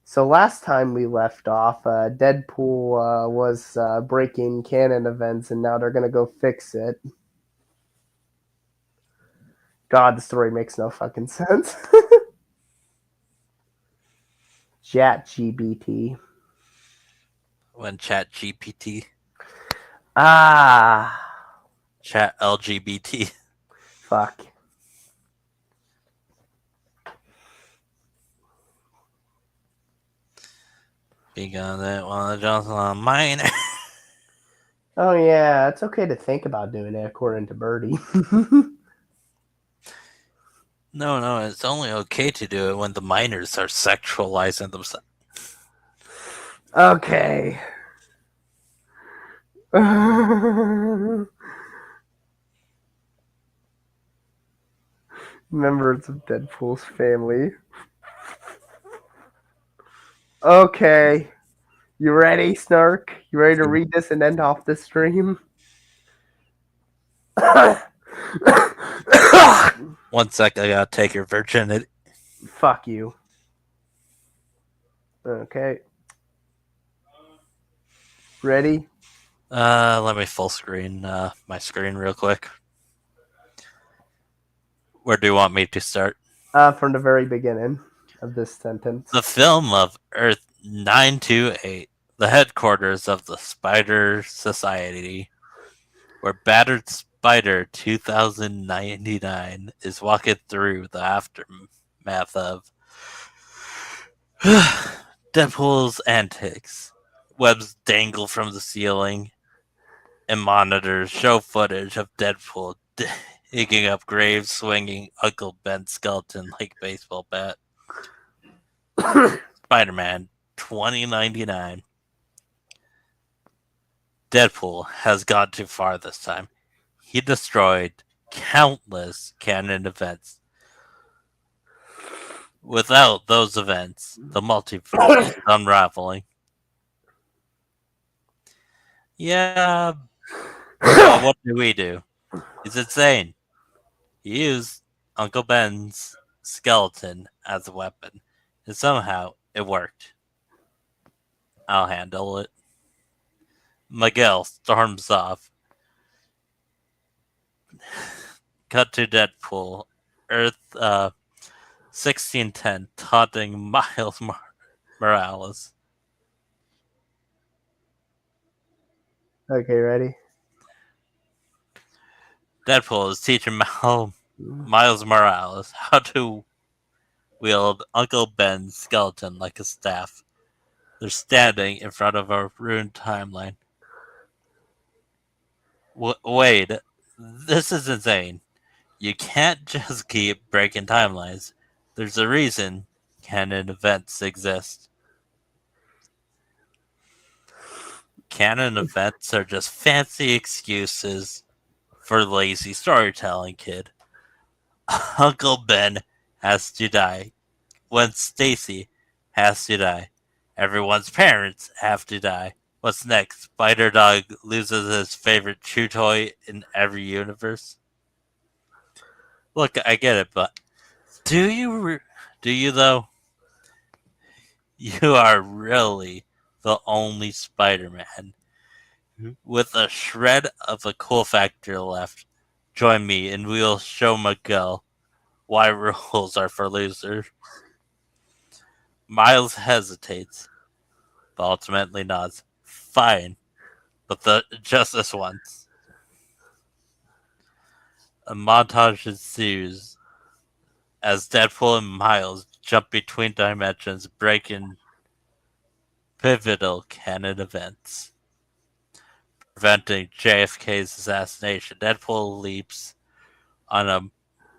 [SPEAKER 1] So last time we left off, Deadpool was breaking canon events, and now they're gonna go fix it. God, the story makes no fucking sense. Chat GBT.
[SPEAKER 2] When Chat GPT. Chat LGBT.
[SPEAKER 1] Fuck.
[SPEAKER 2] Because it was just a minor.
[SPEAKER 1] Oh yeah, it's okay to think about doing it, according to Birdie.
[SPEAKER 2] No, it's only okay to do it when the minors are sexualizing themselves.
[SPEAKER 1] Okay. Members of Deadpool's family. Okay. You ready, Snark? You ready to read this and end off the stream?
[SPEAKER 2] 1 sec, I gotta take your virginity.
[SPEAKER 1] Fuck you. Okay. Ready?
[SPEAKER 2] Let me full screen my screen real quick. Where do you want me to start?
[SPEAKER 1] From the very beginning of this sentence.
[SPEAKER 2] The film of Earth 928, the headquarters of the Spider Society, where battered Spider 2099 is walking through the aftermath of Deadpool's antics. Webs dangle from the ceiling, and monitors show footage of Deadpool digging up graves, swinging Uncle Ben's skeleton like a baseball bat. Spider-Man 2099. Deadpool has gone too far this time. He destroyed countless canon events. Without those events, the multiverse is unraveling. Yeah, but what do we do? He's insane. He used Uncle Ben's skeleton as a weapon, and somehow it worked. I'll handle it. Miguel storms off. Cut to Deadpool. Earth 1610, taunting Miles Morales.
[SPEAKER 1] Okay, ready?
[SPEAKER 2] Deadpool is teaching Miles Morales how to wield Uncle Ben's skeleton like a staff. They're standing in front of a ruined timeline. Wait, this is insane. You can't just keep breaking timelines. There's a reason canon events exist. Canon events are just fancy excuses for lazy storytelling, kid. Uncle Ben has to die. Gwen Stacy has to die. Everyone's parents have to die. What's next? Spider Dog loses his favorite chew toy in every universe? Look, I get it, but do you though? You are really the only Spider-Man with a shred of a cool factor left. Join me and we'll show Miguel why rules are for losers. Miles hesitates, but ultimately nods. Fine, but just this once. A montage ensues as Deadpool and Miles jump between dimensions, breaking pivotal canon events. Preventing JFK's assassination, Deadpool leaps on a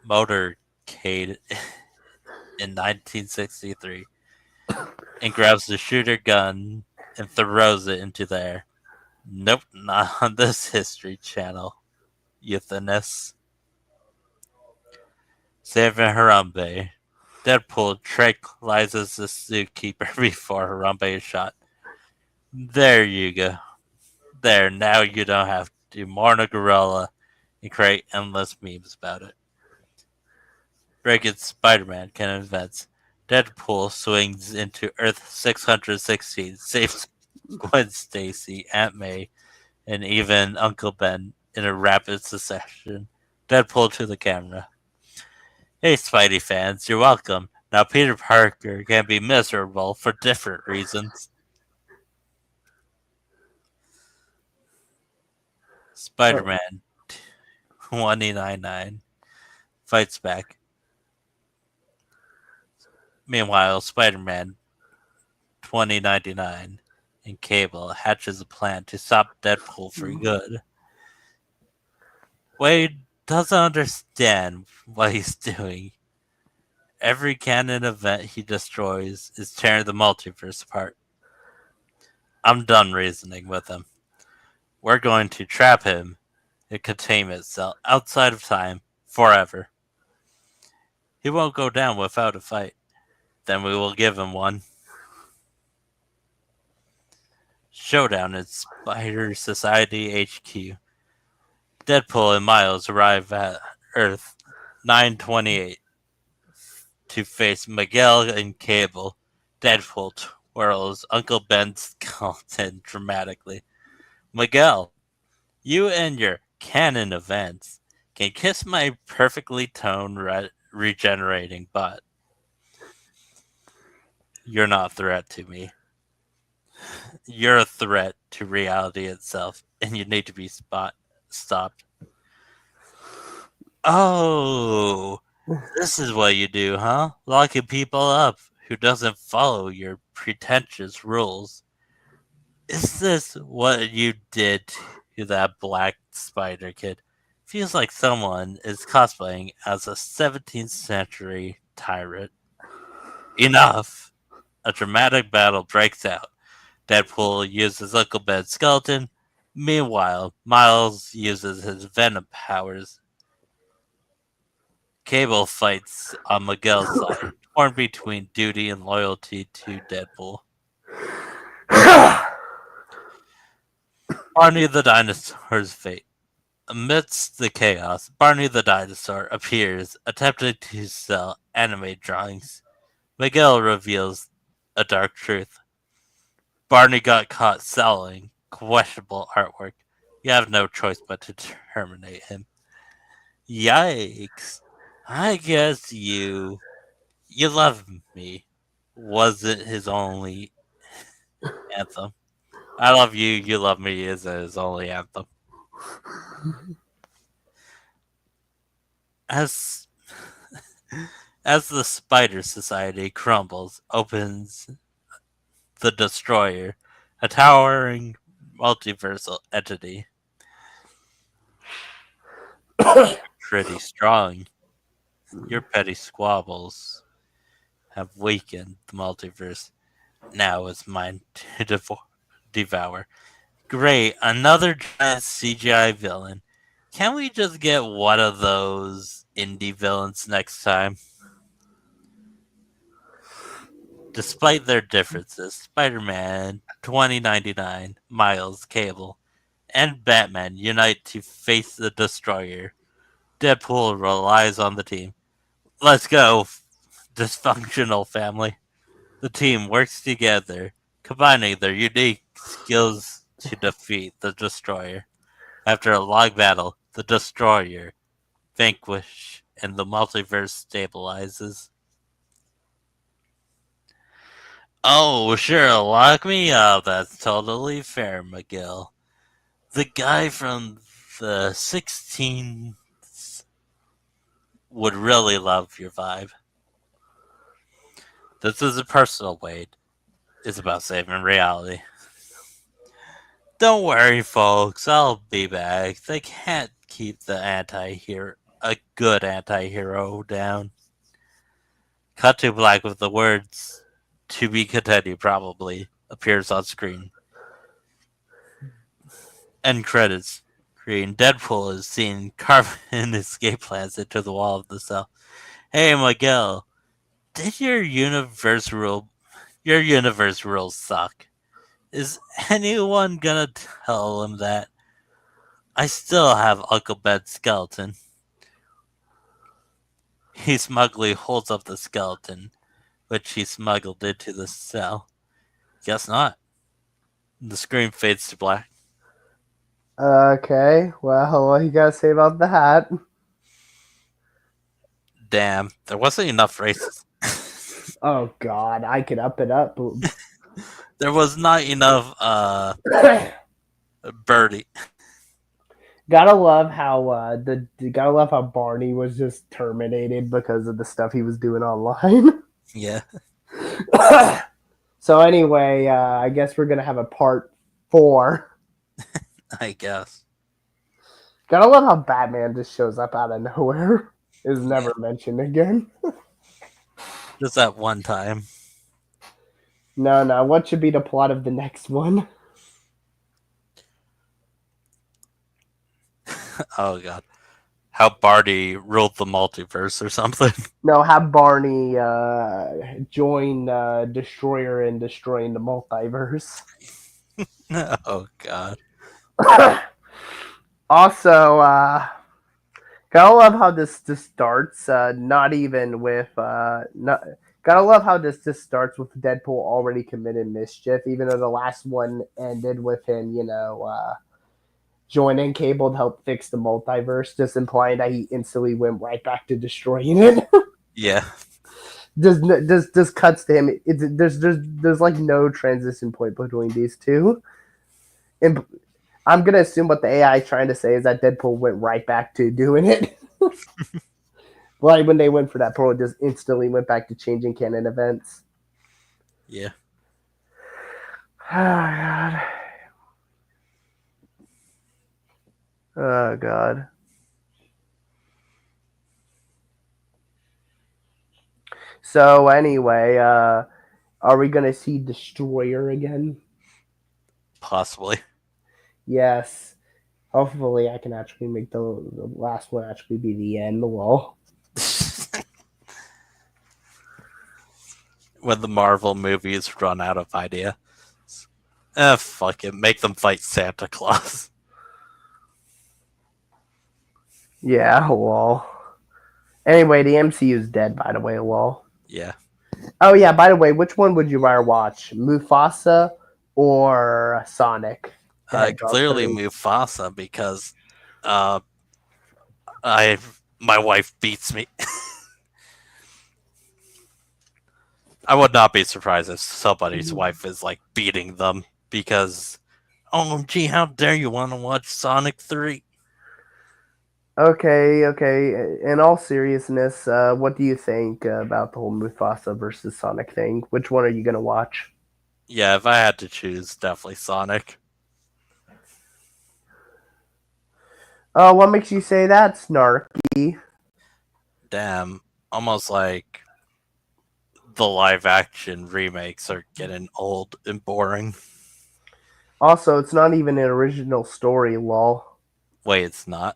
[SPEAKER 2] motorcade in 1963 and grabs the shooter gun and throws it into the air. Nope, not on this History Channel. Euthanists. Saving Harambe. Deadpool tranquilizes the zookeeper before Harambe is shot. There you go. There, now you don't have to mourn a gorilla and create endless memes about it. Breaking Spider-Man canon events. Deadpool swings into Earth 616, saves Gwen Stacy, Aunt May, and even Uncle Ben in a rapid succession. Deadpool to the camera. Hey, Spidey fans, you're welcome. Now Peter Parker can be miserable for different reasons. Spider-Man 2099 fights back. Meanwhile, Spider-Man 2099 and Cable hatches a plan to stop Deadpool for good. Wade doesn't understand what he's doing. Every canon event he destroys is tearing the multiverse apart. I'm done reasoning with him. We're going to trap him in a containment cell outside of time forever. He won't go down without a fight. Then we will give him one. Showdown at Spider Society HQ. Deadpool and Miles arrive at Earth 928 to face Miguel and Cable. Deadpool twirls Uncle Ben's skeleton dramatically. Miguel, you and your canon events can kiss my perfectly toned regenerating butt. You're not a threat to me. You're a threat to reality itself, and you need to be stopped. Oh, this is what you do, huh? Locking people up who doesn't follow your pretentious rules. Is this what you did to that black spider kid? Feels like someone is cosplaying as a 17th century tyrant. Enough! A dramatic battle breaks out. Deadpool uses Uncle Ben's skeleton. Meanwhile, Miles uses his venom powers. Cable fights on Miguel's side, torn between duty and loyalty to Deadpool. Barney the dinosaur's fate. Amidst the chaos, Barney the dinosaur appears, attempting to sell anime drawings. Miguel reveals a dark truth. Barney got caught selling questionable artwork. You have no choice but to terminate him. Yikes. I guess you love me wasn't his only anthem. I love you, you love me isn't his only anthem. As the Spider Society crumbles, opens the Destroyer, a towering multiversal entity. Pretty strong. Your petty squabbles have weakened the multiverse. Now it's mine to devour. Great, another giant CGI villain. Can we just get one of those indie villains next time? Despite their differences, Spider-Man 2099, Miles, Cable, and Batman unite to face the Destroyer. Deadpool relies on the team. Let's go, dysfunctional family. The team works together, combining their unique skills to defeat the Destroyer. After a long battle, the Destroyer vanquishes and the multiverse stabilizes. Oh, sure, lock me up. That's totally fair, Miguel. The guy from the 16th would really love your vibe. This isn't personal, Wade. It's about saving reality. Don't worry, folks. I'll be back. They can't keep a good anti-hero down. Cut to black with the words, "To be continued," probably, appears on screen. End credits. Green. Deadpool is seen carving escape plans into the wall of the cell. Hey, Miguel. Did your universe rules suck? Is anyone gonna tell him that? I still have Uncle Ben's skeleton. He smugly holds up the skeleton, which he smuggled into the cell. Guess not. The screen fades to black.
[SPEAKER 1] Okay, well, what you gotta say about that?
[SPEAKER 2] Damn, there wasn't enough races.
[SPEAKER 1] Oh god, I could up it up.
[SPEAKER 2] There was not enough Birdie.
[SPEAKER 1] Gotta love how gotta love how Barney was just terminated because of the stuff he was doing online.
[SPEAKER 2] Yeah.
[SPEAKER 1] So anyway, I guess we're gonna have a part 4.
[SPEAKER 2] I guess.
[SPEAKER 1] Gotta love how Batman just shows up out of nowhere. Is never mentioned again.
[SPEAKER 2] Just that one time.
[SPEAKER 1] No. What should be the plot of the next one?
[SPEAKER 2] Oh god. how Birdie ruled the multiverse or something.
[SPEAKER 1] No, have Barney join Destroyer in destroying the multiverse.
[SPEAKER 2] Oh god.
[SPEAKER 1] Also, gotta love how this starts. Not even with not. Gotta love how this starts with Deadpool already committed mischief, even though the last one ended with him, joining Cable to help fix the multiverse, just implying that he instantly went right back to destroying it.
[SPEAKER 2] Yeah.
[SPEAKER 1] Just cuts to him. There's like no transition point between these two. And I'm gonna assume what the AI is trying to say is that Deadpool went right back to doing it. Like when they went for that portal, just instantly went back to changing canon events.
[SPEAKER 2] Yeah.
[SPEAKER 1] Oh god. Oh god. So anyway, are we gonna see Destroyer again?
[SPEAKER 2] Possibly.
[SPEAKER 1] Yes. Hopefully, I can actually make the last one actually be the end. Well,
[SPEAKER 2] When the Marvel movies run out of idea. Fuck it. Make them fight Santa Claus.
[SPEAKER 1] yeah. Well. Anyway, the MCU is dead. By the way, well.
[SPEAKER 2] Yeah.
[SPEAKER 1] Oh yeah. By the way, which one would you rather watch, Mufasa or Sonic? the Hedgehog
[SPEAKER 2] Clearly
[SPEAKER 1] 3?
[SPEAKER 2] Mufasa because my wife beats me. I would not be surprised if somebody's wife is like beating them because, oh gee, how dare you want to watch Sonic 3?
[SPEAKER 1] Okay. In all seriousness, what do you think about the whole Mufasa versus Sonic thing? Which one are you gonna watch?
[SPEAKER 2] Yeah, if I had to choose, definitely Sonic.
[SPEAKER 1] Oh, what makes you say that, Snarky?
[SPEAKER 2] Damn, almost like the live action remakes are getting old and boring.
[SPEAKER 1] Also, it's not even an original story, lol.
[SPEAKER 2] Wait, it's not?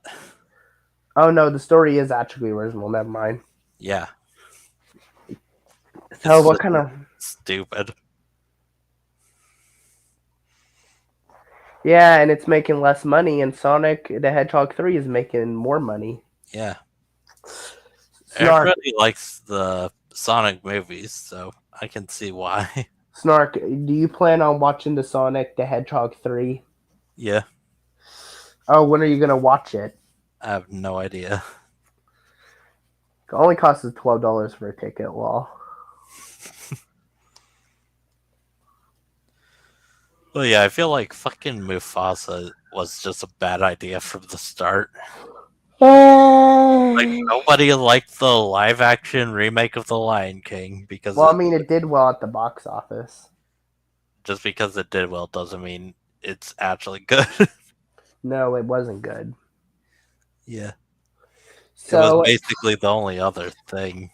[SPEAKER 1] Oh no, the story is actually original. Never mind.
[SPEAKER 2] Yeah.
[SPEAKER 1] So,
[SPEAKER 2] It's
[SPEAKER 1] what
[SPEAKER 2] just
[SPEAKER 1] kind of?
[SPEAKER 2] stupid.
[SPEAKER 1] Yeah, and it's making less money, and Sonic the Hedgehog 3 is making more money.
[SPEAKER 2] Yeah.
[SPEAKER 1] Snark,
[SPEAKER 2] Everybody likes the Sonic movies, so I can see why.
[SPEAKER 1] Snark, do you plan on watching the Sonic the Hedgehog 3?
[SPEAKER 2] Yeah,
[SPEAKER 1] Oh, when are you gonna watch it?
[SPEAKER 2] I have no idea.
[SPEAKER 1] It only costs us $12 for a ticket, lol.
[SPEAKER 2] Well, yeah, I feel like fucking Mufasa was just a bad idea from the start. Like, nobody liked the live action remake of The Lion King because
[SPEAKER 1] Well, I mean, it did well at the box office.
[SPEAKER 2] just because it did well doesn't mean it's actually good.
[SPEAKER 1] No, it wasn't good.
[SPEAKER 2] Yeah. It was
[SPEAKER 1] So,
[SPEAKER 2] basically the only other thing.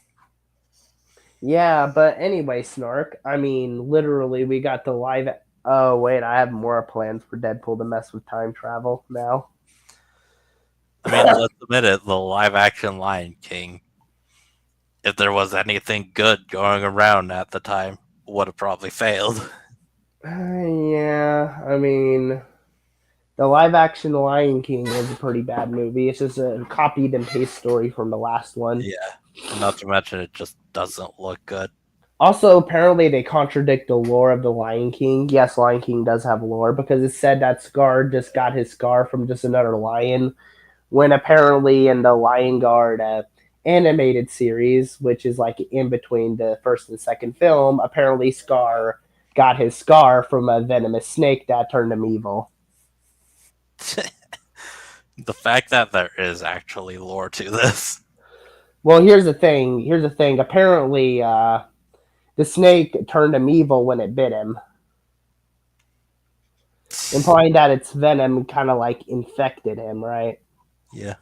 [SPEAKER 1] yeah, but anyway, Snark, I mean, literally, we got the live. Oh, wait, I have more plans for Deadpool to mess with time travel now.
[SPEAKER 2] I mean, let's admit it, the live action Lion King, if there was anything good going around at the time, would have probably failed.
[SPEAKER 1] Yeah, I mean, the live action Lion King was a pretty bad movie. It's just a copied and paste story from the last one.
[SPEAKER 2] Yeah. Not to mention it just doesn't look good.
[SPEAKER 1] Also, apparently, they contradict the lore of the Lion King. Yes, Lion King does have lore because it said that Scar just got his scar from just another lion, when apparently in the Lion Guard animated series, which is like in between the first and second film, apparently Scar got his scar from a venomous snake that turned him evil.
[SPEAKER 2] The fact that there is actually lore to this.
[SPEAKER 1] Well, here's the thing. Apparently, the snake turned him evil when it bit him, implying that its venom kind of like infected him, right?
[SPEAKER 2] Yeah.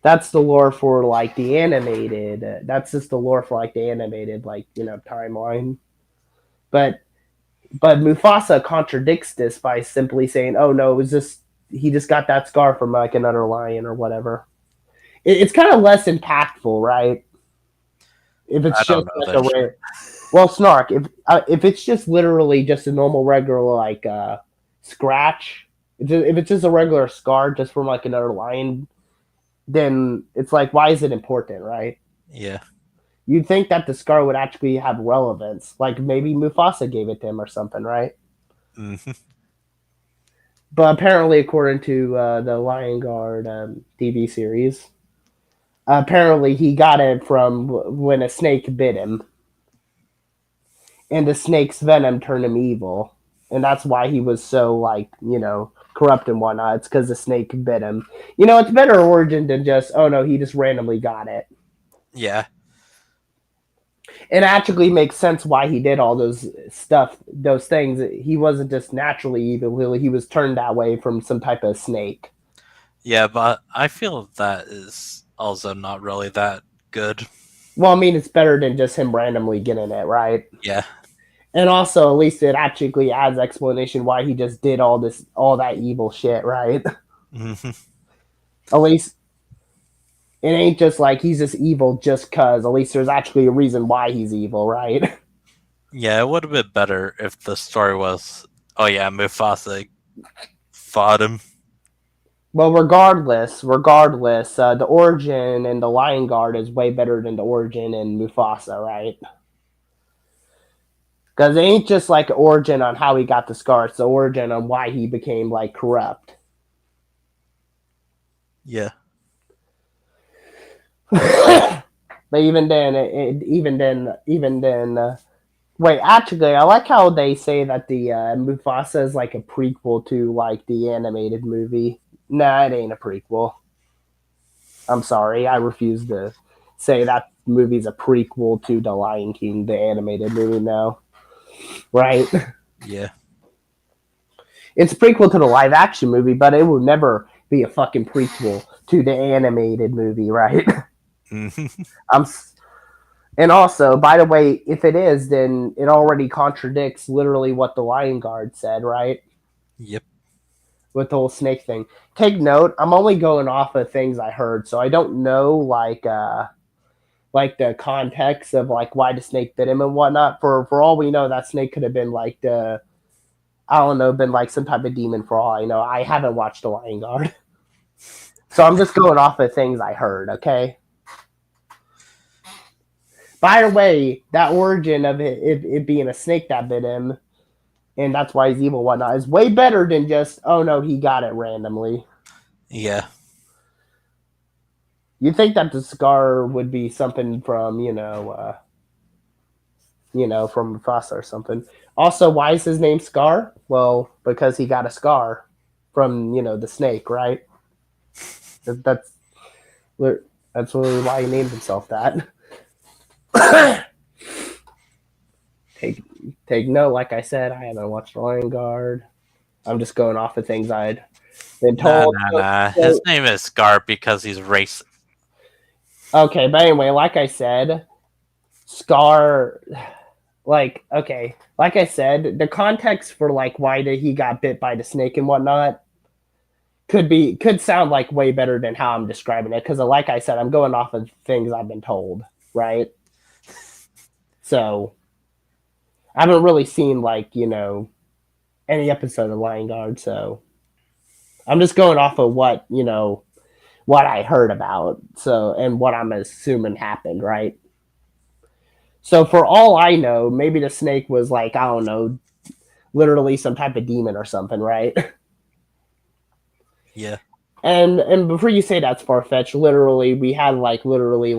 [SPEAKER 1] That's the lore for like the animated. That's just the lore for like the animated, like timeline. But Mufasa contradicts this by simply saying, "Oh no, it was just he just got that scar from like another lion or whatever." it's kind of less impactful, right? If it's
[SPEAKER 2] I
[SPEAKER 1] just
[SPEAKER 2] don't know
[SPEAKER 1] like
[SPEAKER 2] that
[SPEAKER 1] a
[SPEAKER 2] shit.
[SPEAKER 1] rare. Well, Snark, if it's just literally just a normal regular like scratch, if it's just a regular scar just from like another lion, then it's like, why is it important, right?
[SPEAKER 2] Yeah.
[SPEAKER 1] You'd think that the scar would actually have relevance, like maybe Mufasa gave it to him or something, right?
[SPEAKER 2] Mhm.
[SPEAKER 1] But apparently, according to the Lion Guard TV series, apparently he got it from when a snake bit him, and the snake's venom turned him evil, and that's why he was so like corrupt and whatnot. It's because the snake bit him. It's better origin than just oh no, he just randomly got it.
[SPEAKER 2] Yeah.
[SPEAKER 1] It actually makes sense why he did all those things. He wasn't just naturally evil; he was turned that way from some type of snake.
[SPEAKER 2] Yeah, but I feel that is also not really that good.
[SPEAKER 1] Well, I mean, it's better than just him randomly getting it, right?
[SPEAKER 2] Yeah.
[SPEAKER 1] And also, at least it actually adds explanation why he just did all that evil shit, right?
[SPEAKER 2] Mhm.
[SPEAKER 1] At least it ain't just like he's just evil just cause. At least there's actually a reason why he's evil, right?
[SPEAKER 2] Yeah, it would have been better if the story was, oh yeah, Mufasa fought him.
[SPEAKER 1] Well, regardless, the origin in the Lion Guard is way better than the origin in Mufasa, right? Because it ain't just like origin on how he got the scar; it's the origin on why he became like corrupt.
[SPEAKER 2] Yeah.
[SPEAKER 1] But even then, wait. Actually, I like how they say that the Mufasa is like a prequel to like the animated movie. Nah, it ain't a prequel. I'm sorry, I refuse to say that movie's a prequel to The Lion King, the animated movie. Now, right?
[SPEAKER 2] Yeah.
[SPEAKER 1] It's a prequel to the live action movie, but it will never be a fucking prequel to the animated movie, right?
[SPEAKER 2] Mhm.
[SPEAKER 1] I'm. And also, by the way, if it is, then it already contradicts literally what the Lion Guard said, right?
[SPEAKER 2] Yep.
[SPEAKER 1] With the whole snake thing. Take note, I'm only going off of things I heard, so I don't know like the context of like why the snake bit him and whatnot. For all we know, that snake could have been like the I don't know, been like some type of demon for all I know. I haven't watched the Lion Guard. So I'm just going off of things I heard, okay? By the way, that origin of it being a snake that bit him, and that's why he's evil, whatnot, is way better than just oh no, he got it randomly.
[SPEAKER 2] Yeah.
[SPEAKER 1] You'd think that the scar would be something from from Mufasa or something. Also, why is his name Scar? Well, because he got a scar from the snake, right? That's that's really why he named himself that. take note. Like I said, I haven't watched Lion Guard. I'm just going off of things I'd been
[SPEAKER 2] Nah,
[SPEAKER 1] told.
[SPEAKER 2] nah. His name is Scar because he's racist.
[SPEAKER 1] Okay, but anyway, like I said, Scar, like I said, the context for like why he got bit by the snake and whatnot could sound like way better than how I'm describing it because, like I said, I'm going off of things I've been told, right? So I haven't really seen like any episode of Lion Guard, so I'm just going off of what I heard about, so and what I'm assuming happened, right? So for all I know, maybe the snake was like I don't know, literally some type of demon or something, right?
[SPEAKER 2] Yeah.
[SPEAKER 1] And before you say that's far fetched, literally we had literally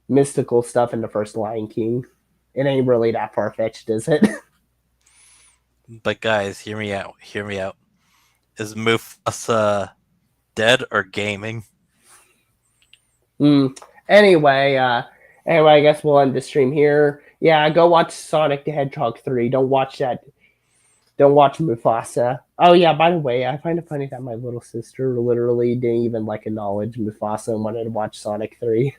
[SPEAKER 1] mystical stuff in the first Lion King. It ain't really that far fetched, is it?
[SPEAKER 2] But guys, hear me out. Hear me out. Is Mufasa dead or gaming?
[SPEAKER 1] Anyway, I guess we'll end the stream here. Yeah, go watch Sonic the Hedgehog 3. Don't watch that. Don't watch Mufasa. Oh yeah, by the way, I find it funny that my little sister literally didn't even acknowledge Mufasa and wanted to watch Sonic 3.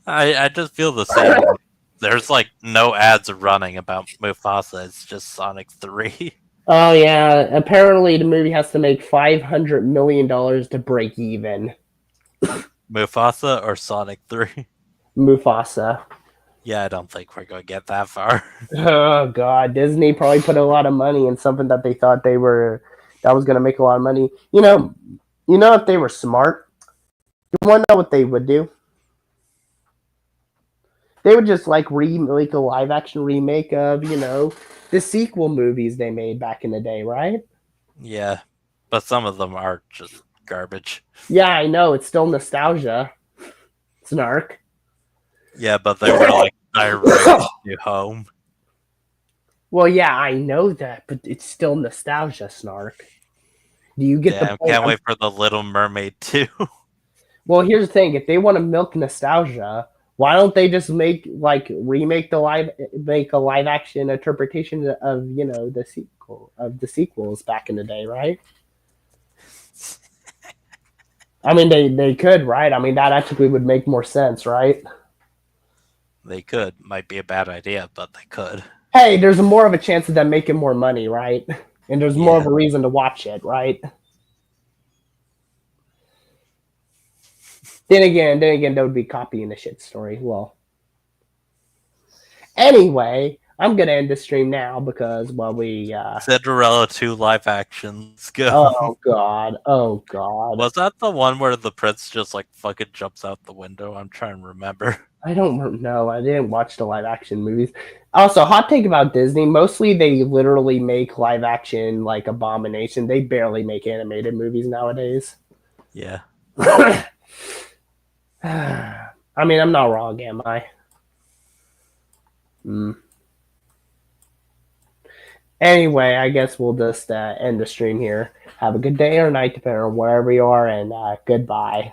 [SPEAKER 2] I just feel the same. There's no ads running about Mufasa. It's just Sonic 3.
[SPEAKER 1] Oh yeah, apparently the movie has to make $500 million to break even.
[SPEAKER 2] Mufasa or Sonic 3?
[SPEAKER 1] Mufasa.
[SPEAKER 2] Yeah, I don't think we're going to get that far.
[SPEAKER 1] Oh god, Disney probably put a lot of money in something that they thought that was going to make a lot of money. If they were smart, you want to know what they would do? They would just like remake a live action remake of, the sequel movies they made back in the day, right?
[SPEAKER 2] Yeah, but some of them are just garbage.
[SPEAKER 1] Yeah, I know, it's still nostalgia. Snark.
[SPEAKER 2] Yeah, but they were like direct to home.
[SPEAKER 1] Well, yeah, I know that, but it's still nostalgia, Snark. Do you get the
[SPEAKER 2] Yeah, I
[SPEAKER 1] point?
[SPEAKER 2] can't wait for the Little Mermaid 2.
[SPEAKER 1] Well, here's the thing: if they want to milk nostalgia, why don't they just make make a live action interpretation of the sequels back in the day, right? I mean, they could, right? I mean, that actually would make more sense, right?
[SPEAKER 2] They could. Might be a bad idea, but they could.
[SPEAKER 1] Hey, there's more of a chance of them making more money, right? And there's more
[SPEAKER 2] Yeah.
[SPEAKER 1] of a reason to watch it, right? Then again, they would be copying the shit story. Well, anyway, I'm gonna end the stream now because we.
[SPEAKER 2] Cinderella 2 live actions. Go.
[SPEAKER 1] Oh god! Oh god!
[SPEAKER 2] Was that the one where the prince just like fucking jumps out the window? I'm trying to remember.
[SPEAKER 1] I don't know. I didn't watch the live action movies. Also, hot take about Disney: mostly they literally make live action like abomination. They barely make animated movies nowadays.
[SPEAKER 2] Yeah.
[SPEAKER 1] I mean, I'm not wrong, am I? Anyway, I guess we'll just end the stream here. Have a good day or night, depending on wherever you are, and goodbye.